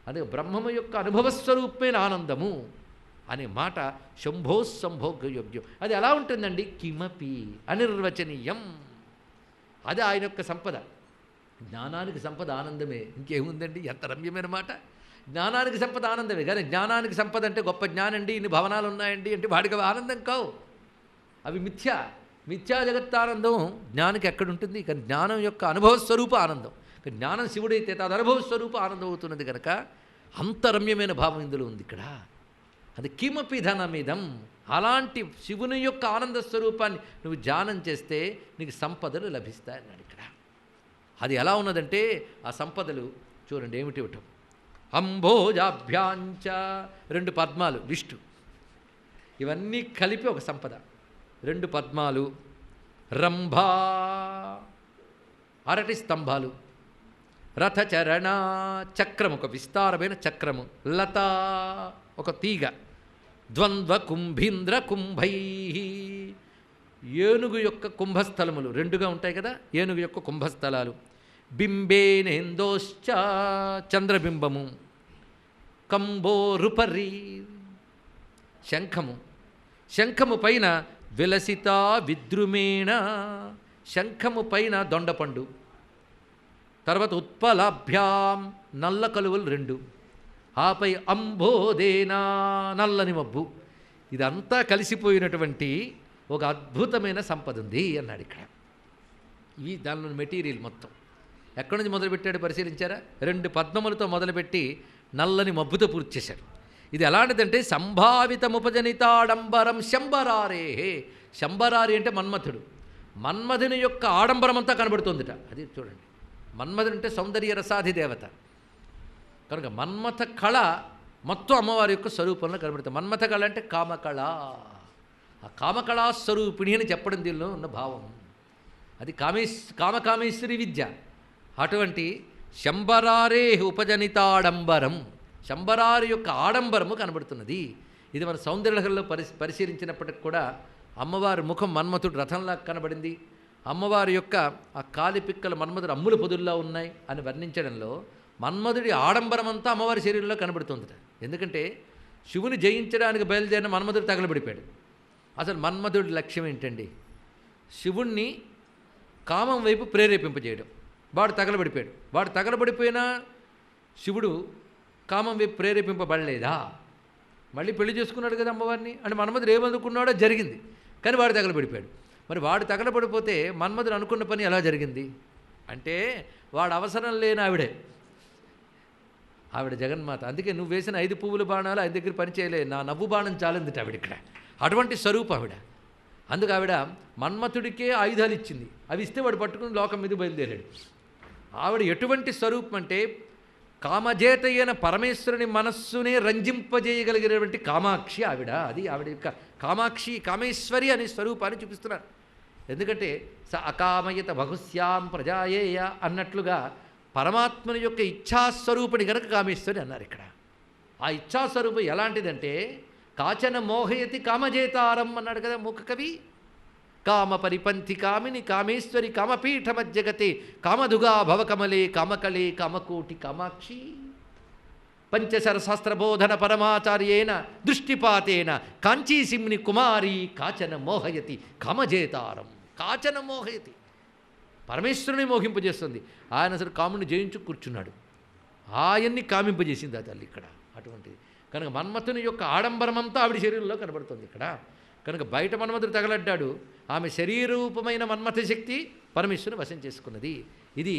అదే బ్రహ్మము యొక్క అనుభవ స్వరూపమైన ఆనందము అనే మాట శంభో సంభోగయోగ్యం. అది ఎలా ఉంటుందండి? కిమపి అనిర్వచనీయం. అది ఆయన యొక్క సంపద. జ్ఞానానికి సంపద ఆనందమే, ఇంకేముందండి? ఎంత రమ్యమైన మాట! జ్ఞానానికి సంపద ఆనందమే, కానీ జ్ఞానానికి సంపద అంటే గొప్ప జ్ఞానండి, ఇన్ని భవనాలు ఉన్నాయండి అంటే వాడికి అవి ఆనందం కావు, అవి మిథ్యా జగత్తానందం జ్ఞానికి ఎక్కడుంటుంది? కానీ జ్ఞానం యొక్క అనుభవ స్వరూప ఆనందం. జ్ఞానం శివుడైతే తదు అనుభవ స్వరూప ఆనందం అవుతున్నది కనుక అంత రమ్యమైన భావం ఇందులో ఉంది ఇక్కడ. అది కిమపి ధనమిదం. అలాంటి శివుని యొక్క ఆనంద స్వరూపాన్ని నువ్వు ధ్యానం చేస్తే నీకు సంపదలు లభిస్తాయన్నాడు ఇక్కడ. అది ఎలా ఉన్నదంటే ఆ సంపదలు చూడండి ఏమిటి ఇవ్వటం. అంబోజాభ్యాంచ, 2 పద్మాలు విష్ణు, ఇవన్నీ కలిపి ఒక సంపద. 2 పద్మాలు, రంభా, అరటి స్తంభాలు, రథచరణ, చక్రము, ఒక విస్తారమైన చక్రము, లత, ఒక తీగ, ద్వంద్వ కుంభీంద్ర కుంభై, ఏనుగు యొక్క కుంభస్థలములు 2గా ఉంటాయి కదా, ఏనుగు యొక్క కుంభస్థలాలు, బింబేనేందోశ్చ, చంద్రబింబము, కంబోరుపరి, శంఖము, శంఖము పైన విలసిత విద్రుమేణ, శంఖము పైన దొండపండు, తర్వాత ఉత్పలాభ్యాం, నల్ల కలువలు 2, ఆపై అంబోదేనా, నల్లని మబ్బు. ఇదంతా కలిసిపోయినటువంటి ఒక అద్భుతమైన సంపద ఉంది అన్నాడు ఇక్కడ. ఇవి దానిలో మెటీరియల్ మొత్తం ఎక్కడి నుంచి మొదలుపెట్టాడు పరిశీలించారా? 2 పద్మములతో మొదలుపెట్టి నల్లని మబ్బుతో పూర్తి చేశాడు. ఇది ఎలాంటిదంటే సంభావితముపజనితాడంబరం శంబరారేహే. శంబరారి అంటే మన్మథుడు. మన్మథుని యొక్క ఆడంబరం అంతా కనబడుతుందిట. అది చూడండి, మన్మథుడు అంటే సౌందర్య రసాధి దేవత కనుక మన్మథ కళ మొత్తం అమ్మవారి యొక్క స్వరూపంలో కనబడుతుంది. మన్మథ కళ అంటే కామకళ, ఆ కామకళా స్వరూపిణి అని చెప్పడం దీనిలో ఉన్న భావం. అది కామకామేశ్వరి విద్య. అటువంటి శంబరారే ఉపజనితాడంబరం, శంబరారి యొక్క ఆడంబరము కనబడుతున్నది. ఇది మన సౌందర్యలహరిలో పరిశీలించినప్పటికి కూడా అమ్మవారి ముఖం మన్మథుడు రథంలా కనబడింది. అమ్మవారి యొక్క ఆ కాలిపిక్కలు మన్మథుడు అమ్ముల పొదుల్లా ఉన్నాయి అని వర్ణించడంలో మన్మథుడి ఆడంబరమంతా అమ్మవారి శరీరంలో కనబడుతుందట. ఎందుకంటే శివుని జయించడానికి బయలుదేరిన మన్మథుడు తగలబడిపోయాడు. అసలు మన్మథుడి లక్ష్యం ఏంటండి? శివుణ్ణి కామం వైపు ప్రేరేపింపజేయడం. వాడు తగలబడిపోయాడు. వాడు తగలబడిపోయినా శివుడు కామం వైపు ప్రేరేపింపబడలేదా? మళ్ళీ పెళ్లి చేసుకున్నాడు కదా అమ్మవారిని. అంటే మన్మథుడు ఏమనుకున్నాడో జరిగింది, కానీ వాడు తగలబడిపోయాడు. మరి వాడు తగలబడిపోతే మన్మథుడు అనుకున్న పని ఎలా జరిగింది అంటే వాడు అవసరం లేని ఆవిడ జగన్మాత. అందుకే నువ్వు వేసిన 5 పువ్వుల బాణాలు ఆయన దగ్గర పనిచేయలే, నా నవ్వు బాణం చాలిందిట ఆవిడ ఇక్కడ. అటువంటి స్వరూపం ఆవిడ. అందుకు ఆవిడ మన్మథుడికే ఆయుధాలు ఇచ్చింది. అవి ఇస్తే వాడు పట్టుకుని లోకం మీద బయలుదేరాడు. ఆవిడ ఎటువంటి స్వరూపం అంటే కామజేత అయిన పరమేశ్వరుని మనస్సునే రంజింపజేయగలిగినటువంటి కామాక్షి ఆవిడ. అది ఆవిడ యొక్క కామాక్షి, కామేశ్వరి అనే స్వరూపాన్ని చూపిస్తున్నారు. ఎందుకంటే స అకామయత బహుశ్యాం ప్రజాయేయ అన్నట్లుగా పరమాత్మని యొక్క ఇచ్ఛాస్వరూపిణి గనక కామేశ్వరి అన్నారు ఇక్కడ. ఆ ఇచ్ఛాస్వరూపం ఎలాంటిదంటే కాచన మోహయతి కామజేతారం అన్నాడు కదా మూక కవి. కామ పరిపంథి కామిని కామేశ్వరి కామపీఠ మధ్యగతే కామదుగా భవకమలే కామకలే కామకోటి కామాక్షి పంచశరశాస్త్రబోధన పరమాచార్యేన దృష్టిపాతేన కాంచీసిమ్ని కుమారి కాచన మోహయతి కామజేతారం. కాచన మోహయతి, పరమేశ్వరుని మోహింపజేస్తుంది. ఆయన అసలు కాముని జయించు కూర్చున్నాడు, ఆయన్ని కామింపజేసింది ఆ తల్లి ఇక్కడ. అటువంటిది కనుక మన్మథుని యొక్క ఆడంబరమంతా ఆవిడ శరీరంలో కనబడుతుంది ఇక్కడ. కనుక బయట మన్మథుడు తగలడ్డాడు, ఆమె శరీరూపమైన మన్మథ శక్తి పరమేశ్వరుని వశం చేసుకున్నది. ఇది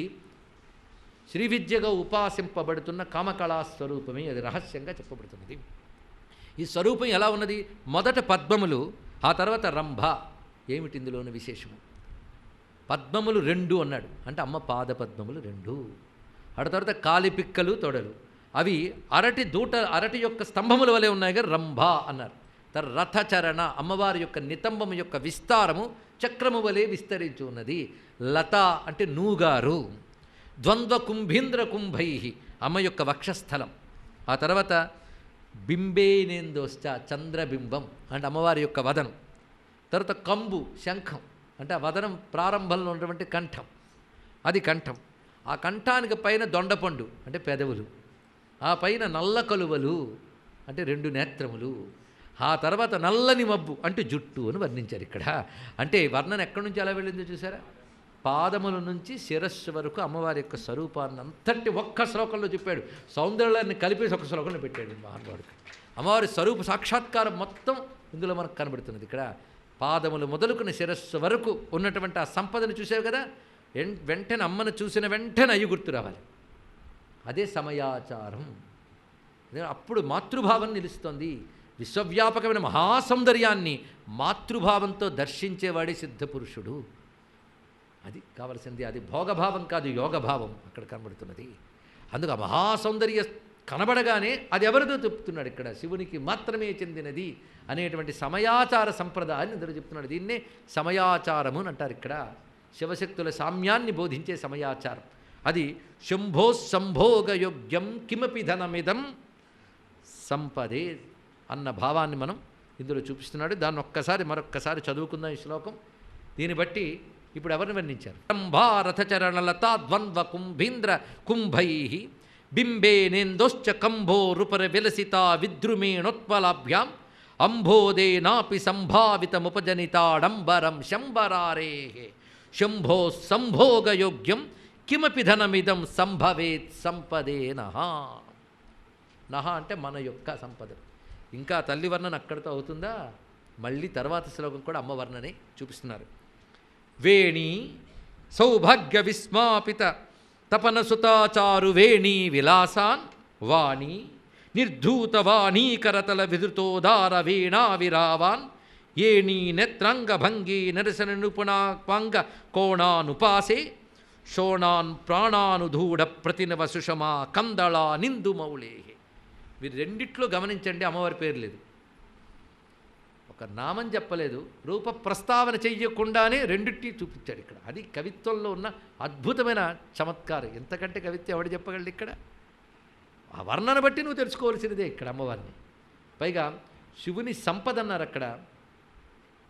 శ్రీ విద్యగా ఉపాసింపబడుతున్న కామకళా స్వరూపమే అది రహస్యంగా చెప్పబడుతున్నది. ఈ స్వరూపం ఎలా ఉన్నది? మొదట పద్మములు, ఆ తర్వాత రంభ. ఏమిటి ఇందులోని విశేషము? పద్మములు 2 అన్నాడు, అంటే అమ్మ పాద పద్మములు 2. ఆ తర్వాత కాలిపిక్కలు తొడలు, అవి అరటి యొక్క స్తంభముల వలె ఉన్నాయి కదా, రంభ అన్నారు. రథచరణ, అమ్మవారి యొక్క నితంబము యొక్క విస్తారము చక్రము వలె విస్తరించి ఉన్నది. లత అంటే నూగారు. ద్వంద్వ కుంభీంద్ర కుంభై, అమ్మ యొక్క వక్షస్థలం. ఆ తర్వాత బింబేనేందోశ్చ, చంద్రబింబం అంటే అమ్మవారి యొక్క వదనం. తర్వాత కంబు, శంఖం అంటే ఆ వదనం ప్రారంభంలో ఉన్నటువంటి కంఠం, అది కంఠం. ఆ కంఠానికి పైన దొండపండు అంటే పెదవులు, ఆ పైన నల్ల కలువలు అంటే 2 నేత్రములు, ఆ తర్వాత నల్లని మబ్బు అంటే జుట్టు అని వర్ణించారు ఇక్కడ. అంటే వర్ణన ఎక్కడి నుంచి ఎలా వెళ్ళిందో చూసారా? పాదముల నుంచి శిరస్సు వరకు అమ్మవారి యొక్క స్వరూపాన్ని అంతటి ఒక్క శ్లోకంలో చెప్పాడు. సౌందర్యాన్ని కలిపేసి ఒక శ్లోకంలో పెట్టాడు మహానుభావుడికి. అమ్మవారి స్వరూప సాక్షాత్కారం మొత్తం ఇందులో మనకు కనబడుతున్నది. ఇక్కడ పాదములు మొదలుకుని శిరస్సు వరకు ఉన్నటువంటి ఆ సంపదను చూసావు కదా, వెంటనే అమ్మను చూసిన వెంటనే అయ్యి గుర్తు రావాలి. అదే సమయాచారం. అప్పుడు మాతృభావం నిలుస్తుంది. విశ్వవ్యాపకమైన మహాసౌందర్యాన్ని మాతృభావంతో దర్శించేవాడే సిద్ధపురుషుడు. అది కావలసింది. అది భోగభావం కాదు, యోగభావం అక్కడ కనబడుతున్నది. అందుకు ఆ మహాసౌందర్య కనబడగానే అది ఎవరిదో చెప్తున్నాడు ఇక్కడ, శివునికి మాత్రమే చెందినది అనేటువంటి సమయాచార సంప్రదాయాన్ని ఇందులో చెప్తున్నాడు. దీన్నే సమయాచారము అని అంటారు. ఇక్కడ శివశక్తుల సామ్యాన్ని బోధించే సమయాచారం. అది శంభో సంభోగయోగ్యం కిమపి ధనమిదం సంపదే అన్న భావాన్ని మనం ఇందులో చూపిస్తున్నాడు. దాన్ని మరొక్కసారి చదువుకుందాం ఈ శ్లోకం. దీన్ని బట్టి ఇప్పుడు ఎవరిని వర్ణించారు? రథచరణలతా ద్వంద్వ కుంభీంద్ర కుంభై బింబేనేందోశ్చ కంభోరుపర విలసితా విద్రుమేణోత్పలాభ్యాం అంబోదేనాపి సంభావితముపజనితాడంబరం శంబరారే శంభో సంభోగయోగ్యం కిమపి ధనమిదం సంభవేత్ సంపదే నహ. నహ అంటే మన యొక్క సంపద. ఇంకా తల్లి వర్ణన అక్కడితో అవుతుందా? మళ్ళీ తర్వాత శ్లోకం కూడా అమ్మ వర్ణనే చూపిస్తున్నారు. వేణి సౌభాగ్య విస్మాపిత తపనసుతాచారు వేణీ విలాసాన్ వాణి నిర్ధూత వాణీకరతల విధృతోదార వీణా విరావాన్ ఏణీ నేత్రాంగ భంగీ నిరసన నిపుణాంగ కోణానుపాసే శోణాన్ ప్రాణానుధూఢ ప్రతినవ సుషమా కందళా నిందుమౌళే. మీరు రెండిట్లో గమనించండి, అమ్మవారి పేరు లేదు, ఒక నామం చెప్పలేదు, రూప ప్రస్తావన చెయ్యకుండానే రెండిటి చూపించాడు ఇక్కడ. అది కవిత్వంలో ఉన్న అద్భుతమైన చమత్కారం. ఎంతకంటే కవిత్వం ఎవడు చెప్పగలడు? ఇక్కడ ఆ వర్ణన బట్టి నువ్వు తెలుసుకోవాల్సినదే ఇక్కడ అమ్మవారిని. పైగా శివుని సంపద అన్నారు అక్కడ.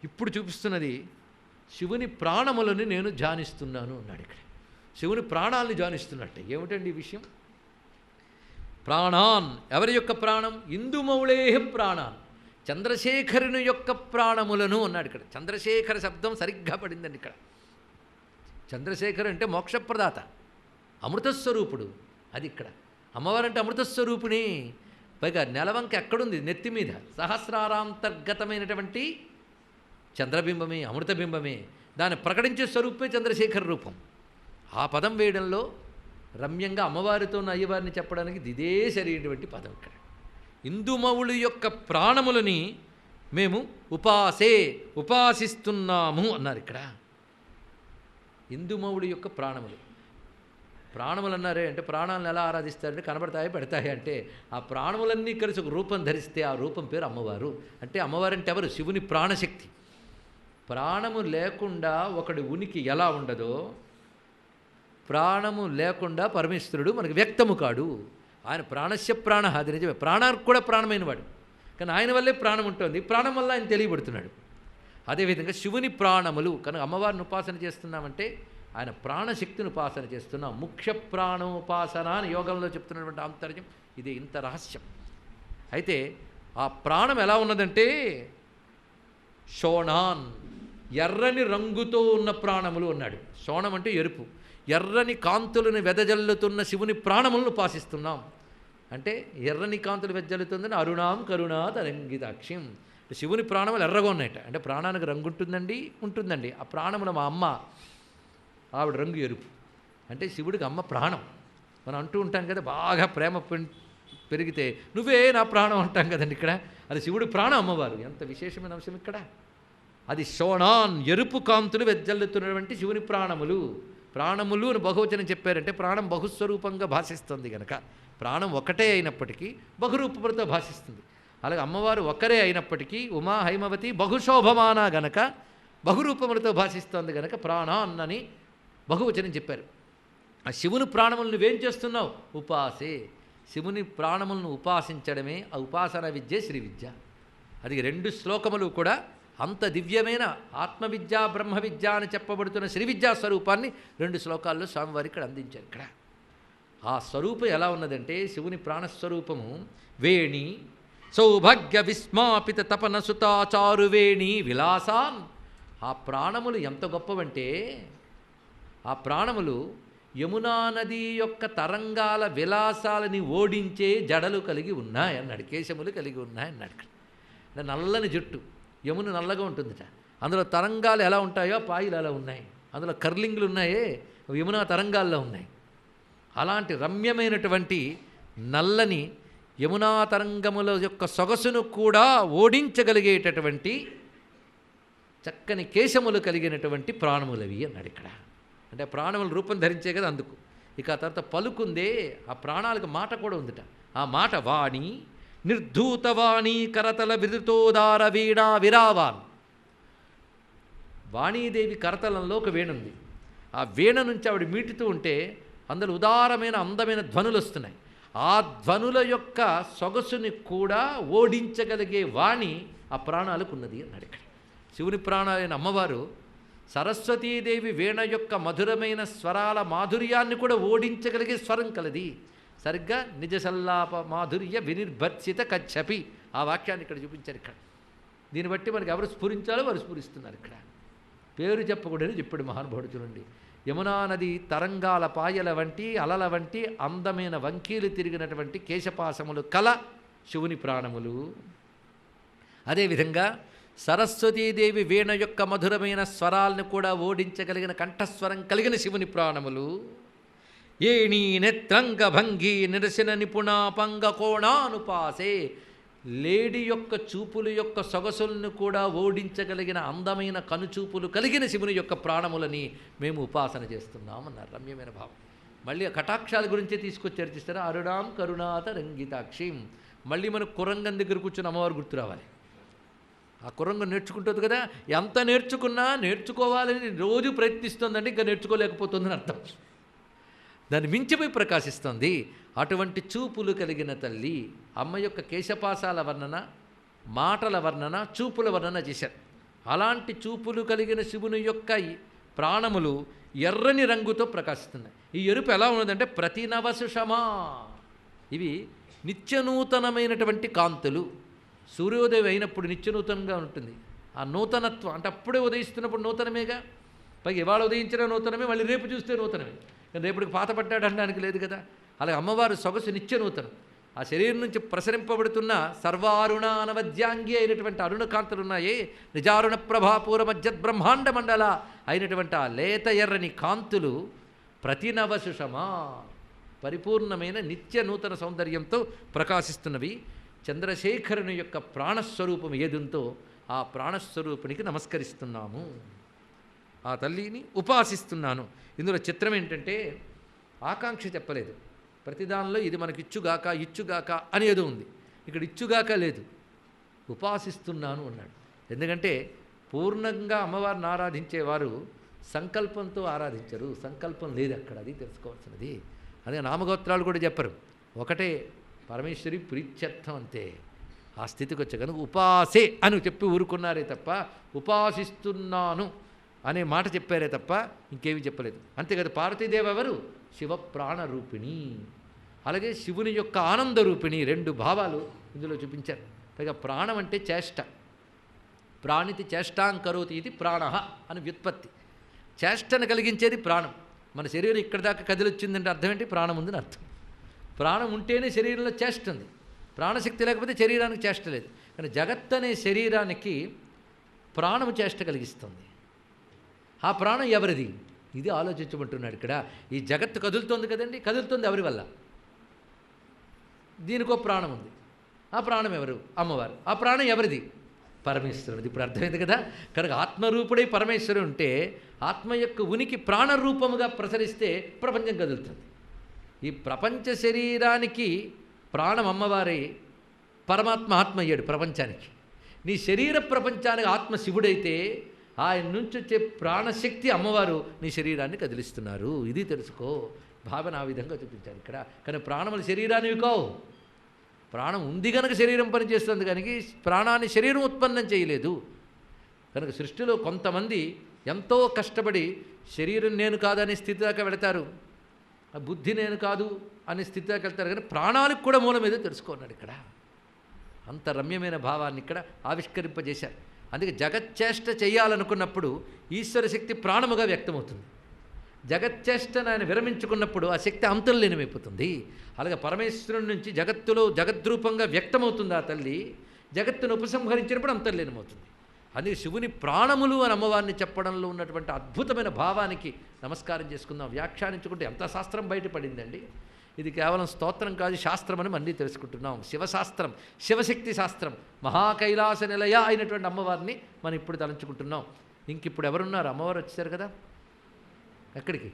ఇప్పుడు చూపిస్తున్నది శివుని ప్రాణములను నేను ధ్యానిస్తున్నాను అన్నాడు ఇక్కడ. శివుని ప్రాణాలను ధ్యానిస్తున్నట్టే. ఏమిటండి ఈ విషయం? ప్రాణాన్, ఎవరి యొక్క ప్రాణం? ఇందుమౌళేహ ప్రాణాన్, చంద్రశేఖరుని యొక్క ప్రాణములను అన్నాడు ఇక్కడ. చంద్రశేఖర శబ్దం సరిగ్గా పడిందండి ఇక్కడ. చంద్రశేఖర్ అంటే మోక్షప్రదాత, అమృతస్వరూపుడు. అది ఇక్కడ అమ్మవారంటే అమృతస్వరూపిణి. పైగా నెలవంక ఎక్కడుంది? నెత్తి మీద. సహస్రారాంతర్గతమైనటువంటి చంద్రబింబమే, అమృతబింబమే. దాన్ని ప్రకటించే స్వరూపమే చంద్రశేఖర రూపం. ఆ పదం వేయడంలో రమ్యంగా అమ్మవారితో ఉన్న అయ్యవారిని చెప్పడానికి ఇదే సరైనటువంటి పదం ఇక్కడ. ఇందుమౌళి యొక్క ప్రాణములని మేము ఉపాసిస్తున్నాము అన్నారు ఇక్కడ. ఇందుమౌళి యొక్క ప్రాణములు అన్నారే అంటే ప్రాణాలను ఎలా ఆరాధిస్తారంటే కనబడతాయి పెడతాయి అంటే ఆ ప్రాణములన్నీ కలిసి ఒక రూపం ధరిస్తే ఆ రూపం పేరు అమ్మవారు. అంటే అమ్మవారు అంటే ఎవరు? శివుని ప్రాణశక్తి. ప్రాణము లేకుండా ఒకడి ఉనికి ఎలా ఉండదో ప్రాణము లేకుండా పరమేశ్వరుడు మనకు వ్యక్తము కాడు. ఆయన ప్రాణస్య ప్రాణ, అది నిజమే, ప్రాణానికి కూడా ప్రాణమైన వాడు. కానీ ఆయన వల్లే ప్రాణం ఉంటుంది, ప్రాణం వల్ల ఆయన తెలియబడుతున్నాడు. అదేవిధంగా శివుని ప్రాణములు కనుక అమ్మవారిని ఉపాసన చేస్తున్నామంటే ఆయన ప్రాణశక్తిని ఉపాసన చేస్తున్నాం. ముఖ్య ప్రాణోపాసన అని యోగంలో చెప్తున్నటువంటి ఆంతర్యం ఇది. ఇంత రహస్యం. అయితే ఆ ప్రాణం ఎలా ఉన్నదంటే శోణాన్, ఎర్రని రంగుతో ఉన్న ప్రాణములు అన్నాడు. శోణం అంటే ఎరుపు. ఎర్రని కాంతులను వెదజల్లుతున్న శివుని ప్రాణములను ఉపాసిస్తున్నాం. అంటే ఎర్రని కాంతులు వెదజల్లుతుందని అరుణాం కరుణా తరంగితాక్షిం. శివుని ప్రాణములు ఎర్రగా ఉన్నాయట. అంటే ప్రాణానికి రంగు ఉంటుందండి. ఆ ప్రాణములు మా అమ్మ, ఆవిడ రంగు ఎరుపు. అంటే శివుడికి అమ్మ ప్రాణం. మనం అంటూ ఉంటాం కదా, బాగా ప్రేమ పెరిగితే నువ్వే నా ప్రాణం అంటాం కదండి. ఇక్కడ అది శివుడి ప్రాణం, అమ్మవారు. ఎంత విశేషమైన అంశం ఇక్కడ. అది శోణాన్, ఎరుపు కాంతులు వెజ్జల్లుతున్నటువంటి శివుని ప్రాణములు. ప్రాణములు అని బహువచనం చెప్పారంటే ప్రాణం బహుస్వరూపంగా భాషిస్తుంది కనుక, ప్రాణం ఒకటే అయినప్పటికీ బహురూపములతో భాషిస్తుంది. అలాగే అమ్మవారు ఒకరే అయినప్పటికీ ఉమా హైమవతి బహుశోభమాన గనక బహురూపములతో భాషిస్తోంది గనక ప్రాణాన్ అని బహువచనం చెప్పారు. ఆ శివుని ప్రాణములు నువ్వేం చేస్తున్నావు? ఉపాసే. శివుని ప్రాణములను ఉపాసించడమే ఆ ఉపాసన విద్య, శ్రీ విద్య. అది 2 శ్లోకములు కూడా అంత దివ్యమైన ఆత్మవిద్య, బ్రహ్మ విద్య అని చెప్పబడుతున్న శ్రీ విద్యా స్వరూపాన్ని 2 శ్లోకాల్లో స్వామివారి ఇక్కడ అందించారు. ఇక్కడ ఆ స్వరూపం ఎలా ఉన్నదంటే, శివుని ప్రాణస్వరూపము వేణి సౌభాగ్య విస్మాపిత తపన సుతాచారు వేణి విలాసాన్. ఆ ప్రాణములు ఎంత గొప్పవంటే, ఆ ప్రాణములు యమునా నది యొక్క తరంగాల విలాసాలని ఓడించే జడలు కలిగి ఉన్నాయన్నాడు, కేశములు కలిగి ఉన్నాయన్నాడు. ఇక్కడ నల్లని జుట్టు, యమున నల్లగా ఉంటుందిట, అందులో తరంగాలు ఎలా ఉంటాయో పాయిలు అలా ఉన్నాయి, అందులో కర్లింగ్లు ఉన్నాయే యమునా తరంగాల్లో ఉన్నాయి. అలాంటి రమ్యమైనటువంటి నల్లని యమునా తరంగముల యొక్క సొగసును కూడా ఓడించగలిగేటటువంటి చక్కని కేశములు కలిగినటువంటి ప్రాణములవి అన్నాడు ఇక్కడ. అంటే ప్రాణములు రూపం ధరించే కదా అందుకు. ఇక ఆ తర్వాత పలుకుందే, ఆ ప్రాణాలకు మాట కూడా ఉందిట. ఆ మాట వాణి నిర్ధూతవాణి కరతల విరుతోదార వీణా విరావాన్. వాణీదేవి కరతలంలో ఒక వీణ ఉంది. ఆ వీణ నుంచి ఆవిడ మీటుతూ ఉంటే అందులో ఉదారమైన అందమైన ధ్వనులు వస్తున్నాయి. ఆ ధ్వనుల యొక్క సొగసుని కూడా ఓడించగలిగే వాణి ఆ ప్రాణాలకు ఉన్నది అన్నాడు ఇక్కడ. శివుని ప్రాణాలైన అమ్మవారు సరస్వతీదేవి వీణ యొక్క మధురమైన స్వరాల మాధుర్యాన్ని కూడా ఓడించగలిగే స్వరం కలది. సరిగ్గా నిజ సల్లాప మాధుర్య వినిర్భర్సిత కచ్చపి, ఆ వాక్యాన్ని ఇక్కడ చూపించారు. ఇక్కడ దీన్ని బట్టి మనకి ఎవరు స్ఫురించాలో వారు స్ఫురిస్తున్నారు. ఇక్కడ పేరు చెప్పకూడదని చెప్పాడు మహానుభావుడు. చూడండి, యమునా నది తరంగాల పాయల వంటి అలల వంటి అందమైన వంకీలు తిరిగినటువంటి కేశపాసములు కల శివుని ప్రాణములు. అదేవిధంగా సరస్వతీదేవి వీణ యొక్క మధురమైన స్వరాలను కూడా ఓడించగలిగిన కంఠస్వరం కలిగిన శివుని ప్రాణములు. ఏణీ నేత్రంగ భంగి నిరసన నిపుణాపంగ కోణానుపాసే. లేడి యొక్క చూపుల యొక్క సొగసులను కూడా ఓడించగలిగిన అందమైన కనుచూపులు కలిగిన శివుని యొక్క ప్రాణములని మేము ఉపాసన చేస్తున్నామన్నారు. రమ్యమైన భావం. మళ్ళీ ఆ కటాక్షాల గురించే తీసుకొచ్చి చర్చిస్తారు. అరుణాం కరుణాత రంగితాక్షిం. మళ్ళీ మనకు కురంగం దగ్గర కూర్చొని అమ్మవారు గుర్తు రావాలి. ఆ కురంగం నేర్చుకుంటుంది కదా, ఎంత నేర్చుకున్నా నేర్చుకోవాలని రోజు ప్రయత్నిస్తుందండి, ఇంకా నేర్చుకోలేకపోతుందని అర్థం. దాన్ని మించిపోయి ప్రకాశిస్తుంది. అటువంటి చూపులు కలిగిన తల్లి అమ్మ యొక్క కేశపాసాల వర్ణన, మాటల వర్ణన, చూపుల వర్ణన చేశారు. అలాంటి చూపులు కలిగిన శివుని యొక్క ప్రాణములు ఎర్రని రంగుతో ప్రకాశిస్తున్నాయి. ఈ ఎరుపు ఎలా ఉన్నదంటే ప్రతినవసుషమా. ఇవి నిత్యనూతనమైనటువంటి కాంతులు. సూర్యోదయం అయినప్పుడు నిత్యనూతనంగా ఉంటుంది. ఆ నూతనత్వం అంటే అప్పుడే ఉదయిస్తున్నప్పుడు నూతనమేగా. పైగా ఇవాళ ఉదయించిన నూతనమే, మళ్ళీ రేపు చూస్తే నూతనమే. కానీ రేపటికి పాత పట్టాడు అనడానికి లేదు కదా. అలాగే అమ్మవారు సొగసు నిత్యనూతనం. ఆ శరీరం నుంచి ప్రసరింపబడుతున్న సర్వారుణ అనవద్యాంగి అయినటువంటి అరుణకాంతులు ఉన్నాయే, నిజారుణ ప్రభాపూర మధ్యబ్రహ్మాండ మండల అయినటువంటి ఆ లేత ఎర్రని కాంతులు ప్రతినవసుషమా, పరిపూర్ణమైన నిత్య నూతన సౌందర్యంతో ప్రకాశిస్తున్నవి. చంద్రశేఖరుని యొక్క ప్రాణస్వరూపం ఏదుంతో ఆ ప్రాణస్వరూపునికి నమస్కరిస్తున్నాము, ఆ తల్లిని ఉపాసిస్తున్నాను. ఇందులో చిత్రం ఏంటంటే ఆకాంక్ష చెప్పలేదు. ప్రతిదానిలో ఇది మనకి ఇచ్చుగాక ఇచ్చుగాక అని ఏదో ఉంది. ఇక్కడ ఇచ్చుగాక లేదు, ఉపాసిస్తున్నాను అన్నాడు. ఎందుకంటే పూర్ణంగా అమ్మవారిని ఆరాధించేవారు సంకల్పంతో ఆరాధించరు. సంకల్పం లేదు అక్కడ, అది తెలుసుకోవాల్సినది. అదే నామగోత్రాలు కూడా చెప్పరు, ఒకటే పరమేశ్వరి ప్రీత్యర్థం అంతే. ఆ స్థితికి వచ్చే కనుక ఉపాసే అని చెప్పి ఊరుకున్నారే తప్ప ఉపాసిస్తున్నాను అనే మాట చెప్పారే తప్ప ఇంకేమీ చెప్పలేదు. అంతేకాదు పార్వతీదేవి ఎవరు? శివప్రాణరూపిణి. అలాగే శివుని యొక్క ఆనందరూపిణి. రెండు భావాలు ఇందులో చూపించారు. పైగా ప్రాణం అంటే చేష్ట. ప్రాణితి చేష్టాంకరోతి ఇది ప్రాణ అని వ్యుత్పత్తి. చేష్టను కలిగించేది ప్రాణం. మన శరీరం ఇక్కడి దాకా కదిలొచ్చిందంటే అర్థం ఏంటి? ప్రాణం ఉందని అర్థం. ప్రాణం ఉంటేనే శరీరంలో చేష్ట ఉంది. ప్రాణశక్తి లేకపోతే శరీరానికి చేష్ట లేదు. కానీ జగత్ అనే శరీరానికి ప్రాణము చేష్ట కలిగిస్తుంది. ఆ ప్రాణం ఎవరిది? ఇది ఆలోచించమంటున్నాడు ఇక్కడ. ఈ జగత్తు కదులుతోంది కదండి, కదులుతుంది ఎవరి వల్ల? దీనికో ప్రాణం ఉంది. ఆ ప్రాణం ఎవరు? అమ్మవారు. ఆ ప్రాణం ఎవరిది? పరమేశ్వరుడిది. ఇప్పుడు అర్థమైంది కదా. కనుక ఆత్మరూపుడై పరమేశ్వరుడు ఉంటే ఆత్మ యొక్క ఉనికి ప్రాణరూపముగా ప్రసరిస్తే ప్రపంచం కదులుతుంది. ఈ ప్రపంచ శరీరానికి ప్రాణం అమ్మవారే, పరమాత్మ ఆత్మ అయ్యాడు ప్రపంచానికి. నీ శరీర ప్రపంచానికి ఆత్మ శివుడైతే ఆయన నుంచి వచ్చే ప్రాణశక్తి అమ్మవారు నీ శరీరాన్ని కదిలిస్తున్నారు. ఇది తెలుసుకో. భావన ఆ విధంగా చూపించారు ఇక్కడ. కానీ ప్రాణములు శరీరానివి కావు. ప్రాణం ఉంది కనుక శరీరం పనిచేస్తుంది, కనుక ప్రాణాన్ని శరీరం ఉత్పన్నం చేయలేదు. కనుక సృష్టిలో కొంతమంది ఎంతో కష్టపడి శరీరం నేను కాదనే స్థితి దాకా వెళతారు, బుద్ధి నేను కాదు అనే స్థితి దాకా వెళ్తారు. కానీ ప్రాణాలకు కూడా మూలం ఏదో తెలుసుకున్నాడు ఇక్కడ. అంత రమ్యమైన భావాన్ని ఇక్కడ ఆవిష్కరింపజేశారు. అందుకే జగచ్చేష్ట చేయాలనుకున్నప్పుడు ఈశ్వర శక్తి ప్రాణముగా వ్యక్తమవుతుంది. జగచ్చేష్టను ఆయన విరమించుకున్నప్పుడు ఆ శక్తి అంతర్లీనమైపోతుంది. అలాగే పరమేశ్వరుడి నుంచి జగత్తులో జగద్రూపంగా వ్యక్తమవుతుంది ఆ తల్లి. జగత్తును ఉపసంహరించినప్పుడు అంతర్లీనమవుతుంది. అందుకే శివుని ప్రాణములు అని అమ్మవారిని చెప్పడంలో ఉన్నటువంటి అద్భుతమైన భావానికి నమస్కారం చేసుకుందాం. వ్యాఖ్యానించుకుంటే ఎంత శాస్త్రం బయటపడిందండి. ఇది కేవలం స్తోత్రం కాదు, శాస్త్రం అని మళ్ళీ తెలుసుకుంటున్నాం. శివశాస్త్రం, శివశక్తి శాస్త్రం, మహాకైలాస నిలయ అయినటువంటి అమ్మవారిని మనం ఇప్పుడు తలంచుకుంటున్నాం. ఇంకిప్పుడు ఎవరున్నారు? అమ్మవారు వచ్చేసారు కదా. ఎక్కడికి,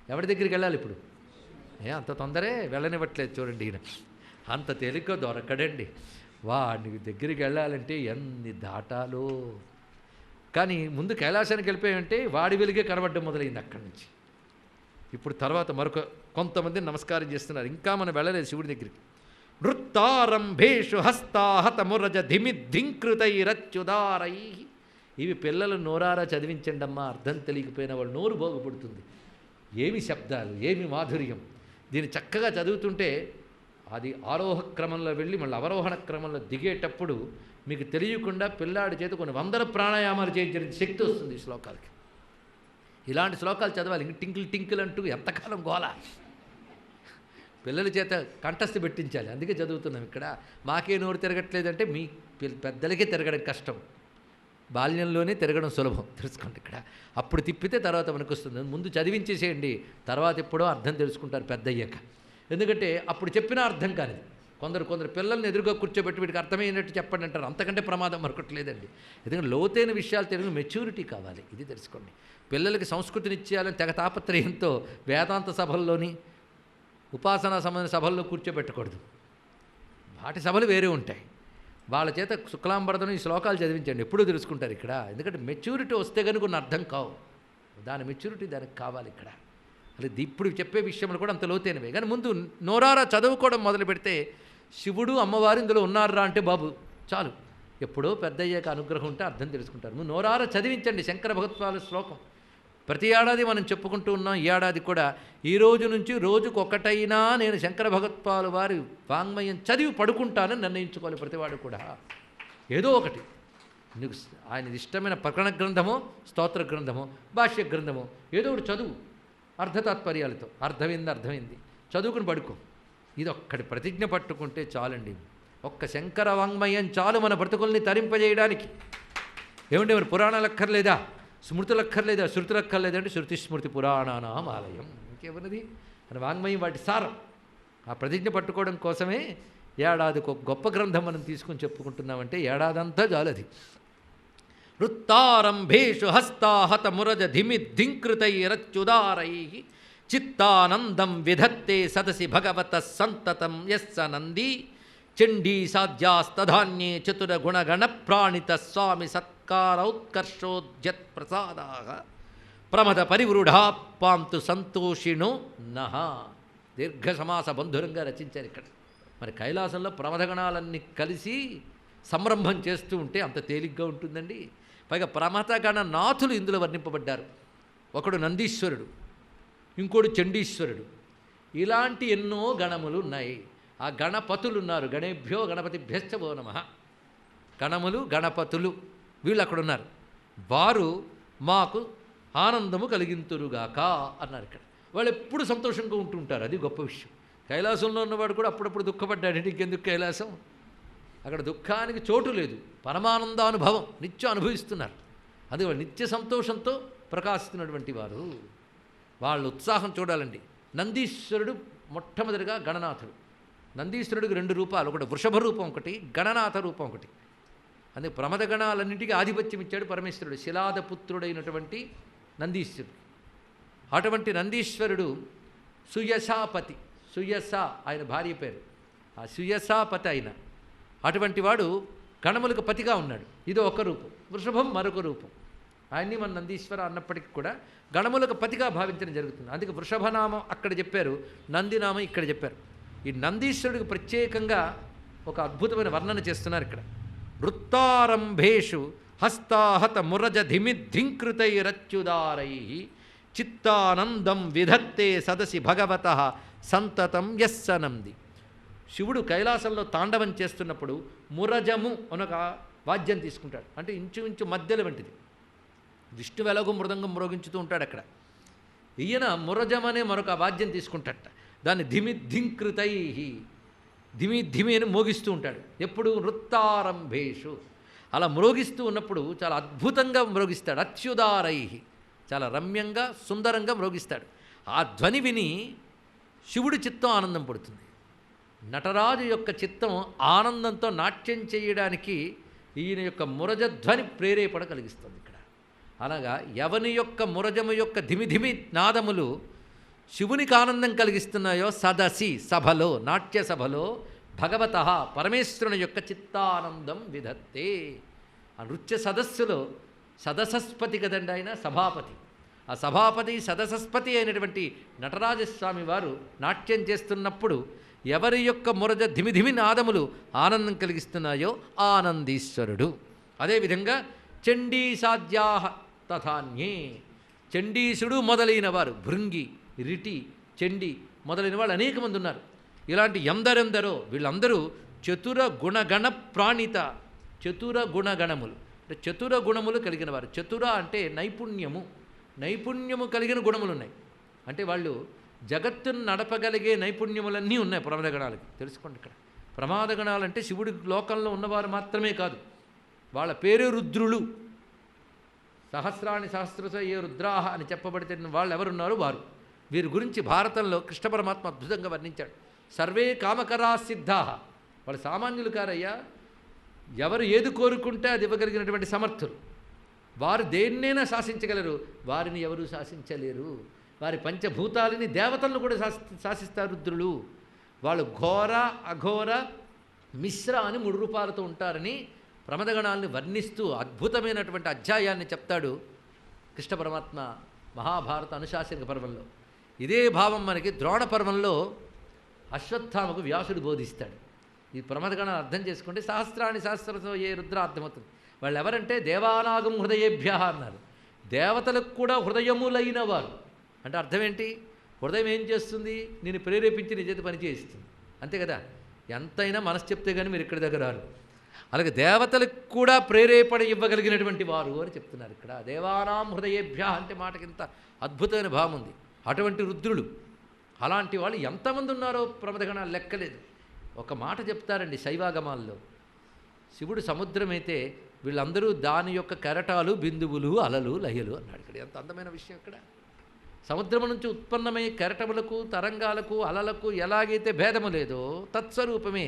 ఎవరి దగ్గరికి వెళ్ళాలి ఇప్పుడు? అంత తొందరే వెళ్ళనివ్వట్లేదు చూడండి. ఈయన అంత తేలిక దొరకడండి. వాడి దగ్గరికి వెళ్ళాలంటే ఎన్ని దాటాలో. కానీ ముందు కైలాసానికి వెళ్ళిపోయామంటే వాడి వెలుగే కనబడ్డం మొదలైంది అక్కడి నుంచి. ఇప్పుడు తర్వాత మరొక కొంతమంది నమస్కారం చేస్తున్నారు. ఇంకా మనం వెళ్ళలేదు శివుడి దగ్గరికి. నృత్తారంభేషు హస్తాహత మురజ ధిమిద్ధింకృతైరచ్యుదారై. ఇవి పిల్లలు నోరారా చదివించండి అమ్మా. అర్థం తెలియకపోయిన వాళ్ళు నోరు బాగుపడుతుంది. ఏమి శబ్దాలు, ఏమి మాధుర్యం. దీన్ని చక్కగా చదువుతుంటే అది ఆరోహ క్రమంలో వెళ్ళి మళ్ళీ అవరోహణ క్రమంలో దిగేటప్పుడు మీకు తెలియకుండా పిల్లాడి చేత కొన్ని వందల ప్రాణాయామాలు చేయించే శక్తి వస్తుంది ఈ శ్లోకాలకి. ఇలాంటి శ్లోకాలు చదవాలి. టింకిల్ టింకిల్ అంటూ ఎంతకాలం గోల. పిల్లల చేత కంఠస్థ పెట్టించాలి. అందుకే చదువుతున్నాం ఇక్కడ. మాకే నోరు తిరగట్లేదంటే మీ పెద్దలకే తిరగడం కష్టం. బాల్యంలోనే తిరగడం సులభం, తెలుసుకోండి ఇక్కడ. అప్పుడు తిప్పితే తర్వాత మనకు వస్తుంది. ముందు చదివించేసేయండి, తర్వాత ఎప్పుడో అర్థం తెలుసుకుంటారు పెద్ద అయ్యాక. ఎందుకంటే అప్పుడు చెప్పినా అర్థం కానిది. కొందరు పిల్లల్ని ఎదురుగా కూర్చోబెట్టి వీటికి అర్థమైనట్టు చెప్పండి అంటారు. అంతకంటే ప్రమాదం మరొకట్లేదండి. ఎందుకంటే లోతైన విషయాలు తెలుగు మెచ్యూరిటీ కావాలి. ఇది తెలుసుకోండి. పిల్లలకి సంస్కృతిని ఇచ్చేయాలని తెగ తాపత్రయంతో వేదాంత సభల్లోని ఉపాసనా సంబంధ సభల్లో కూర్చోబెట్టకూడదు. వాటి సభలు వేరే ఉంటాయి. వాళ్ళ చేత శుక్లాంబరదను ఈ శ్లోకాలు చదివించండి, ఎప్పుడూ తెలుసుకుంటారు ఇక్కడ. ఎందుకంటే మెచ్యూరిటీ వస్తే కనుక కొన్ని అర్థం కావు. దాని మెచ్యూరిటీ దానికి కావాలి ఇక్కడ. అలా ఇప్పుడు చెప్పే విషయంలో కూడా అంత లోతైనవే. కానీ ముందు నోరారా చదువుకోవడం మొదలు పెడితే శివుడు అమ్మవారు ఇందులో ఉన్నారా అంటే బాబు చాలు. ఎప్పుడో పెద్ద అయ్యాక అనుగ్రహం ఉంటే అర్థం తెలుసుకుంటారు. నువ్వు నోరారా చదివించండి శంకర భగవత్పాద శ్లోకం. ప్రతి ఏడాది మనం చెప్పుకుంటూ ఉన్నాం. ఈ ఏడాది కూడా ఈ రోజు నుంచి రోజుకొకటైనా నేను శంకర భగవత్పాలు వారి వాంగ్మయం చదివి పడుకుంటానని నిర్ణయించుకోవాలి ప్రతివాడు కూడా. ఏదో ఒకటి నీకు ఆయన ఇష్టమైన ప్రకరణ గ్రంథమో, స్తోత్ర గ్రంథమో, భాష్య గ్రంథమో ఏదో ఒకటి చదువు అర్థతాత్పర్యాలతో. అర్థమైంది చదువుకుని పడుకో. ఇది ఒక్కటి ప్రతిజ్ఞ పట్టుకుంటే చాలండి. ఒక్క శంకర వాంగ్మయం చాలు మన బ్రతుకుల్ని తరింపజేయడానికి. ఏమంటే మరి పురాణాలు అక్కర్లేదా, స్మృతులు అక్కర్లేదా? శృతులు అక్కర్లేదంటే శృతి స్మృతి పురాణానాం ఆలయం. ఇంకేమన్నది మన వాంగ్మయం వాటి సారం. ఆ ప్రతిజ్ఞ పట్టుకోవడం కోసమే ఏడాదికి ఒక గొప్ప గ్రంథం మనం తీసుకుని చెప్పుకుంటున్నామంటే ఏడాదంతా చాలది. వృత్తారంభేషు హస్తాహత మురజ ధిమిద్ధింకృతైరచ్యుదారై చిత్తానందం విధత్తే సదసి భగవత సంతతం యస్స నంది చండీ సాధ్యాస్తధాన్యే చతుర గుణగణ ప్రాణిత స్వామి సత్కారౌత్కర్షోద్యత్ ప్రసాదా ప్రమద పరివృఢా పాంతు సంతోషిణో నహ. దీర్ఘ సమాస బంధురంగా రచించారు ఇక్కడ. మరి కైలాసంలో ప్రమదగణాలన్నీ కలిసి సంరంభం చేస్తూ ఉంటే అంత తేలిగ్గా ఉంటుందండి. పైగా ప్రమథగణ నాథులు ఇందులో వర్ణింపబడ్డారు. ఒకడు నందీశ్వరుడు, ఇంకోడు చండీశ్వరుడు. ఇలాంటి ఎన్నో గణములు ఉన్నాయి. ఆ గణపతులు ఉన్నారు. గణేభ్యో గణపతిభ్యశ్చ వో నమః. గణములు గణపతులు వీళ్ళు అక్కడ ఉన్నారు. వారు మాకు ఆనందము కలిగింతురుగాక అన్నారు ఇక్కడ. వాళ్ళు ఎప్పుడు సంతోషంగా ఉంటుంటారు. అది గొప్ప విషయం. కైలాసంలో ఉన్నవాడు కూడా అప్పుడప్పుడు దుఃఖపడ్డాడు. ఇంకెందుకు కైలాసం? అక్కడ దుఃఖానికి చోటు లేదు. పరమానందానుభవం నిత్యం అనుభవిస్తున్నారు. అది నిత్య సంతోషంతో ప్రకాశిస్తున్నటువంటి వారు. వాళ్ళ ఉత్సాహం చూడాలండి. నందీశ్వరుడు మొట్టమొదటిగా గణనాథుడు. నందీశ్వరుడికి 2 రూపాలు, ఒకటి వృషభ రూపం, ఒకటి గణనాథ రూపం ఒకటి. అందుకే ప్రమద గణాలన్నింటికీ ఆధిపత్యం ఇచ్చాడు పరమేశ్వరుడు, శిలాదపుత్రుడైనటువంటి నందీశ్వరుడు. అటువంటి నందీశ్వరుడు సుయసాపతి, సుయస ఆయన భార్య పేరు, ఆ సుయసాపతి అయిన అటువంటి వాడు గణములకు పతిగా ఉన్నాడు. ఇది ఒక రూపం. వృషభం మరొక రూపం. ఆయన్ని మన నందీశ్వర అన్నప్పటికీ కూడా గణములకు పతిగా భావించడం జరుగుతుంది. అందుకే వృషభనామం అక్కడ చెప్పారు, నందినామం ఇక్కడ చెప్పారు. ఈ నందీశ్వరుడికి ప్రత్యేకంగా ఒక అద్భుతమైన వర్ణన చేస్తున్నారు ఇక్కడ. వృత్తారంభేషు హస్తాహత మురజ ధిమిద్ధింకృతైరచ్యుదారై చిత్తానందం విధత్తే సదసి భగవత సంతతం యస్సనంది. శివుడు కైలాసంలో తాండవం చేస్తున్నప్పుడు మురజము అనొక వాద్యం తీసుకుంటాడు. అంటే ఇంచుమించు మధ్యలో వంటిది. విష్ణువు ఎలాగో మృదంగం మ్రోగించుతూ ఉంటాడు అక్కడ. ఈయన మురజం అనే మరొక వాద్యం తీసుకుంటాడట. దాన్ని ధిమిద్ధింకృతై, ధిమి ధిమి అని మోగిస్తూ ఉంటాడు. ఎప్పుడు వృత్తారంభేషు, అలా మ్రోగిస్తూ ఉన్నప్పుడు చాలా అద్భుతంగా మ్రోగిస్తాడు. అచ్యుదారై, చాలా రమ్యంగా సుందరంగా మ్రోగిస్తాడు. ఆ ధ్వని విని శివుడి చిత్తం ఆనందం పడుతుంది. నటరాజు యొక్క చిత్తం ఆనందంతో నాట్యం చేయడానికి ఈయన యొక్క మురజధ్వని ప్రేరేపణ కలిగిస్తుంది ఇక్కడ. అనగా ఎవని యొక్క మురజము యొక్క ధిమిధిమి నాదములు శివునికి ఆనందం కలిగిస్తున్నాయో సదసి సభలో, నాట్య సభలో భగవత పరమేశ్వరుని యొక్క చిత్తానందం విధత్తే. ఆ నృత్య సదస్సులో సదసస్పతి కదండి ఆయన, సభాపతి. ఆ సభాపతి సదసస్పతి అయినటువంటి నటరాజస్వామి వారు నాట్యం చేస్తున్నప్పుడు ఎవరి యొక్క మురజ ధిమిధిమి నాదములు ఆనందం కలిగిస్తున్నాయో ఆనందీశ్వరుడు. అదేవిధంగా చండీ సాధ్యా తథాన్యే, చండీసుడు మొదలైన వారు, భృంగి, రిటి, చండి మొదలైన వాళ్ళు అనేక మంది ఉన్నారు. ఇలాంటి ఎందరెందరో వీళ్ళందరూ చతుర గుణగణ ప్రాణిత, చతుర గుణగణములు అంటే చతుర గుణములు కలిగిన వారు. చతుర అంటే నైపుణ్యము, నైపుణ్యము కలిగిన గుణములు ఉన్నాయి. అంటే వాళ్ళు జగత్తును నడపగలిగే నైపుణ్యములన్నీ ఉన్నాయి ప్రమాదగణాలకి. తెలుసుకోండి ఇక్కడ. ప్రమాదగణాలంటే శివుడి లోకంలో ఉన్నవారు మాత్రమే కాదు, వాళ్ళ పేరే రుద్రులు. సహస్రాణి సహస్రస ఏ రుద్రాహ అని చెప్పబడితే వాళ్ళు ఎవరున్నారు వారు. వీరి గురించి భారతంలో కృష్ణ పరమాత్మ అద్భుతంగా వర్ణించాడు. సర్వే కామకరా సిద్ధాహ, వాళ్ళు సామాన్యులు కారయ్యా, ఎవరు ఏది కోరుకుంటే అది ఇవ్వగలిగినటువంటి సమర్థులు. వారు దేన్నైనా శాసించగలరు, వారిని ఎవరూ శాసించలేరు. వారి పంచభూతాలని దేవతలను కూడా శాసిస్తారు రుద్రులు. వాళ్ళు ఘోర, అఘోర, మిశ్ర అని 3 రూపాలతో ఉంటారని ప్రమదగణాలను వర్ణిస్తూ అద్భుతమైనటువంటి అధ్యాయాన్ని చెప్తాడు కృష్ణ పరమాత్మ మహాభారత అనుశాసనిక పర్వంలో. ఇదే భావం మనకి ద్రోణ పర్వంలో అశ్వత్థామకు వ్యాసుడు బోధిస్తాడు. ఈ ప్రమదగణాలు అర్థం చేసుకుంటే సహస్రాణి సహస్రతో ఏ రుద్ర అర్థమవుతుంది. వాళ్ళు ఎవరంటే దేవానాగం హృదయేభ్య అన్నారు. దేవతలకు కూడా హృదయములైన వారు. అంటే అర్థం ఏంటి? హృదయం ఏం చేస్తుంది? నేను ప్రేరేపించి నీ చేతి పని చేయిస్తుంది, అంతే కదా. ఎంతైనా మనసు చెప్తే కానీ మీరు ఇక్కడి దగ్గర రారు. అలాగే దేవతలకు కూడా ప్రేరేపణ ఇవ్వగలిగినటువంటి వారు అని చెప్తున్నారు ఇక్కడ. దేవానాం హృదయేభ్య అంటే మాటకింత అద్భుతమైన భావం ఉంది. అటువంటి రుద్రులు, అలాంటి వాళ్ళు ఎంతమంది ఉన్నారో ప్రమదగణాలు లెక్కలేదు. ఒక మాట చెప్తారండి శైవాగమాల్లో, శివుడు సముద్రమైతే వీళ్ళందరూ దాని యొక్క కెరటాలు, బిందువులు, అలలు, లయలు అన్నాడు. ఇక్కడ ఎంత అందమైన విషయం ఇక్కడ. సముద్రం నుంచి ఉత్పన్నమయ్యే కెరటములకు, తరంగాలకు, అలలకు ఎలాగైతే భేదము లేదో తత్స్వరూపమే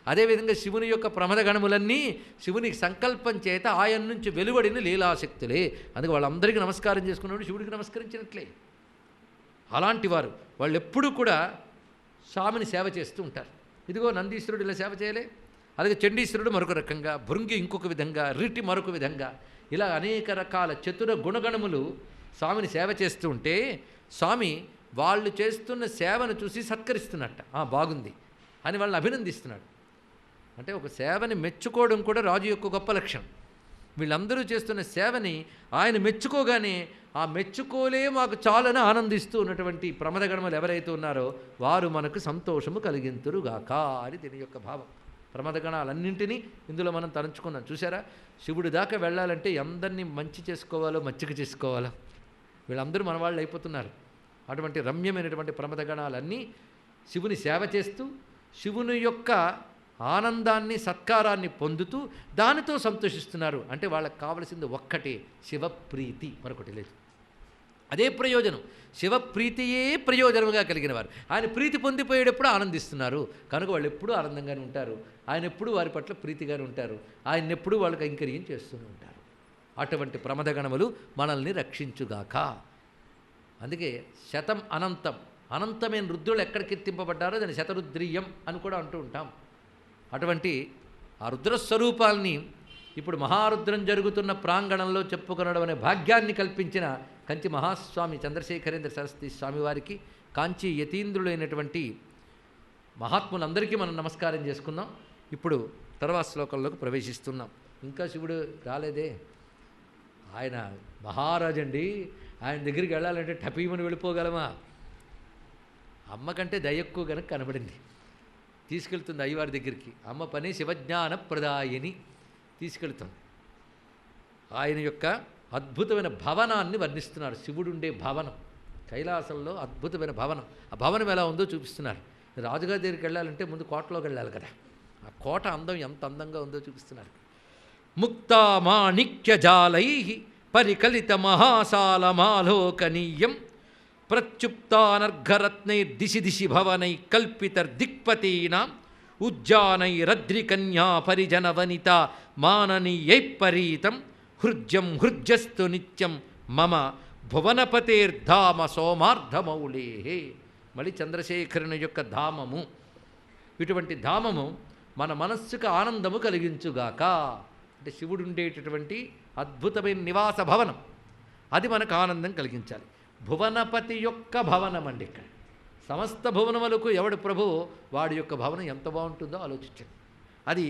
అదేవిధంగా శివుని యొక్క ప్రమదగణములన్నీ శివునికి సంకల్పం చేత ఆయన నుంచి వెలువడిన లీలాశక్తులే. అందుకే వాళ్ళందరికీ నమస్కారం చేసుకున్నప్పుడు శివుడికి నమస్కరించినట్లే. అలాంటి వారు వాళ్ళు ఎప్పుడూ కూడా స్వామిని సేవ చేస్తూ ఉంటారు. ఇదిగో నందీశ్వరుడు ఇలా సేవ చేయలే, అలాగే చండీశ్వరుడు మరొక రకంగా, భృంగి ఇంకొక విధంగా, రిటి మరొక విధంగా, ఇలా అనేక రకాల చతుర గుణగణములు స్వామిని సేవ చేస్తూ ఉంటే స్వామి వాళ్ళు చేస్తున్న సేవను చూసి సత్కరిస్తున్నట్ట. బాగుంది అని వాళ్ళని అభినందిస్తున్నాడు. అంటే ఒక సేవని మెచ్చుకోవడం కూడా రాజు యొక్క గొప్ప లక్షణం. వీళ్ళందరూ చేస్తున్న సేవని ఆయన మెచ్చుకోగానే ఆ మెచ్చుకోలే మాకు చాలని ఆనందిస్తూ ఉన్నటువంటి ప్రమదగణములు ఎవరైతే ఉన్నారో వారు మనకు సంతోషము కలిగింతురుగాక అని దీని యొక్క భావం. ప్రమదగణాలన్నింటినీ ఇందులో మనం తలంచుకున్నాం. చూసారా, శివుడి దాకా వెళ్ళాలంటే అందరినీ మంచి చేసుకోవాలో మచ్చిక చేసుకోవాలో, వీళ్ళందరూ మన వాళ్ళు అయిపోతున్నారు. అటువంటి రమ్యమైనటువంటి ప్రమదగణాలన్నీ శివుని సేవ చేస్తూ శివుని యొక్క ఆనందాన్ని, సత్కారాన్ని పొందుతూ దానితో సంతోషిస్తున్నారు. అంటే వాళ్ళకి కావలసింది ఒక్కటే, శివప్రీతి, మరొకటి లేదు. అదే ప్రయోజనం. శివప్రీతియే ప్రయోజనముగా కలిగిన వారు. ఆయన ప్రీతి పొందిపోయేటప్పుడు ఆనందిస్తున్నారు కనుక వాళ్ళు ఎప్పుడూ ఆనందంగానే ఉంటారు. ఆయన ఎప్పుడూ వారి పట్ల ప్రీతిగానే ఉంటారు. ఆయన ఎప్పుడూ వాళ్ళకి కైంకర్యం చేస్తూనే ఉంటారు. అటువంటి ప్రమదగణములు మనల్ని రక్షించుగాక. అందుకే శతం అనంతం, అనంతమైన రుద్రులు ఎక్కడ కీర్తింపబడ్డారో దాన్ని శతరుద్రీయం అని కూడా అంటూ ఉంటాం. అటువంటి ఆ రుద్రస్వరూపాల్ని ఇప్పుడు మహారుద్రం జరుగుతున్న ప్రాంగణంలో చెప్పుకొనడం అనే భాగ్యాన్ని కల్పించిన కంచి మహాస్వామి చంద్రశేఖరేంద్ర సరస్వతి స్వామివారికి, కాంచీ యతీంద్రులైనటువంటి మహాత్ములందరికీ మనం నమస్కారం చేసుకుందాం. ఇప్పుడు తర్వాత శ్లోకంలోకి ప్రవేశిస్తున్నాం. ఇంకా శివుడు రాలేదే. ఆయన మహారాజండి. ఆయన దగ్గరికి వెళ్ళాలంటే టపీమని వెళ్ళిపోగలమా? అమ్మ కంటే దయ ఎక్కువ కనుక కనబడింది. తీసుకెళ్తుంది అయ్యవారి దగ్గరికి. అమ్మ పని శివజ్ఞాన ప్రదాయిని తీసుకెళ్తుంది. ఆయన యొక్క అద్భుతమైన భవనాన్ని వర్ణిస్తున్నారు. శివుడుండే భవనం కైలాసంలో అద్భుతమైన భవనం. ఆ భవనం ఎలా ఉందో చూపిస్తున్నారు. రాజుగారి దగ్గరికి వెళ్ళాలంటే ముందు కోటలోకి వెళ్ళాలి కదా. ఆ కోట అందం ఎంత అందంగా ఉందో చూపిస్తున్నారు. ముక్తామాణిక్యజాలై పరికలిత మహాసాలమాలోకనీయం ప్రత్యుప్తానర్ఘరత్నై దిశి దిశి భవనై కల్పితర్దిక్పతీనాం ఉజ్జానైరద్రికన్యా పరిజన వనిత మాననీయై పరీతం హృజ్యం హృజ్యస్తు నిత్యం మమ భువనపతేర్ధామ సోమార్ధమౌళే. మళ్ళీ చంద్రశేఖరుని యొక్క ధామము. ఇటువంటి ధామము మన మనస్సుకు ఆనందము కలిగించుగాక. అంటే శివుడు ఉండేటటువంటి అద్భుతమైన నివాస భవనం, అది మనకు ఆనందం కలిగించాలి. భువనపతి యొక్క భవనం అండి. ఇక్కడ సమస్త భువనములకు ఎవడు ప్రభువు వాడి యొక్క భవనం ఎంత బాగుంటుందో ఆలోచించండి. అది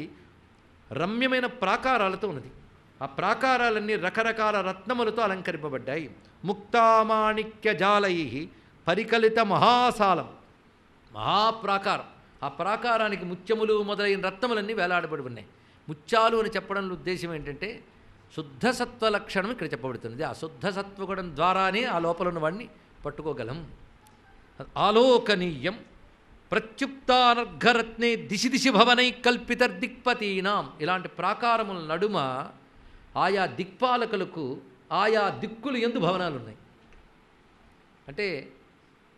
రమ్యమైన ప్రాకారాలతో ఉన్నది. ఆ ప్రాకారాలన్నీ రకరకాల రత్నములతో అలంకరింపబడ్డాయి. ముక్తామాణిక్య జాలై పరికలిత మహాసాలం, మహాప్రాకారం. ఆ ప్రాకారానికి ముత్యములు మొదలైన రత్నములన్నీ వేలాడబడి ఉన్నాయి. ముత్యాలు అని చెప్పడంలో ఉద్దేశం ఏంటంటే శుద్ధ సత్వ లక్షణం ఇక్కడ చెప్పబడుతున్నది. ఆ శుద్ధ సత్వగుణం ద్వారానే ఆ లోపల ఉన్న వాడిని పట్టుకోగలం. ఆలోకనీయం ప్రత్యుప్తానర్ఘరత్నే దిశి దిశి భవనై కల్పితర్దిక్పతీనాం. ఇలాంటి ప్రాకారముల నడుమ ఆయా దిక్పాలకులకు ఆయా దిక్కులు యందు భవనాలు ఉన్నాయి. అంటే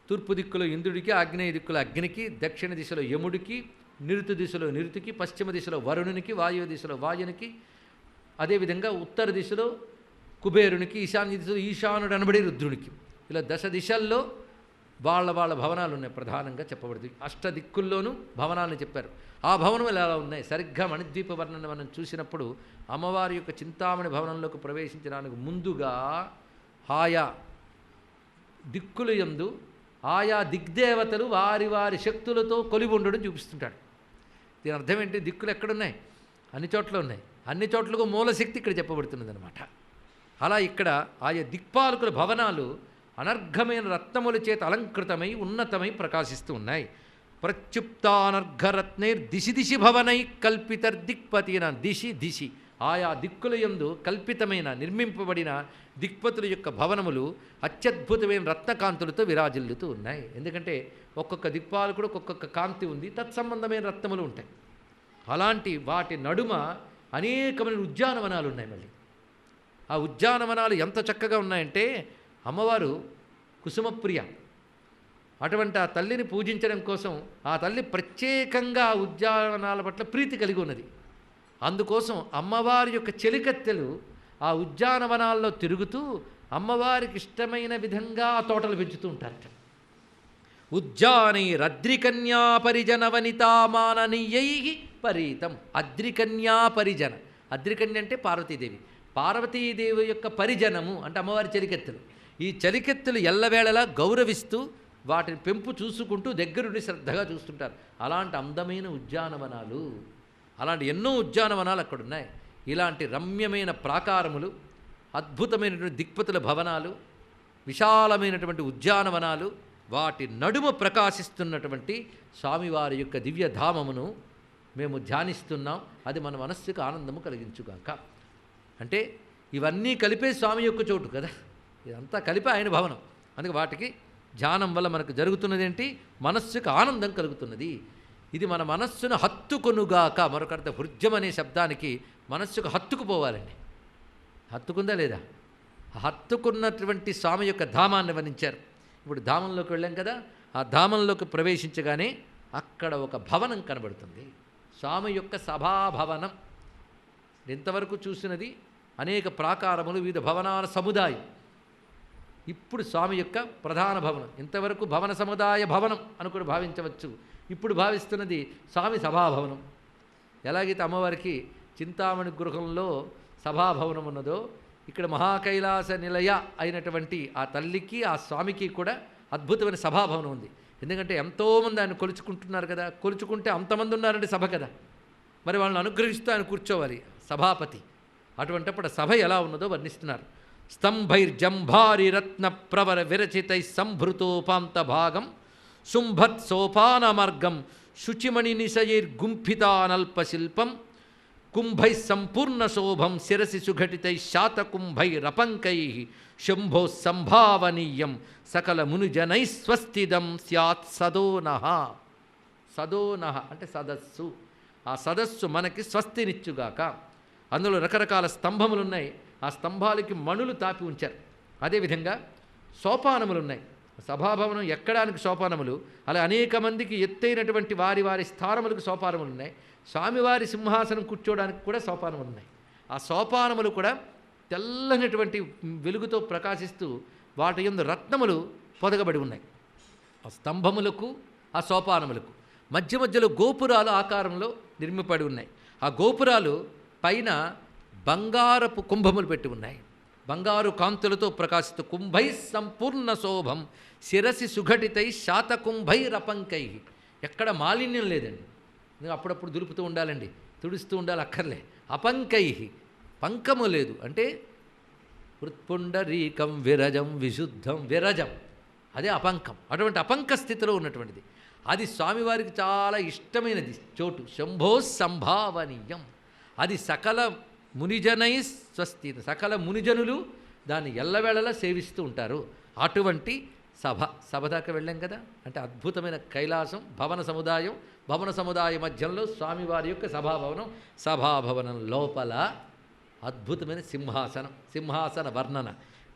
తూర్పు దిక్కులో ఇంద్రుడికి, ఆగ్నేయ దిక్కులో అగ్నికి, దక్షిణ దిశలో యముడికి, నిరుతు దిశలో నిరుతికి, పశ్చిమ దిశలో వరుణునికి, వాయువ్య దిశలో వాయునికి, అదేవిధంగా ఉత్తర దిశలో కుబేరునికి, ఈశాన్య దిశలో ఈశానుడు అనబడే రుద్రునికి. ఇలా దశ దిశల్లో వాళ్ళ భవనాలు ఉన్నాయి. ప్రధానంగా చెప్పబడుతుంది. అష్టదిక్కుల్లోనూ భవనాలను చెప్పారు. ఆ భవనములు ఎలా ఉన్నాయి? సరిగ్గా మణిద్వీప వర్ణన మనం చూసినప్పుడు అమ్మవారి యొక్క చింతామణి భవనంలోకి ప్రవేశించడానికి ముందుగా ఆయా దిక్కుల యందు ఆయా దిగ్దేవతలు వారి వారి శక్తులతో కొలివి ఉండడం చూపిస్తుంటాడు. దీని అర్థం ఏంటి? దిక్కులు ఎక్కడున్నాయి? అన్ని చోట్ల ఉన్నాయి. అన్ని చోట్లకు మూలశక్తి ఇక్కడ చెప్పబడుతున్నది అనమాట. అలా ఇక్కడ ఆయా దిక్పాలకుల భవనాలు అనర్ఘమైన రత్నముల చేత అలంకృతమై ఉన్నతమై ప్రకాశిస్తూ ఉన్నాయి. ప్రత్యుప్తానర్ఘరత్నైర్ దిశి దిశి భవనై కల్పితర్దిక్పతిన దిశి దిశి ఆయా దిక్కుల యందు కల్పితమైన నిర్మింపబడిన దిక్పతుల యొక్క భవనములు అత్యద్భుతమైన రత్నకాంతులతో విరాజిల్లుతూ ఉన్నాయి. ఎందుకంటే ఒక్కొక్క దిక్పాలకుడు ఒక్కొక్క కాంతి ఉంది, తత్సంబంధమైన రత్నములు ఉంటాయి. అలాంటి వాటి నడుమ అనేకమైన ఉద్యానవనాలు ఉన్నాయి. మళ్ళీ ఆ ఉద్యానవనాలు ఎంత చక్కగా ఉన్నాయంటే అమ్మవారు కుసుమప్రియ. అటువంటి ఆ తల్లిని పూజించడం కోసం ఆ తల్లి ప్రత్యేకంగా ఆ ఉద్యానవనాల పట్ల ప్రీతి కలిగి ఉన్నది. అందుకోసం అమ్మవారి యొక్క చెలికత్తెలు ఆ ఉద్యానవనాల్లో తిరుగుతూ అమ్మవారికి ఇష్టమైన విధంగా ఆ తోటలు పెంచుతూ ఉంటారట. ఉజ్జానైరద్రికన్యా పరిజన వనితామాననీయై పరీతం. అద్రికన్యా పరిజన, అద్రికన్య అంటే పార్వతీదేవి. పార్వతీదేవి యొక్క పరిజనము అంటే అమ్మవారి చలికెత్తులు. ఈ చలికెత్తులు ఎల్లవేళలా గౌరవిస్తూ వాటిని పెంపు చూసుకుంటూ దగ్గరుండి శ్రద్ధగా చూస్తుంటారు. అలాంటి అందమైన ఉద్యానవనాలు, అలాంటి ఎన్నో ఉద్యానవనాలు అక్కడున్నాయి. ఇలాంటి రమ్యమైన ప్రాకారములు, అద్భుతమైనటువంటి దిక్పతుల భవనాలు, విశాలమైనటువంటి ఉద్యానవనాలు, వాటి నడుమ ప్రకాశిస్తున్నటువంటి స్వామివారి యొక్క దివ్యధామమును మేము ధ్యానిస్తున్నాం. అది మన మనస్సుకు ఆనందము కలిగించుగాక. అంటే ఇవన్నీ కలిపే స్వామి యొక్క చోటు కదా, ఇదంతా కలిపే ఆయన భవనం. అందుకే వాటికి ధ్యానం వల్ల మనకు జరుగుతున్నది ఏంటి? మనస్సుకు ఆనందం కలుగుతున్నది. ఇది మన మనస్సును హత్తుకొనుగాక. మరొకర్థం హృద్యం అనే శబ్దానికి మనస్సుకు హత్తుకుపోవాలండి. హత్తుకుందా లేదా? హత్తుకున్నటువంటి స్వామి యొక్క ధామాన్ని వర్ణించారు. ఇప్పుడు ధామంలోకి వెళ్ళాం కదా, ఆ ధామంలోకి ప్రవేశించగానే అక్కడ ఒక భవనం కనబడుతుంది, స్వామి యొక్క సభాభవనం. ఇంతవరకు చూసినది అనేక ప్రాకారములు, వివిధ భవనాల సముదాయం. ఇప్పుడు స్వామి యొక్క ప్రధాన భవనం. ఇంతవరకు భవన సముదాయ భవనం అనుకుని భావించవచ్చు. ఇప్పుడు భావిస్తున్నది స్వామి సభాభవనం. ఎలాగైతే అమ్మవారికి చింతామణి గృహంలో సభాభవనం ఉన్నదో, ఇక్కడ మహాకైలాస నిలయ అయినటువంటి ఆ తల్లికి ఆ స్వామికి కూడా అద్భుతమైన సభాభవనం ఉంది. ఎందుకంటే ఎంతోమంది ఆయన కొలుచుకుంటున్నారు కదా, కొలుచుకుంటే అంతమంది ఉన్నారంటే సభ కదా, మరి వాళ్ళని అనుగ్రహిస్తూ ఆయన కూర్చోవాలి సభాపతి. అటువంటిప్పుడు సభ ఎలా ఉన్నదో వర్ణిస్తున్నారు. స్తంభైర్జంభారి రత్న ప్రవర విరచితై సంభృతోపాంత భాగం శుంభత్ సోపాన మార్గం శుచిమణి నిశయైర్గుంఫితానల్పశిల్పం కుంభై సంపూర్ణ శోభం శిరసి సుఘటితై శాతకుంభైరపంకై శంభో సంభావనీయం సకల మునిజనై స్వస్తిదం స్యాత్ సదోనః. సదోనః అంటే సదస్సు. ఆ సదస్సు మనకి స్వస్తినిచ్చుగాక. అందులో రకరకాల స్తంభములు ఉన్నాయి, ఆ స్తంభాలకి మణులు తాపి ఉంచారు. అదేవిధంగా సోపానములు ఉన్నాయి. సభాభవనం ఎక్కడానికి సోపానములు, అలా అనేక మందికి ఎత్తైనటువంటి వారి వారి స్థానములకు సోపానములు ఉన్నాయి. స్వామివారి సింహాసనం కూర్చోవడానికి కూడా సోపానములు ఉన్నాయి. ఆ సోపానములు కూడా తెల్లనటువంటి వెలుగుతో ప్రకాశిస్తూ వాటి యందు రత్నములు పొదగబడి ఉన్నాయి. ఆ స్తంభములకు ఆ సోపానములకు మధ్య మధ్యలో గోపురాలు ఆకారంలో నిర్మిపడి ఉన్నాయి. ఆ గోపురాలు పైన బంగారపు కుంభములు పెట్టి ఉన్నాయి. బంగారు కాంతులతో ప్రకాశిస్తూ కుంభై సంపూర్ణ శోభం శిరసి సుఘటితై శాతకుంభైరపంకై. ఎక్కడ మాలిన్యం లేదండి, అప్పుడప్పుడు దులుపుతూ ఉండాలండి, తుడుస్తూ ఉండాలి, అక్కర్లే. అపంకై పంకము లేదు అంటే హృత్పుండరీకం విరజం విశుద్ధం. విరజం అదే అపంకం. అటువంటి అపంక స్థితిలో ఉన్నటువంటిది అది స్వామివారికి చాలా ఇష్టమైనది చోటు. శంభో సంభావనీయం. అది సకల మునిజనై స్వస్తి. సకల మునిజనులు దాన్ని ఎల్లవేళలా సేవిస్తూ ఉంటారు. అటువంటి సభ దాకా వెళ్ళాం కదా, అంటే అద్భుతమైన కైలాసం భవన సముదాయం. భవన సముదాయ మధ్యంలో స్వామివారి యొక్క సభాభవనం. సభాభవనం లోపల అద్భుతమైన సింహాసనం. సింహాసన వర్ణన.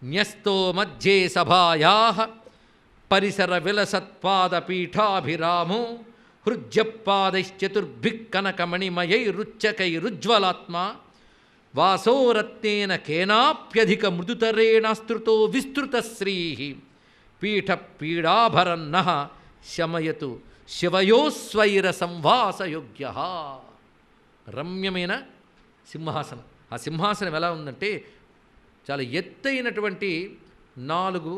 న్యస్తో మధ్యే సభాయా పరిసర విలసత్పాదపీఠాభిరామో హృజ్యపాదైశ్చతుర్భిః కనకమణిమయైరుచ్చకైరుజ్వలాత్మా వాసోరత్నేన కేనాప్యధిక మృదుతరేణాస్తృతో విస్తృతశ్రీ పీఠపీడాభరన్నః శమయతు శివయోస్వైర సంవాసయోగ్య. రమ్యమైన సింహాసనం. ఆ సింహాసనం ఎలా ఉందంటే చాలా ఎత్తైనటువంటి 4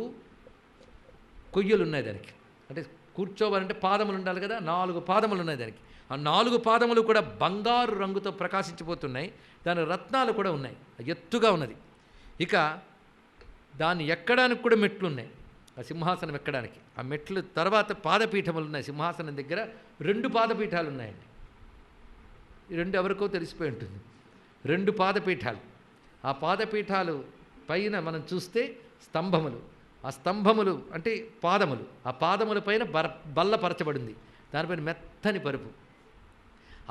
కొయ్యలు ఉన్నాయి దానికి. అంటే కూర్చోవాలంటే పాదములు ఉండాలి కదా, 4 పాదములు ఉన్నాయి దానికి. ఆ 4 పాదములు కూడా బంగారు రంగుతో ప్రకాశించిపోతున్నాయి. దాని రత్నాలు కూడా ఉన్నాయి, ఎత్తుగా ఉన్నది. ఇక దాన్ని ఎక్కడానికి కూడా మెట్లు ఉన్నాయి. ఆ సింహాసనం ఎక్కడానికి ఆ మెట్లు తర్వాత పాదపీఠములు ఉన్నాయి. సింహాసనం దగ్గర 2 పాదపీఠాలు ఉన్నాయండి. ఈ 2 ఎవరికో తెలిసిపోయి ఉంటుంది. 2 పాదపీఠాలు. ఆ పాదపీఠాలు పైన మనం చూస్తే స్తంభములు. ఆ స్తంభములు అంటే పాదములు. ఆ పాదముల పైన బల్లపరచబడింది. దానిపైన మెత్తని పరుపు.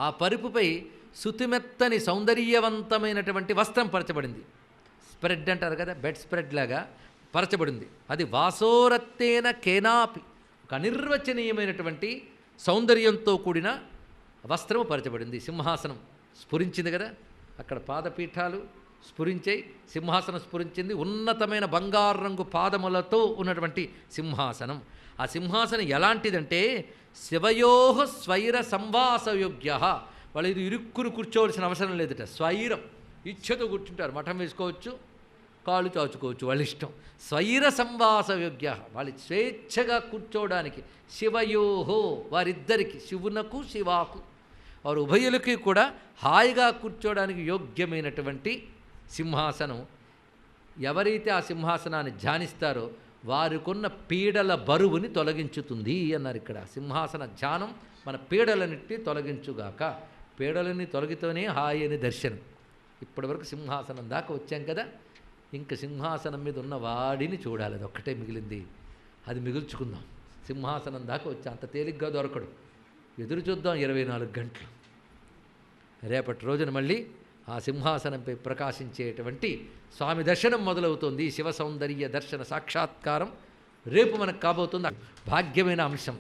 ఆ పరుపుపై సుతిమెత్తని సౌందర్యవంతమైనటువంటి వస్త్రం పరచబడింది. స్ప్రెడ్ అంటారు కదా, బెడ్ స్ప్రెడ్ లాగా పరచబడింది. అది వాసోరత్తేన కేనాపి, ఒక అనిర్వచనీయమైనటువంటి సౌందర్యంతో కూడిన వస్త్రము పరచబడింది. సింహాసనం స్ఫురించింది కదా, అక్కడ పాదపీఠాలు స్ఫురించాయి, సింహాసనం స్ఫురించింది. ఉన్నతమైన బంగారు రంగు పాదములతో ఉన్నటువంటి సింహాసనం. ఆ సింహాసనం ఎలాంటిదంటే శివయోహ స్వైర సంవాసయోగ్య. వాళ్ళు ఇది ఇరుక్కును కూర్చోవలసిన అవసరం లేదట. స్వైరం ఇచ్ఛతో కూర్చుంటారు. మఠం వేసుకోవచ్చు, కాళ్ళు చాచుకోవచ్చు, వాళ్ళ ఇష్టం. స్వైర సంవాసయోగ్య, వాళ్ళు స్వేచ్ఛగా కూర్చోవడానికి. శివయోహో వారిద్దరికి, శివునకు శివాకు, వారు ఉభయులకి కూడా హాయిగా కూర్చోవడానికి యోగ్యమైనటువంటి సింహాసనం. ఎవరైతే ఆ సింహాసనాన్ని ధ్యానిస్తారో వారికున్న పీడల బరువుని తొలగించుతుంది అన్నారు ఇక్కడ. సింహాసన ధ్యానం మన పీడలన్నింటినీ తొలగించుగాక. పీడలని తొలగితోనే హాయి అని దర్శనం. ఇప్పటివరకు సింహాసనం దాకా వచ్చాం కదా, ఇంకా సింహాసనం మీద ఉన్న వాడిని చూడాలి. అది ఒక్కటే మిగిలింది, అది మిగుల్చుకుందాం. సింహాసనం దాకా వచ్చా, అంత తేలిగ్గా దొరకడు. ఎదురు చూద్దాం 24 గంటలు. రేపటి రోజున మళ్ళీ ఆ సింహాసనంపై ప్రకాశించేటువంటి స్వామి దర్శనం మొదలవుతుంది. శివ సౌందర్య దర్శన సాక్షాత్కారం రేపు మనకు కాబోతుంది. భాగ్యమైన అంశం.